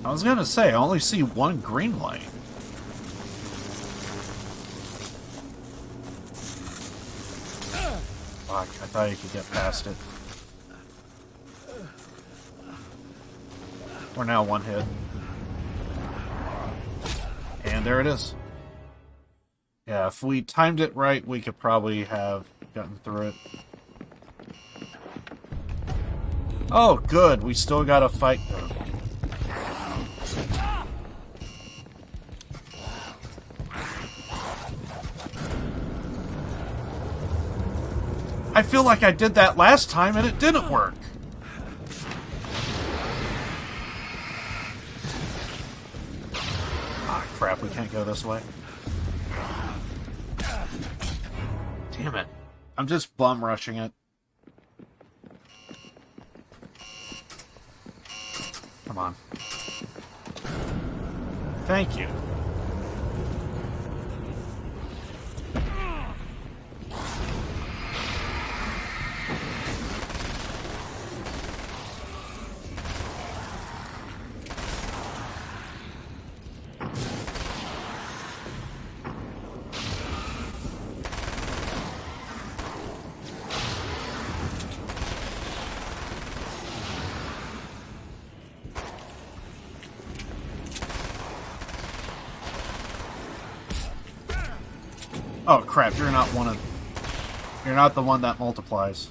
I was gonna say, I only see one green light. Fuck, I thought you could get past it. We're now one hit. And there it is. Yeah, if we timed it right, we could probably have gotten through it. Oh, good. We still gotta fight them. I feel like I did that last time and it didn't work. Ah, crap. We can't go this way. Damn it. I'm just bum rushing it. Come on. Thank you. Oh crap, you're not one of... You're not the one that multiplies.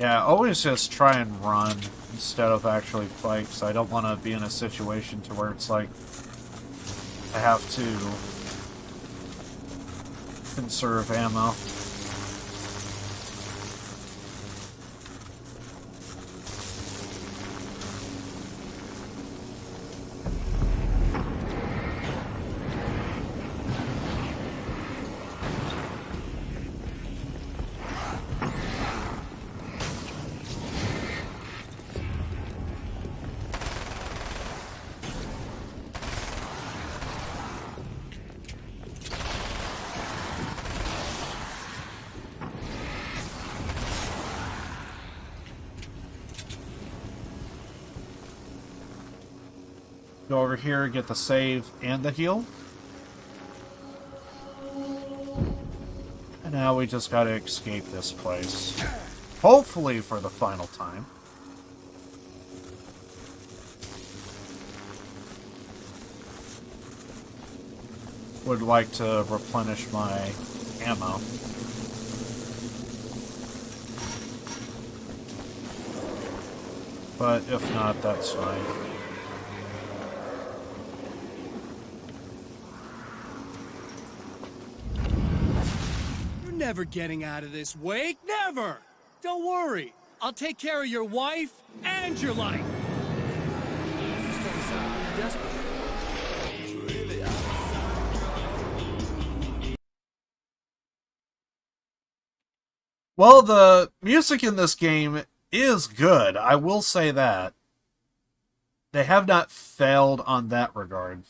Yeah, always just try and run instead of actually fight, so I don't want to be in a situation to where it's like I have to conserve ammo. Go over here, get the save and the heal. And now we just gotta escape this place. Hopefully for the final time. Would like to replenish my ammo. but if not, that's fine. You're never getting out of this wake, never! Don't worry, I'll take care of your wife and your life! Well, the music in this game is good. I will say that. They have not failed on that regard.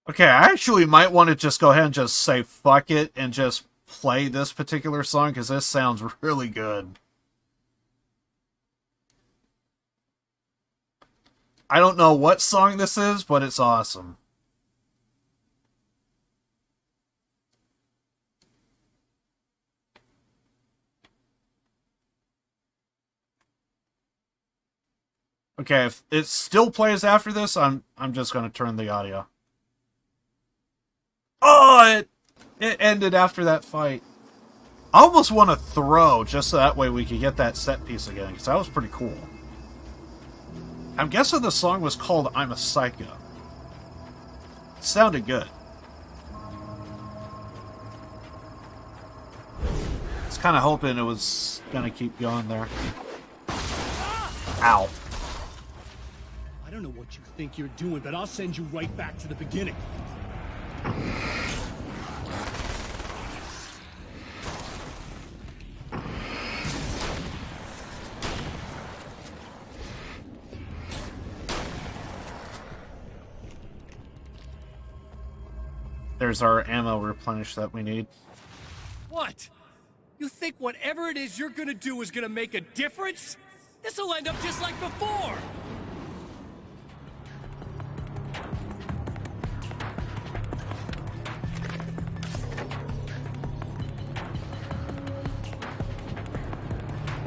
Okay, I actually might want to just go ahead and just say fuck it and just play this particular song because this sounds really good. I don't know what song this is, but it's awesome. Okay, if it still plays after this, I'm just going to turn the audio. Oh, it ended after that fight. I almost want to throw just so that way we could get that set piece again, because that was pretty cool. I'm guessing the song was called I'm a Psycho. It sounded good. I was kind of hoping it was going to keep going there. Ow. I don't know what you think you're doing, but I'll send you right back to the beginning. There's our ammo replenish that we need. What? You think whatever it is you're gonna do is gonna make a difference? This'll end up just like before!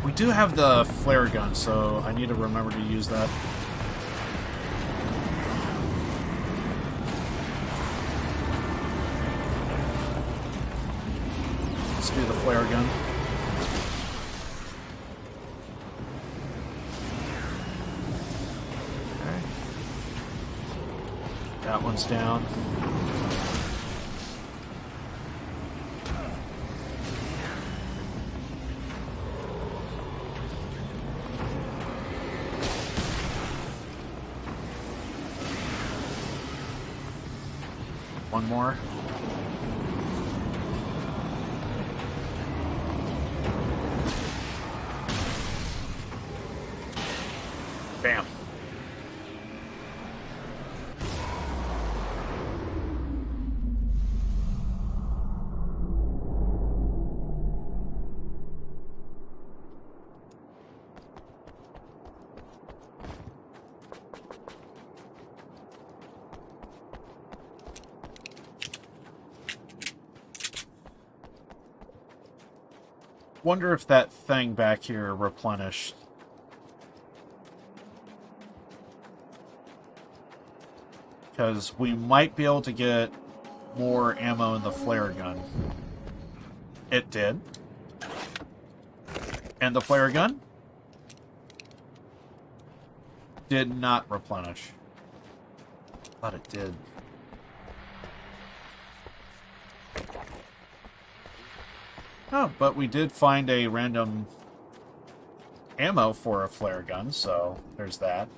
We do have the flare gun, so I need to remember to use that. Let's do the flare gun. Okay. That one's down. One more. Bam. Wonder if that thing back here replenished. Because we might be able to get more ammo in the flare gun. It did. And the flare gun did not replenish. Thought it did. Oh, but we did find a random ammo for a flare gun, so there's that.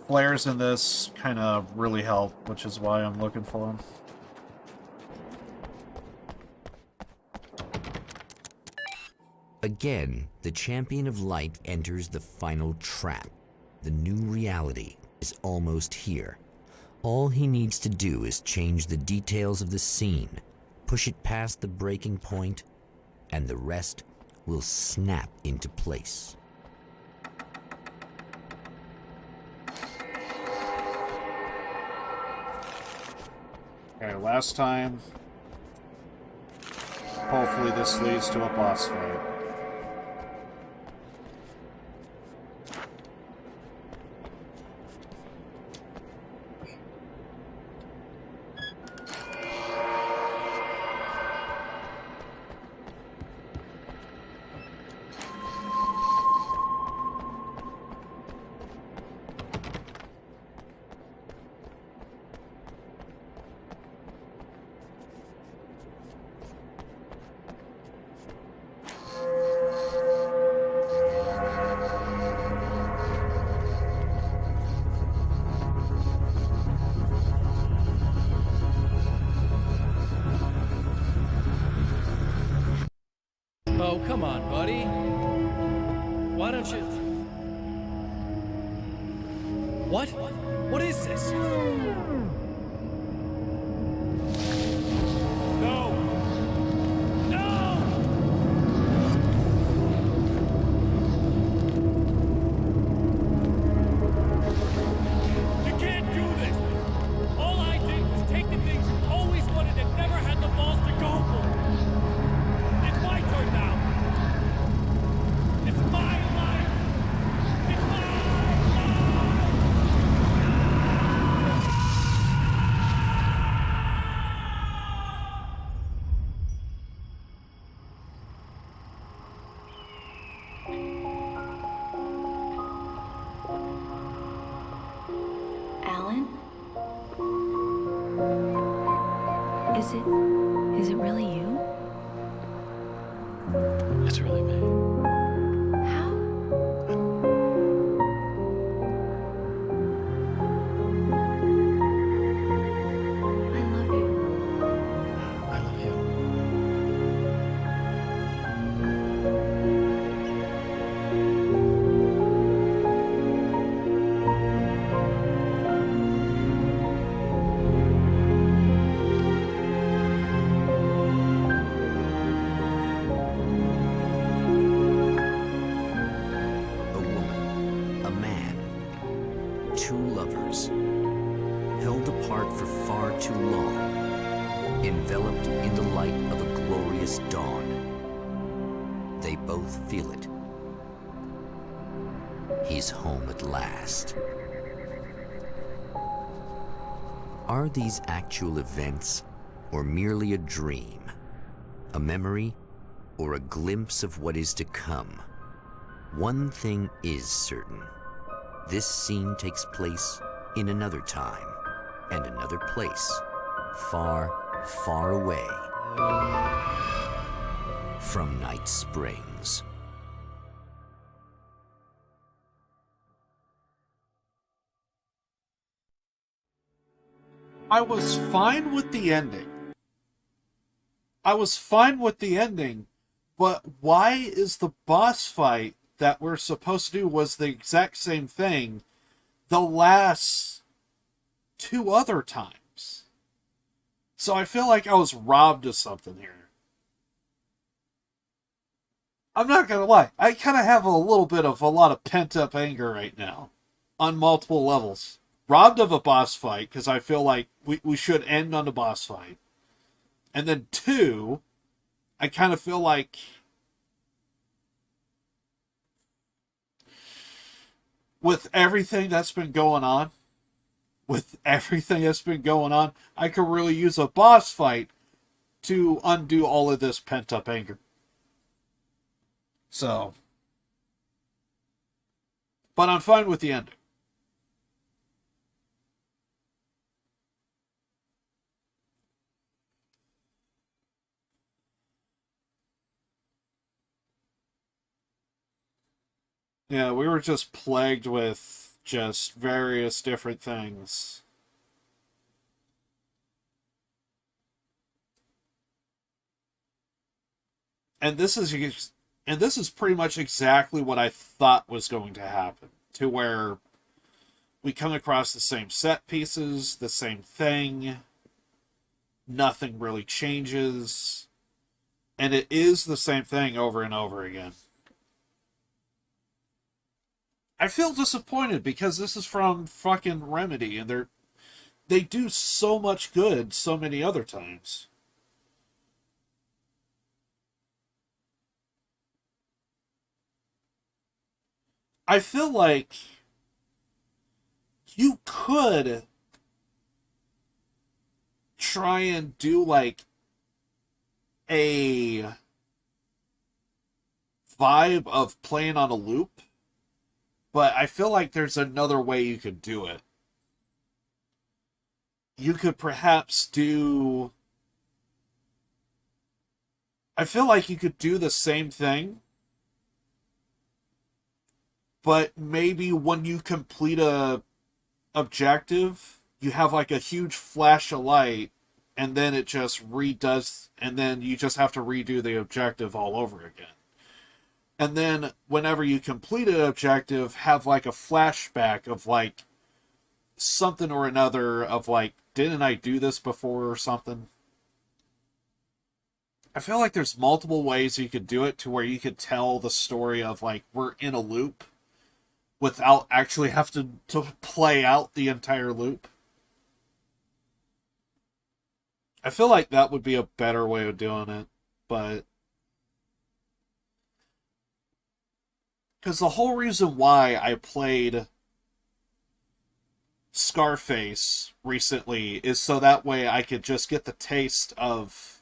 Flares in this kind of really help, which is why I'm looking for them. Again, the Champion of Light enters the final trap. The new reality is almost here. All he needs to do is change the details of the scene, push it past the breaking point, and the rest will snap into place. Okay, last time. Pull hopefully this leads to a boss fight. Oh, come on, buddy. Why don't you... What? What is this? No! No! You can't do this! All I did was take the things you always wanted and never had the balls to go for. It's my turn now. It's my life. It's my life. Alan? Is it really you? It's really me. How? I love you. I love you. A woman, a man, two lovers, held apart for far too long, enveloped in the light of a glorious dawn. They both feel it. He's home at last. Are these actual events, or merely a dream? A memory, or a glimpse of what is to come? One thing is certain. This scene takes place in another time and another place, far, far away from Night Springs. I was fine with the ending. But why is the boss fight that we're supposed to do was the exact same thing the last two other times? So I feel like I was robbed of something here. I'm not gonna lie, I kind of have a lot of pent-up anger right now on multiple levels. Robbed of a boss fight because I feel like we should end on the boss fight. And then two, I kind of feel like with everything that's been going on, I could really use a boss fight to undo all of this pent-up anger. So, but I'm fine with the ending. Yeah, we were just plagued with just various different things. And this is pretty much exactly what I thought was going to happen. To where we come across the same set pieces, the same thing. Nothing really changes. And it is the same thing over and over again. I feel disappointed because this is from fucking Remedy, and they do so much good so many other times. I feel like you could try and do like a vibe of playing on a loop, but I feel like there's another way you could do it. You could perhaps do. I feel like you could do the same thing, but maybe when you complete a objective, you have like a huge flash of light, and then it just redoes, and then you just have to redo the objective all over again. And then whenever you complete an objective, have like a flashback of like something or another of like, didn't I do this before or something? I feel like there's multiple ways you could do it to where you could tell the story of like, we're in a loop without actually having to play out the entire loop. I feel like that would be a better way of doing it, but because the whole reason why I played Scarface recently is so that way I could just get the taste of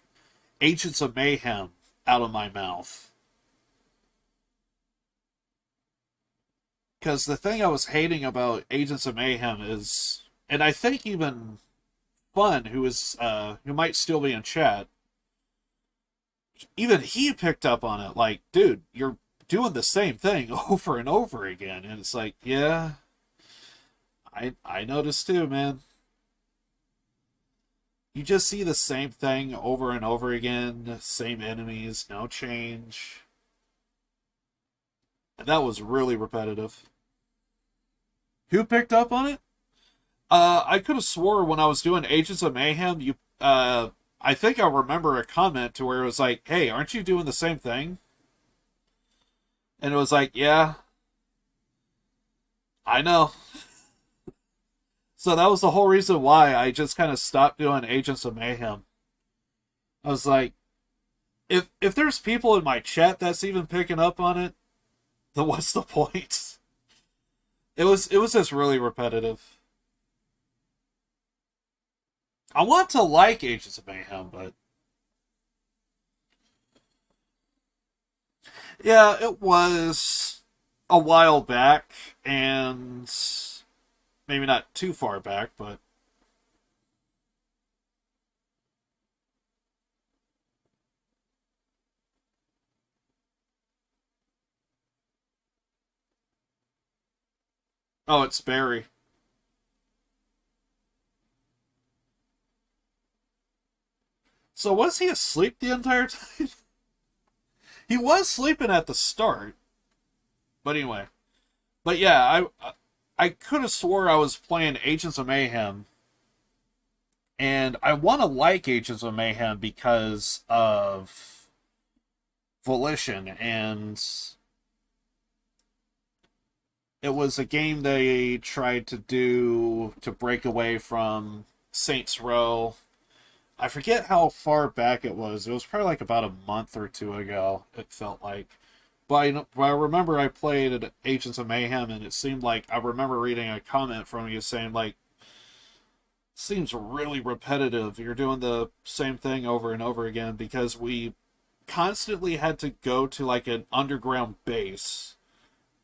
Agents of Mayhem out of my mouth. Because the thing I was hating about Agents of Mayhem is, and I think even Fun, who might still be in chat, even he picked up on it. Like, dude, you're doing the same thing over and over again. And it's like, yeah, I noticed too, man. You just see the same thing over and over again, same enemies, no change. And that was really repetitive. Who picked up on it? I could have swore when I was doing Agents of Mayhem, I think I remember a comment to where it was like, hey, aren't you doing the same thing? And it was like, yeah, I know. So that was the whole reason why I just kind of stopped doing Agents of Mayhem. I was like, if there's people in my chat that's even picking up on it, then what's the point? It was just really repetitive. I want to like Agents of Mayhem, but yeah, it was a while back, and maybe not too far back, but oh, it's Barry. So was he asleep the entire time? He was sleeping at the start. But anyway. But yeah, I could have swore I was playing Agents of Mayhem. And I want to like Agents of Mayhem because of Volition. And it was a game they tried to do to break away from Saints Row. I forget how far back it was. It was probably like about a month or two ago, it felt like. But I remember I played Agents of Mayhem, and it seemed like I remember reading a comment from you saying, like, seems really repetitive. You're doing the same thing over and over again, because we constantly had to go to like an underground base,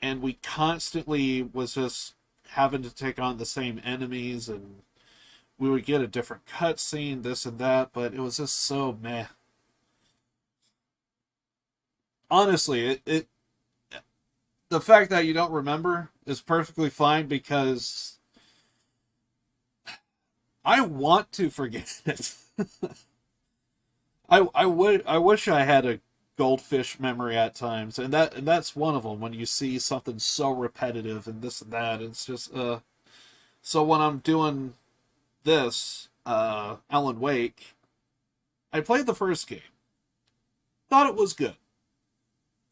and we constantly was just having to take on the same enemies, and we would get a different cutscene, this and that, but it was just so meh. Honestly, the fact that you don't remember is perfectly fine, because I want to forget it. I wish I had a goldfish memory at times, and that's one of them. When you see something so repetitive and this and that, it's just So when I'm doing this, Alan Wake, I played the first game. Thought it was good.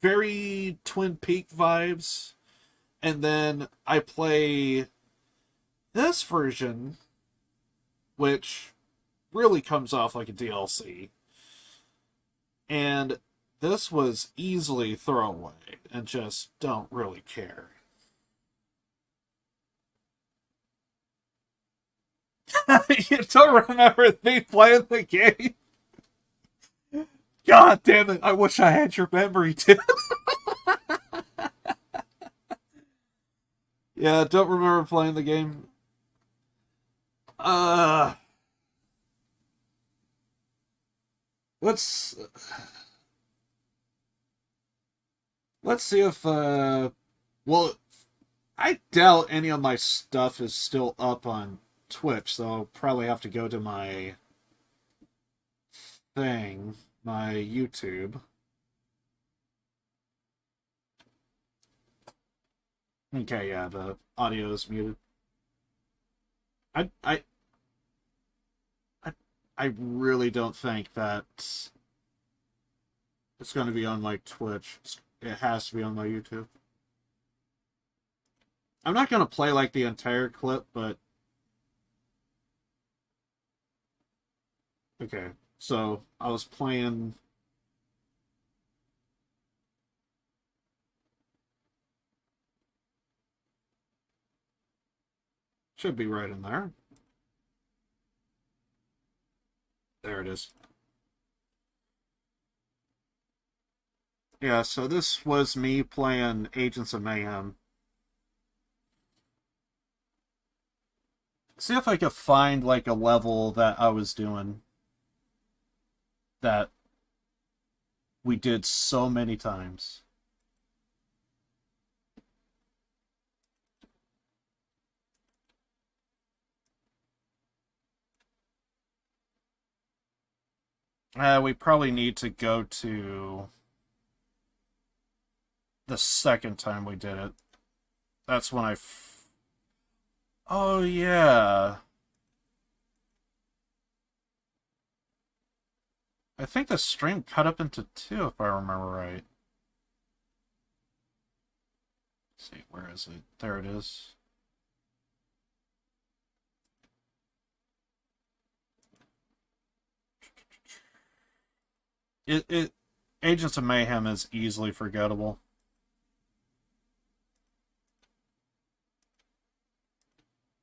Very Twin Peak vibes. And then I play this version, which really comes off like a DLC. And this was easily throwaway and just don't really care. You don't remember me playing the game? God damn it, I wish I had your memory, too. Yeah, don't remember playing the game. Let's see if well, I doubt any of my stuff is still up on Twitch, so I'll probably have to go to my thing, my YouTube. Okay, yeah, the audio is muted. I really don't think that it's going to be on my Twitch. It has to be on my YouTube. I'm not going to play like the entire clip, but okay. So I was playing. Should be right in there. There it is. Yeah, so this was me playing Agents of Mayhem. See if I could find like a level that I was doing that we did so many times. We probably need to go to the second time we did it. That's when oh, yeah. I think the stream cut up into two, if I remember right. Let's see, where is it? There it is. Agents of Mayhem is easily forgettable.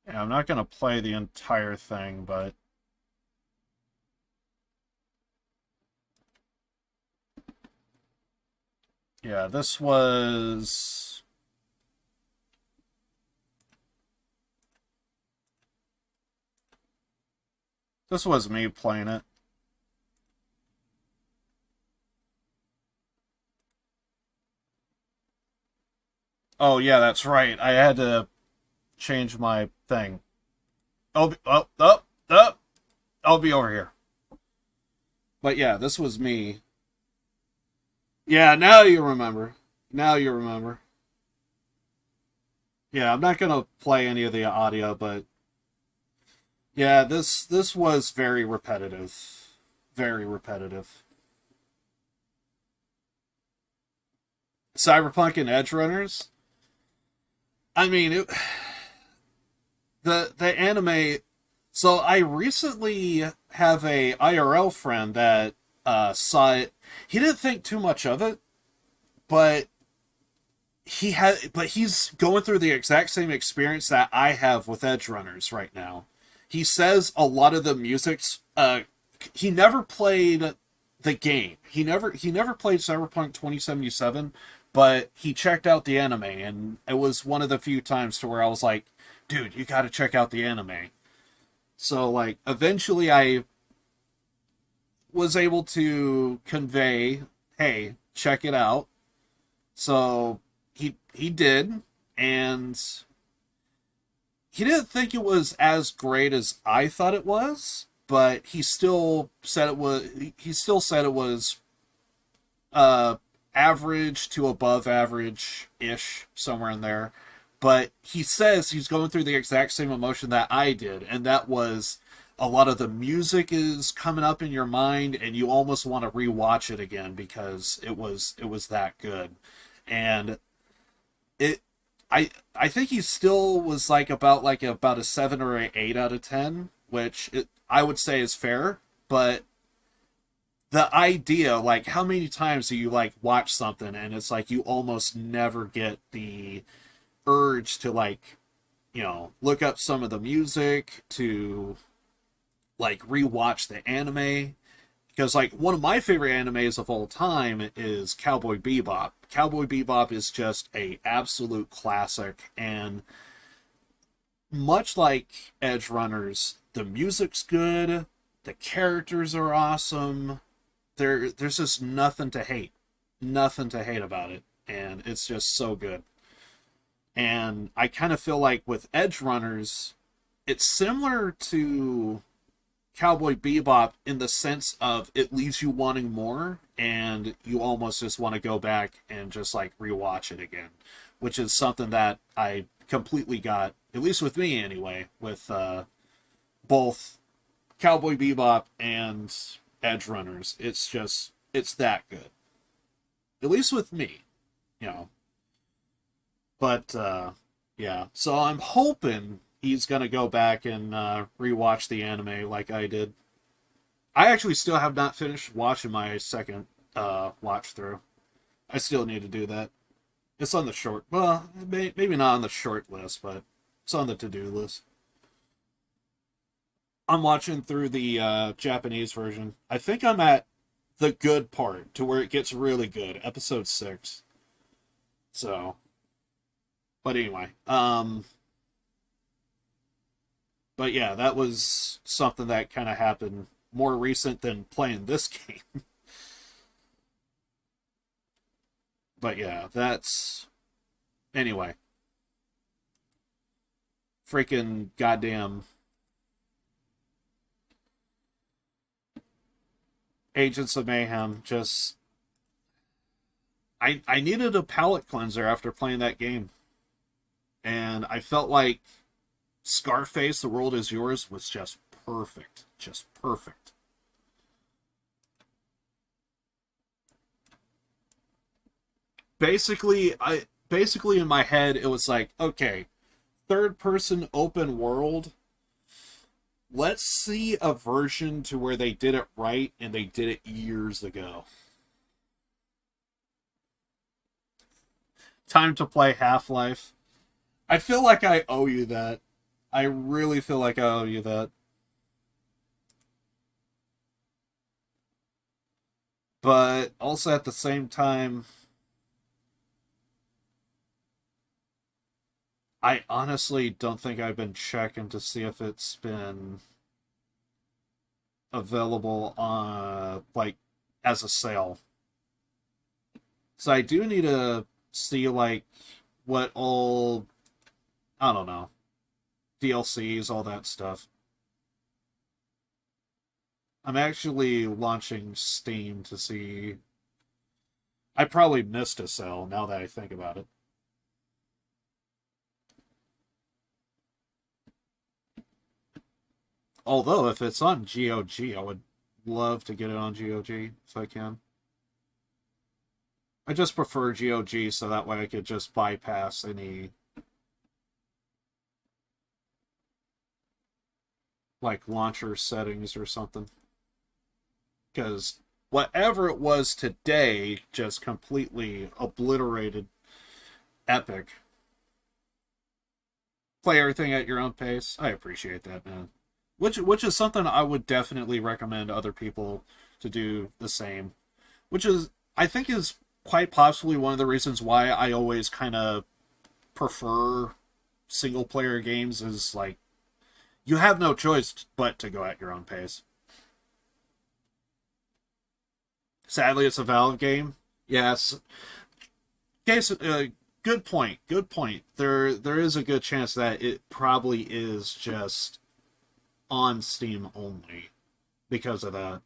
Yeah, I'm not going to play the entire thing, but yeah, this was me playing it. Oh, yeah, that's right. I had to change my thing. I'll be over here. But yeah, this was me. Yeah, now you remember. Now you remember. Yeah, I'm not gonna play any of the audio, but yeah, this was very repetitive. Very repetitive. Cyberpunk and Edge Runners. I mean, the anime. So I recently have a IRL friend that saw it. He didn't think too much of it, but he's going through the exact same experience that I have with Edge Runners right now. He says a lot of the music's he never played the game. He never played Cyberpunk 2077, but he checked out the anime, and it was one of the few times to where I was like, dude, you got to check out the anime. So, like, eventually I was able to convey, hey, check it out. So he did, and he didn't think it was as great as I thought it was, but he still said it was average to above average-ish, somewhere in there. But he says he's going through the exact same emotion that I did, and that was a lot of the music is coming up in your mind, and you almost want to rewatch it again because it was that good. And I think he still was about a 7 or an 8 out of 10, which I would say is fair, but the idea, like, how many times do you watch something and it's like you almost never get the urge to look up some of the music, to like rewatch the anime, because like one of my favorite animes of all time is Cowboy Bebop. Cowboy Bebop is just a absolute classic, and much like Edge Runners, the music's good, the characters are awesome. There's just nothing to hate. Nothing to hate about it. And it's just so good. And I kind of feel like with Edge Runners, it's similar to Cowboy Bebop in the sense of it leaves you wanting more, and you almost just want to go back and just like rewatch it again, which is something that I completely got, at least with me anyway, with both Cowboy Bebop and Edge Runners. It's that good. At least with me, you know. But, yeah. So I'm hoping he's going to go back and rewatch the anime like I did. I actually still have not finished watching my second watch through. I still need to do that. It's on the short, well, maybe not on the short list, but it's on the to-do list. I'm watching through the Japanese version. I think I'm at the good part, to where it gets really good. Episode 6. So, but anyway, but yeah, that was something that kind of happened more recent than playing this game. But yeah, that's... Anyway. Freaking goddamn... Agents of Mayhem, just... I needed a palate cleanser after playing that game. And I felt like Scarface, The World Is Yours was just perfect. Just perfect. Basically in my head, it was like, okay, third-person open world. Let's see a version to where they did it right, and they did it years ago. Time to play Half-Life. I feel like I owe you that. I really feel like I owe you that. But also at the same time, I honestly don't think I've been checking to see if it's been available on, like, as a sale. So I do need to see, like, what all, I don't know, DLCs, all that stuff. I'm actually launching Steam to see... I probably missed a sale, now that I think about it. Although, if it's on GOG, I would love to get it on GOG, if I can. I just prefer GOG, so that way I could just bypass any... like, launcher settings or something. Because whatever it was today just completely obliterated Epic. Play everything at your own pace. I appreciate that, man. Which is something I would definitely recommend other people to do the same. Which is, I think, is quite possibly one of the reasons why I always kind of prefer single-player games, is, like, you have no choice but to go at your own pace. Sadly, it's a Valve game. Yes. Case, good point. Good point. There is a good chance that it probably is just on Steam only because of that.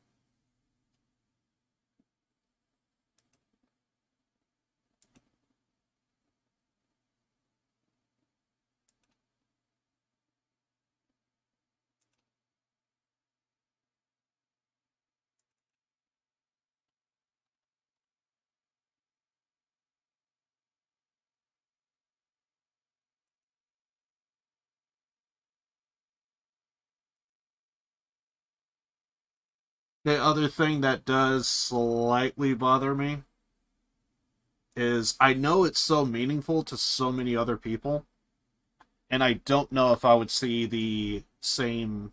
The other thing that does slightly bother me is I know it's so meaningful to so many other people, and I don't know if I would see the same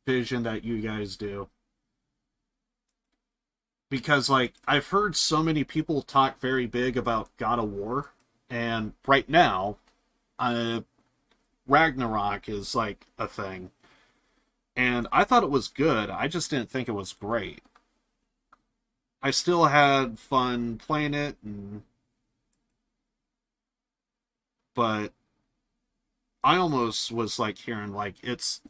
vision that you guys do. Because, like, I've heard so many people talk very big about God of War, and right now, Ragnarok is, like, a thing. And I thought it was good, I just didn't think it was great. I still had fun playing it, but I almost was, like, hearing, it's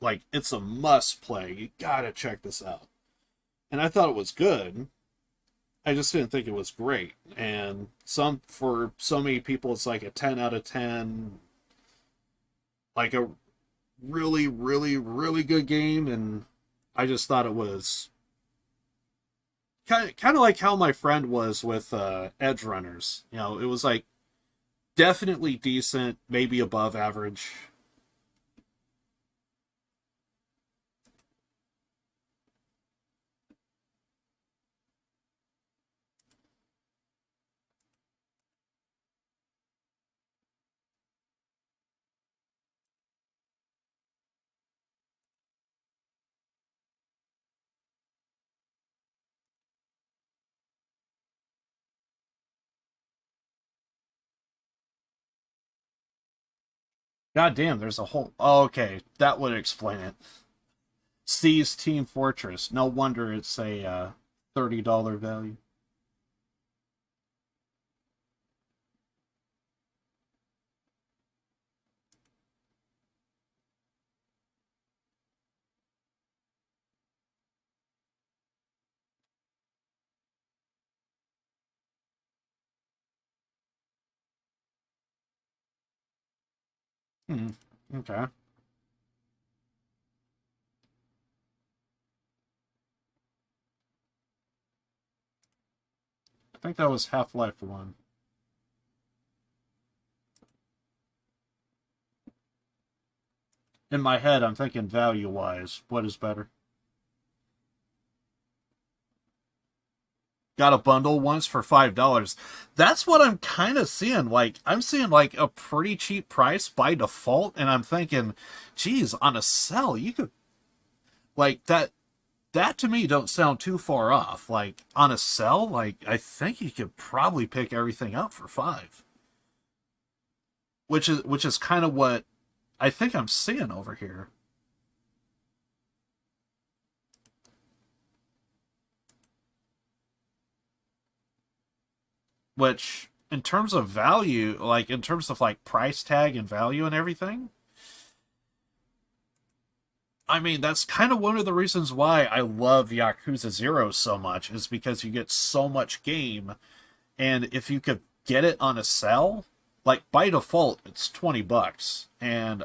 a must play, you gotta check this out. And I thought it was good, I just didn't think it was great. And for so many people, it's like a 10 out of 10, like a really, really, really good game. And I just thought it was kind of like how my friend was with Edge Runners. You know, it was like definitely decent, maybe above average. God damn, there's a whole... Oh, okay, that would explain it. C's Team Fortress. No wonder it's a $30 value. Okay. I think that was Half-Life 1. In my head, I'm thinking value-wise, what is better? Got a bundle once for $5. That's what I'm kind of seeing. Like, I'm seeing like a pretty cheap price by default, and I'm thinking, geez, on a sell, you could like that to me don't sound too far off. Like on a sell, like I think you could probably pick everything up for $5. Which is kind of what I think I'm seeing over here. Which, in terms of value, like in terms of like price tag and value and everything, I mean, that's kind of one of the reasons why I love Yakuza 0 so much, is because you get so much game, and if you could get it on a sell, like by default, it's $20. And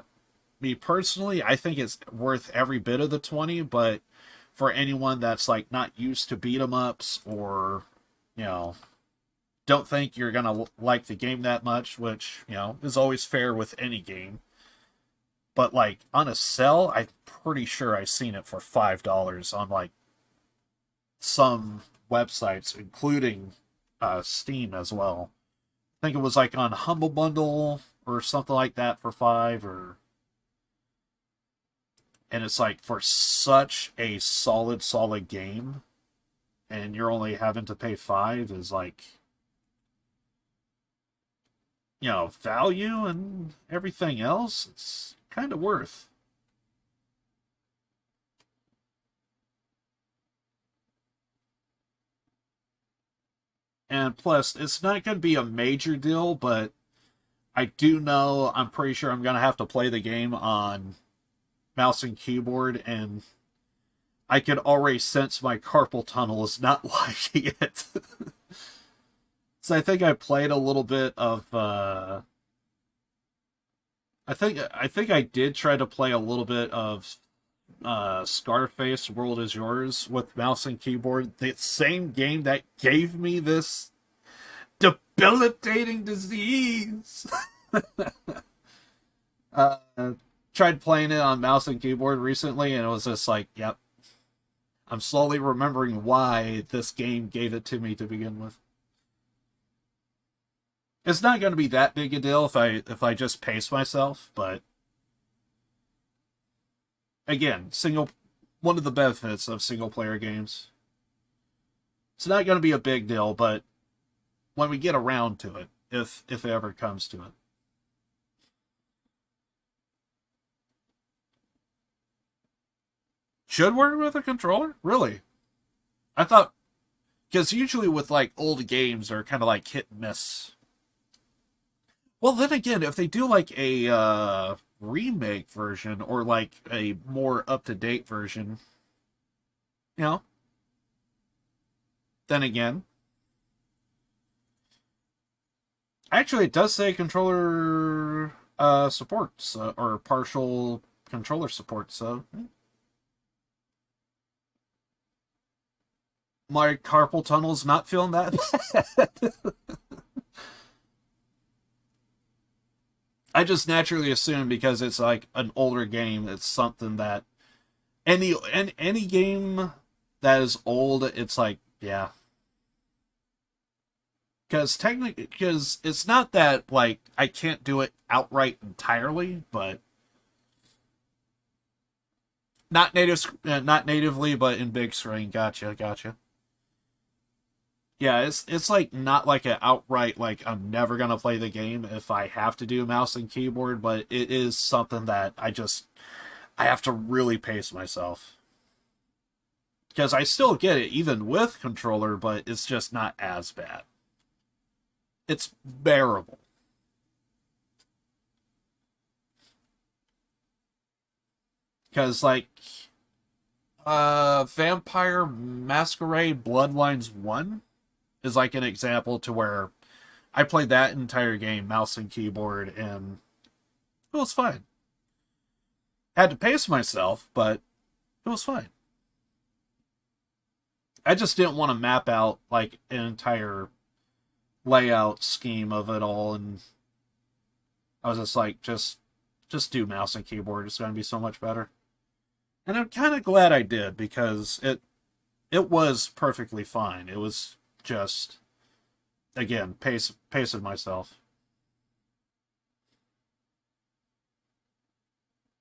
me personally, I think it's worth every bit of the 20, but for anyone that's like not used to beat 'em ups, or, you know, don't think you're gonna like the game that much, which, you know, is always fair with any game. But like on a sell, I'm pretty sure I've seen it for $5 on like some websites, including Steam as well. I think it was like on Humble Bundle or something like that for $5, or... And it's like, for such a solid game, and you're only having to pay $5 is like, you know, value and everything else, it's kind of worth. And plus, it's not going to be a major deal, but I do know, I'm pretty sure I'm going to have to play the game on mouse and keyboard, and I could already sense my carpal tunnel is not liking it. So I think I played a little bit of I think I did try to play a little bit of Scarface World Is Yours with mouse and keyboard. The same game that gave me this debilitating disease. Tried playing it on mouse and keyboard recently, and it was just like, yep. I'm slowly remembering why this game gave it to me to begin with. It's not going to be that big a deal if I just pace myself, but again, one of the benefits of single-player games. It's not going to be a big deal, but when we get around to it, if it ever comes to it. Should work with a controller? Really? I thought, because usually with like old games, they're kind of like hit and miss. Well, then again, if they do like a remake version or like a more up-to-date version, you know, then again, actually, it does say controller supports or partial controller support, so my carpal tunnel's not feeling that bad. I just naturally assume because it's like an older game, it's something that any game that is old, it's like, yeah. Because it's not that like I can't do it outright entirely, but not natively, but in big screen. Gotcha. Yeah, it's like not like an outright like I'm never gonna play the game if I have to do mouse and keyboard, but it is something that I have to really pace myself. Because I still get it even with controller, but it's just not as bad. It's bearable. Because like Vampire Masquerade Bloodlines 1 is like an example to where I played that entire game mouse and keyboard and it was fine. Had to pace myself, but it was fine. I just didn't want to map out like an entire layout scheme of it all, and I was just like, just do mouse and keyboard. It's going to be so much better. And I'm kind of glad I did because it was perfectly fine. It was just, again, pacing myself.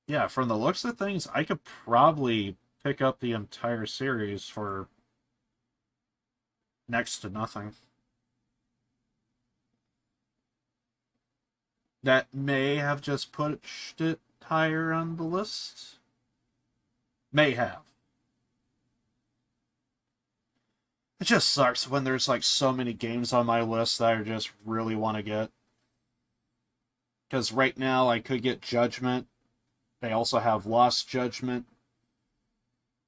Yeah, from the looks of things, I could probably pick up the entire series for next to nothing. That may have just pushed it higher on the list. May have. It just sucks when there's like so many games on my list that I just really want to get. Because right now I could get Judgment. They also have Lost Judgment.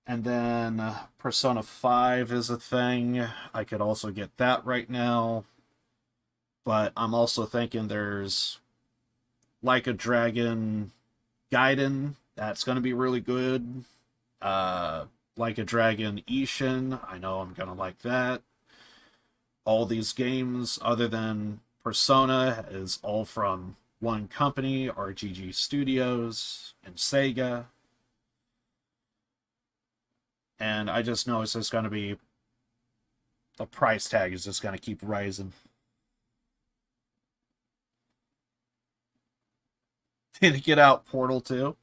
And then Persona 5 is a thing. I could also get that right now. But I'm also thinking there's Like a Dragon Gaiden. That's going to be really good. Like a Dragon Ishin. I know I'm going to like that. All these games, other than Persona, is all from one company, RGG Studios and Sega. And I just know it's just going to be... the price tag is just going to keep rising. Did it get out Portal 2?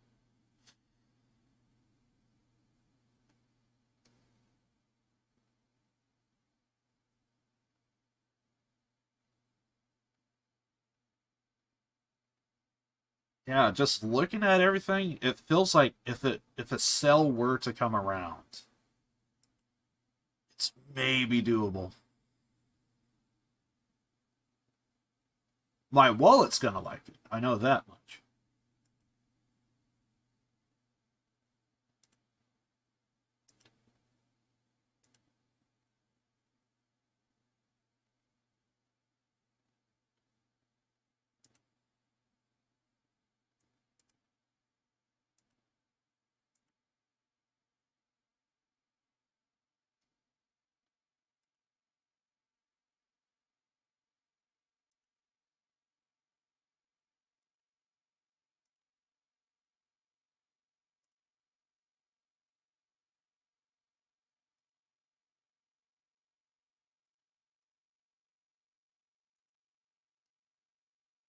Yeah, just looking at everything, it feels like if a sale were to come around, it's maybe doable. My wallet's gonna like it. I know that much.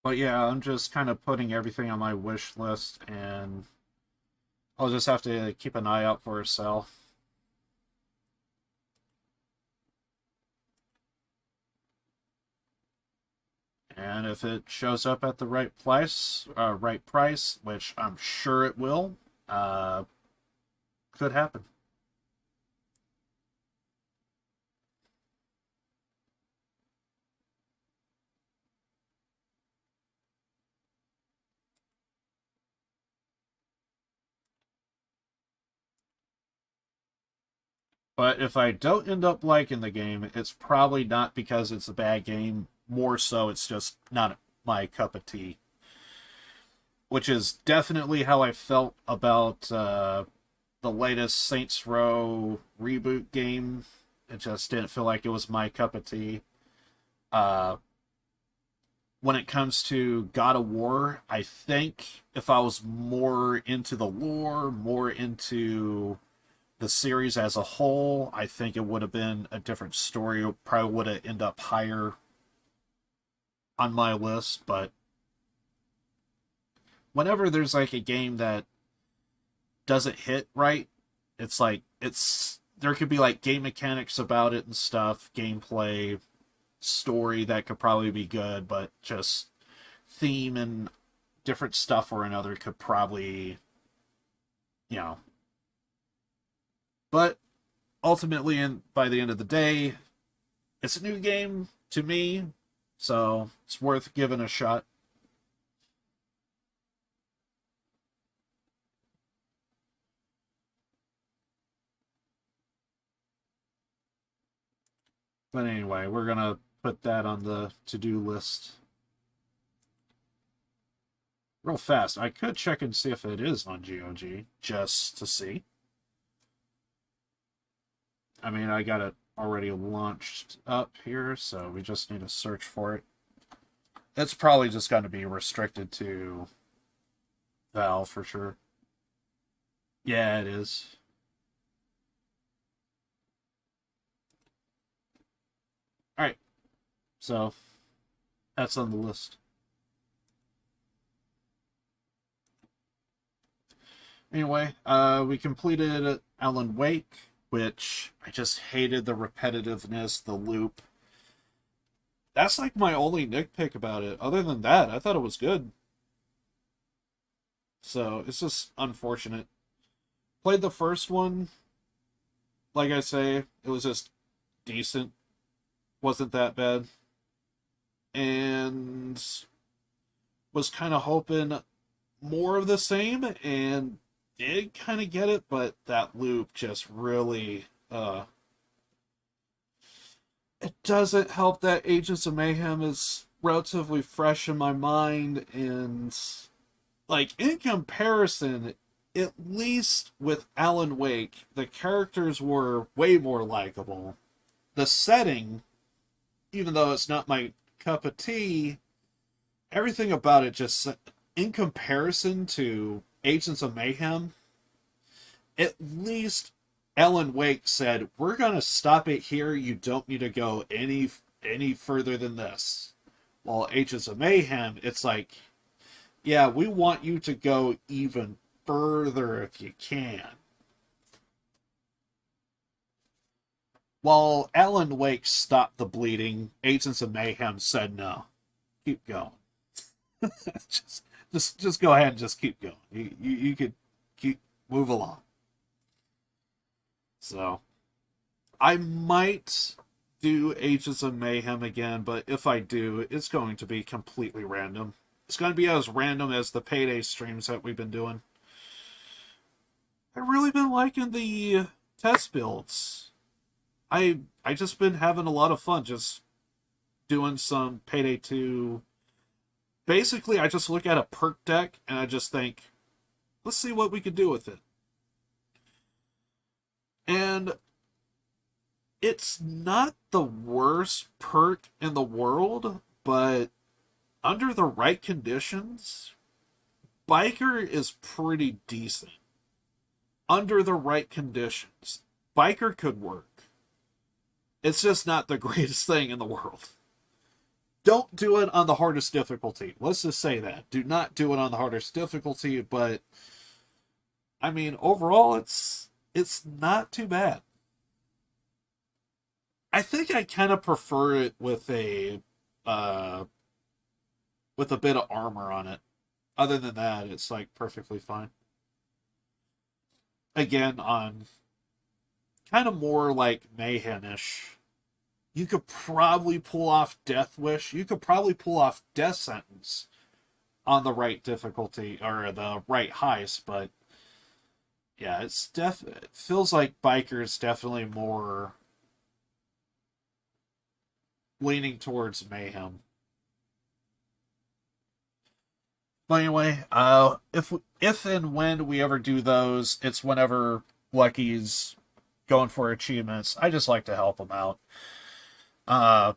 But yeah, I'm just kind of putting everything on my wish list, and I'll just have to keep an eye out for a sale. And if it shows up at the right price, which I'm sure it will, could happen. But if I don't end up liking the game, it's probably not because it's a bad game. More so, it's just not my cup of tea. Which is definitely how I felt about the latest Saints Row reboot game. It just didn't feel like it was my cup of tea. When it comes to God of War, I think if I was more into the lore, more into the series as a whole, I think it would have been a different story. It probably would have ended up higher on my list, but whenever there's like a game that doesn't hit right, it's like there could be like game mechanics about it and stuff, gameplay, story that could probably be good, but just theme and different stuff or another could probably, you know. But ultimately, and by the end of the day, it's a new game to me, so it's worth giving a shot. But anyway, we're going to put that on the to-do list. Real fast, I could check and see if it is on GOG, just to see. I mean, I got it already launched up here, so we just need to search for it. It's probably just going to be restricted to Valve for sure. Yeah, it is. Alright, so that's on the list. Anyway, we completed Alan Wake, which I just hated the repetitiveness, the loop. That's like my only nitpick about it. Other than that, I thought it was good. So, it's just unfortunate. Played the first one. Like I say, it was just decent. Wasn't that bad. And was kind of hoping more of the same, and did kind of get it, but that loop just really, it doesn't help that Agents of Mayhem is relatively fresh in my mind, and, like, in comparison, at least with Alan Wake, the characters were way more likable. The setting, even though it's not my cup of tea, everything about it just, in comparison to Agents of Mayhem, at least Alan Wake said, we're going to stop it here. You don't need to go any further than this. While Agents of Mayhem, it's like, yeah, we want you to go even further if you can. While Alan Wake stopped the bleeding, Agents of Mayhem said no. Keep going. just go ahead and just keep going. You could move along. So, I might do Agents of Mayhem again, but if I do, it's going to be completely random. It's going to be as random as the Payday streams that we've been doing. I've really been liking the test builds. I just been having a lot of fun just doing some Payday 2. Basically, I just look at a perk deck and I just think, let's see what we could do with it. And it's not the worst perk in the world, but under the right conditions, Biker is pretty decent. Under the right conditions, Biker could work. It's just not the greatest thing in the world. Don't do it on the hardest difficulty. Let's just say that. Do not do it on the hardest difficulty, but I mean, overall, it's not too bad. I think I kind of prefer it uh, with a bit of armor on it. Other than that, it's like perfectly fine. Again, on kind of more like mayhem-ish. You could probably pull off Death Wish. You could probably pull off Death Sentence on the right difficulty or the right heist, but yeah, it feels like Biker is definitely more leaning towards mayhem. But anyway, if and when we ever do those, it's whenever Lucky's going for achievements. I just like to help him out. Uh,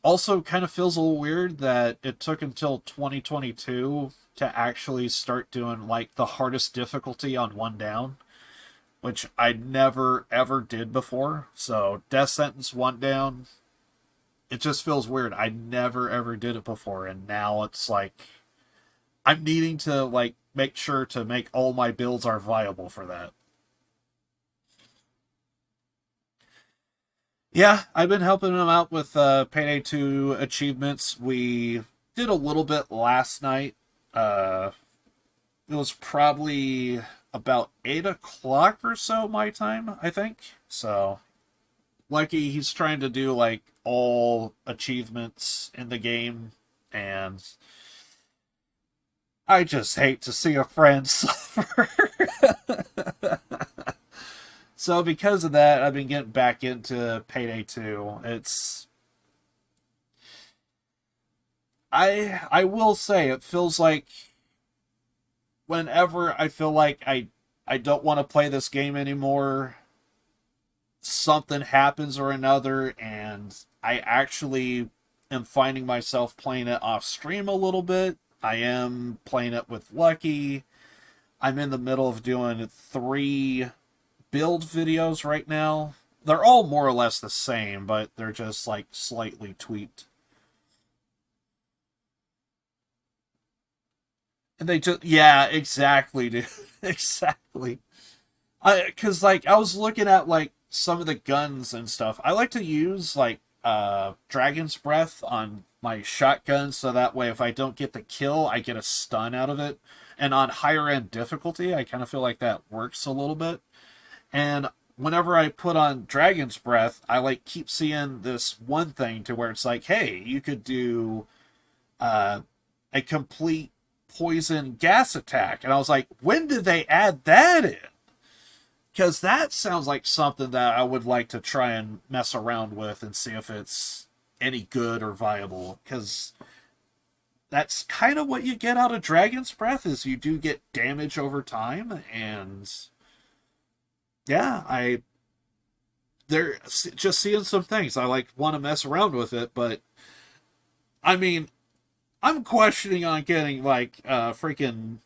Also, kind of feels a little weird that it took until 2022 to actually start doing like the hardest difficulty on one down, which I never ever did before. So Death Sentence one down, it just feels weird. I never ever did it before, and now it's like I'm needing to like make sure to make all my builds are viable for that. Yeah, I've been helping him out with Payday 2 achievements. We did a little bit last night. It was probably about 8 o'clock or so my time, I think. So, Lucky, he's trying to do like all achievements in the game, and I just hate to see a friend suffer. So because of that, I've been getting back into Payday 2. I will say it feels like whenever I feel like I don't want to play this game anymore, something happens or another, and I actually am finding myself playing it off stream a little bit. I am playing it with Lucky. I'm in the middle of doing 3 build videos right now. They're all more or less the same, but they're just like slightly tweaked. And they just, yeah, exactly, dude. Exactly. Cause like I was looking at like some of the guns and stuff. I like to use like Dragon's Breath on my shotgun, so that way if I don't get the kill, I get a stun out of it. And on higher end difficulty, I kind of feel like that works a little bit. And whenever I put on Dragon's Breath, I like keep seeing this one thing to where it's like, hey, you could do a complete poison gas attack. And I was like, when did they add that in? Because that sounds like something that I would like to try and mess around with and see if it's any good or viable. Because that's kind of what you get out of Dragon's Breath, is you do get damage over time. And yeah, they're just seeing some things. I like want to mess around with it, but I mean, I'm questioning on getting like freaking.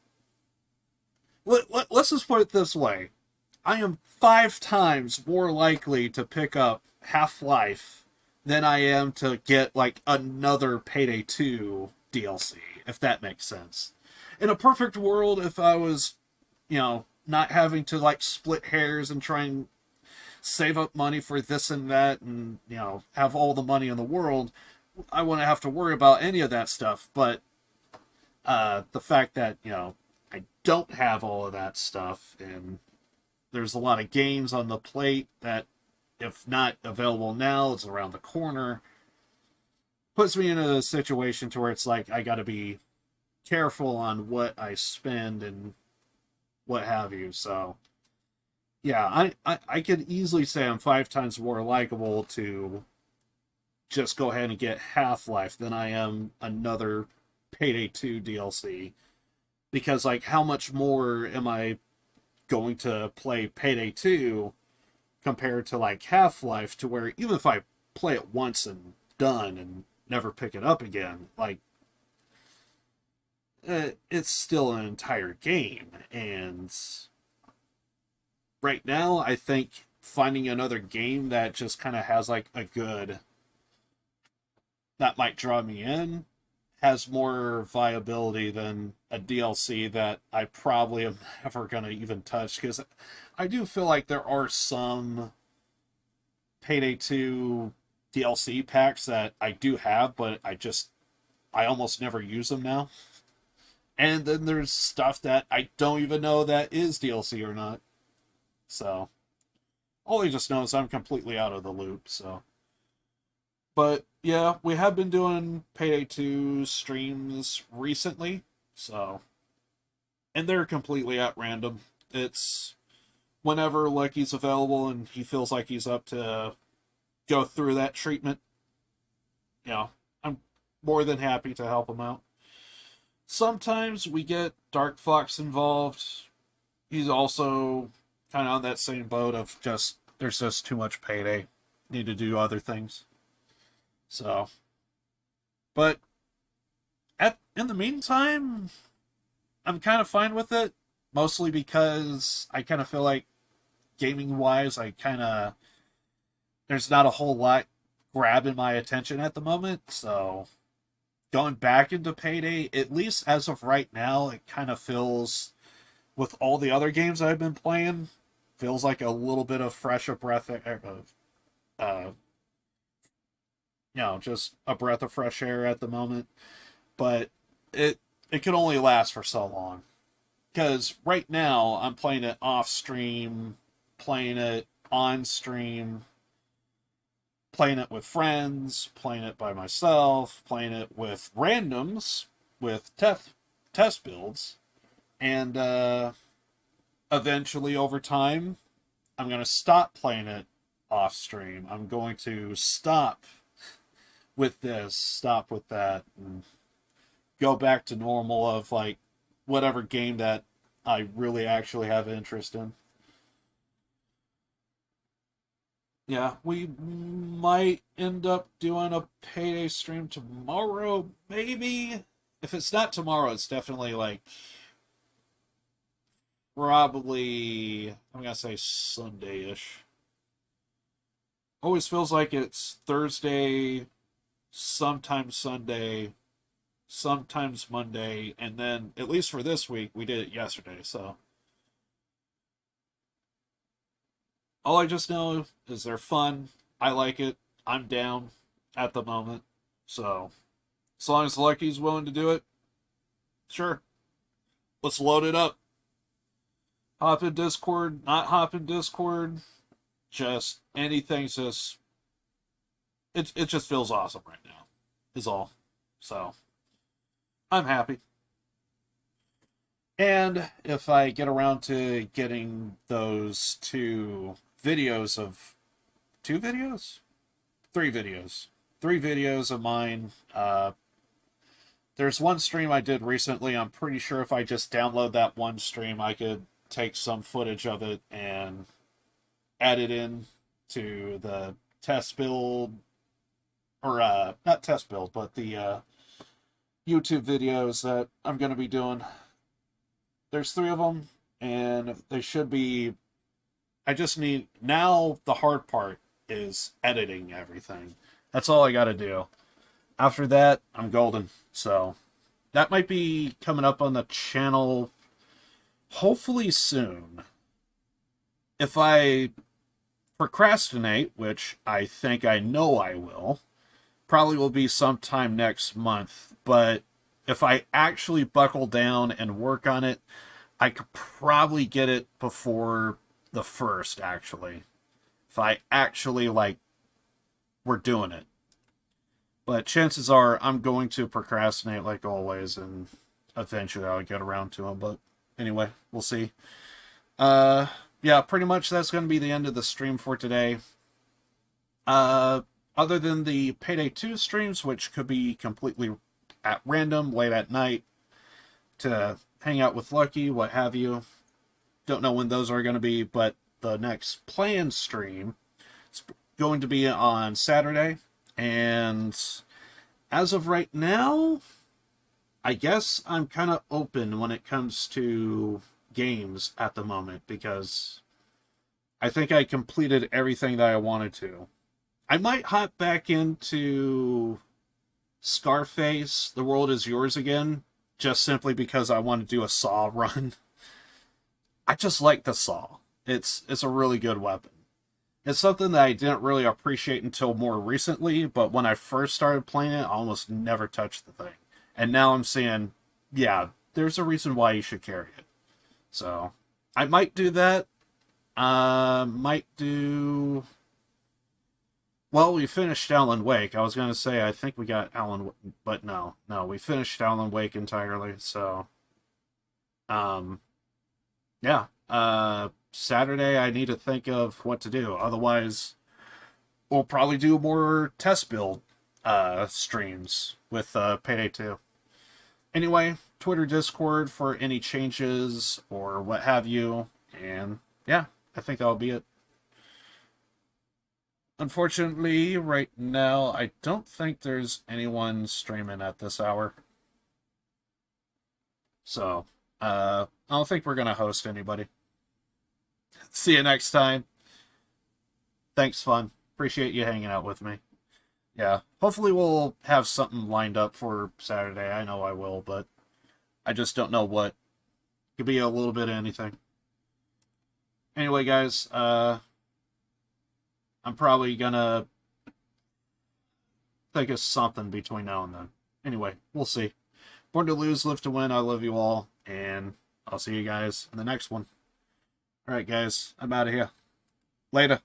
Let's just put it this way: I am 5 times more likely to pick up Half-Life than I am to get like another Payday 2 DLC, if that makes sense. In a perfect world, if I was, not having to like split hairs and try and save up money for this and that and, have all the money in the world, I wouldn't have to worry about any of that stuff. But the fact that, I don't have all of that stuff, and there's a lot of games on the plate that, if not available now, it's around the corner, puts me in a situation to where it's like I got to be careful on what I spend and what have you. So yeah, I could easily say I'm 5 times more likable to just go ahead and get Half-Life than I am another Payday 2 DLC. Because like, how much more am I going to play Payday 2 compared to like Half-Life, to where even if I play it once and done and never pick it up again, like it's still an entire game. And right now, I think finding another game that just kind of has like a good, that might draw me in, has more viability than a DLC that I probably am never going to even touch, because I do feel like there are some Payday 2 DLC packs that I do have, but I almost never use them now. And then there's stuff that I don't even know that is DLC or not. So, all I just know is I'm completely out of the loop, so. But, yeah, we have been doing Payday 2 streams recently, so. And they're completely at random. It's whenever Lucky's available and he feels like he's up to go through that treatment. You know, I'm more than happy to help him out. Sometimes we get Dark Fox involved. He's also kind of on that same boat of just, there's just too much Payday. Need to do other things. So, but in the meantime, I'm kind of fine with it. Mostly because I kind of feel like gaming-wise, there's not a whole lot grabbing my attention at the moment. So, going back into Payday, at least as of right now, it kind of feels, with all the other games I've been playing, feels like a little bit of fresh breath of, just a breath of fresh air at the moment. But it can only last for so long. Because right now, I'm playing it off stream, playing it on stream, playing it with friends, playing it by myself, playing it with randoms, with test builds, and eventually over time, I'm going to stop playing it off stream. I'm going to stop with this, stop with that, and go back to normal of like whatever game that I really actually have interest in. Yeah, we might end up doing a Payday stream tomorrow, maybe. If it's not tomorrow, it's definitely like probably, I'm gonna say Sunday-ish. Always feels like it's Thursday, sometimes Sunday, sometimes Monday, and then, at least for this week, we did it yesterday, so. All I just know is they're fun. I like it. I'm down at the moment. So, as long as Lucky's willing to do it, sure. Let's load it up. Hop in Discord, not hop in Discord. Just anything's just... It just feels awesome right now, is all. So, I'm happy. And if I get around to getting those two videos of... 2 videos? 3 videos. 3 videos of mine. There's one stream I did recently. I'm pretty sure if I just download that one stream, I could take some footage of it and add it in to the test build, or not test build, but the YouTube videos that I'm going to be doing. There's 3 of them, and they should be... I just need... Now, the hard part is editing everything. That's all I got to do. After that, I'm golden. So, that might be coming up on the channel hopefully soon. If I procrastinate, which I think I know I will, probably will be sometime next month. But if I actually buckle down and work on it, I could probably get it before the 1st, actually. If I actually, we're doing it. But chances are I'm going to procrastinate like always, and eventually I'll get around to them. But anyway, we'll see. Yeah, pretty much that's going to be the end of the stream for today. Other than the Payday 2 streams, which could be completely at random, late at night, to hang out with Lucky, what have you. Don't know when those are going to be, but the next planned stream is going to be on Saturday. And as of right now, I guess I'm kind of open when it comes to games at the moment, because I think I completed everything that I wanted to. I might hop back into Scarface, The World Is Yours Again, just simply because I want to do a Saw run. I just like the Saw. It's a really good weapon. It's something that I didn't really appreciate until more recently, but when I first started playing it, I almost never touched the thing. And now I'm saying, yeah, there's a reason why you should carry it. So, I might do that. Might do... Well, we finished Alan Wake. I was going to say, I think we got Alan... But no, we finished Alan Wake entirely, so... Yeah. Saturday, I need to think of what to do. Otherwise, we'll probably do more test build streams with Payday 2. Anyway, Twitter, Discord for any changes or what have you. And yeah, I think that'll be it. Unfortunately, right now, I don't think there's anyone streaming at this hour. So, I don't think we're going to host anybody. See you next time. Thanks, fun. Appreciate you hanging out with me. Yeah, hopefully we'll have something lined up for Saturday. I know I will, but I just don't know what. Could be a little bit of anything. Anyway, guys, I'm probably gonna think of something between now and then. Anyway, we'll see. Born to lose, live to win. I love you all, and I'll see you guys in the next one. Alright, guys, I'm out of here. Later.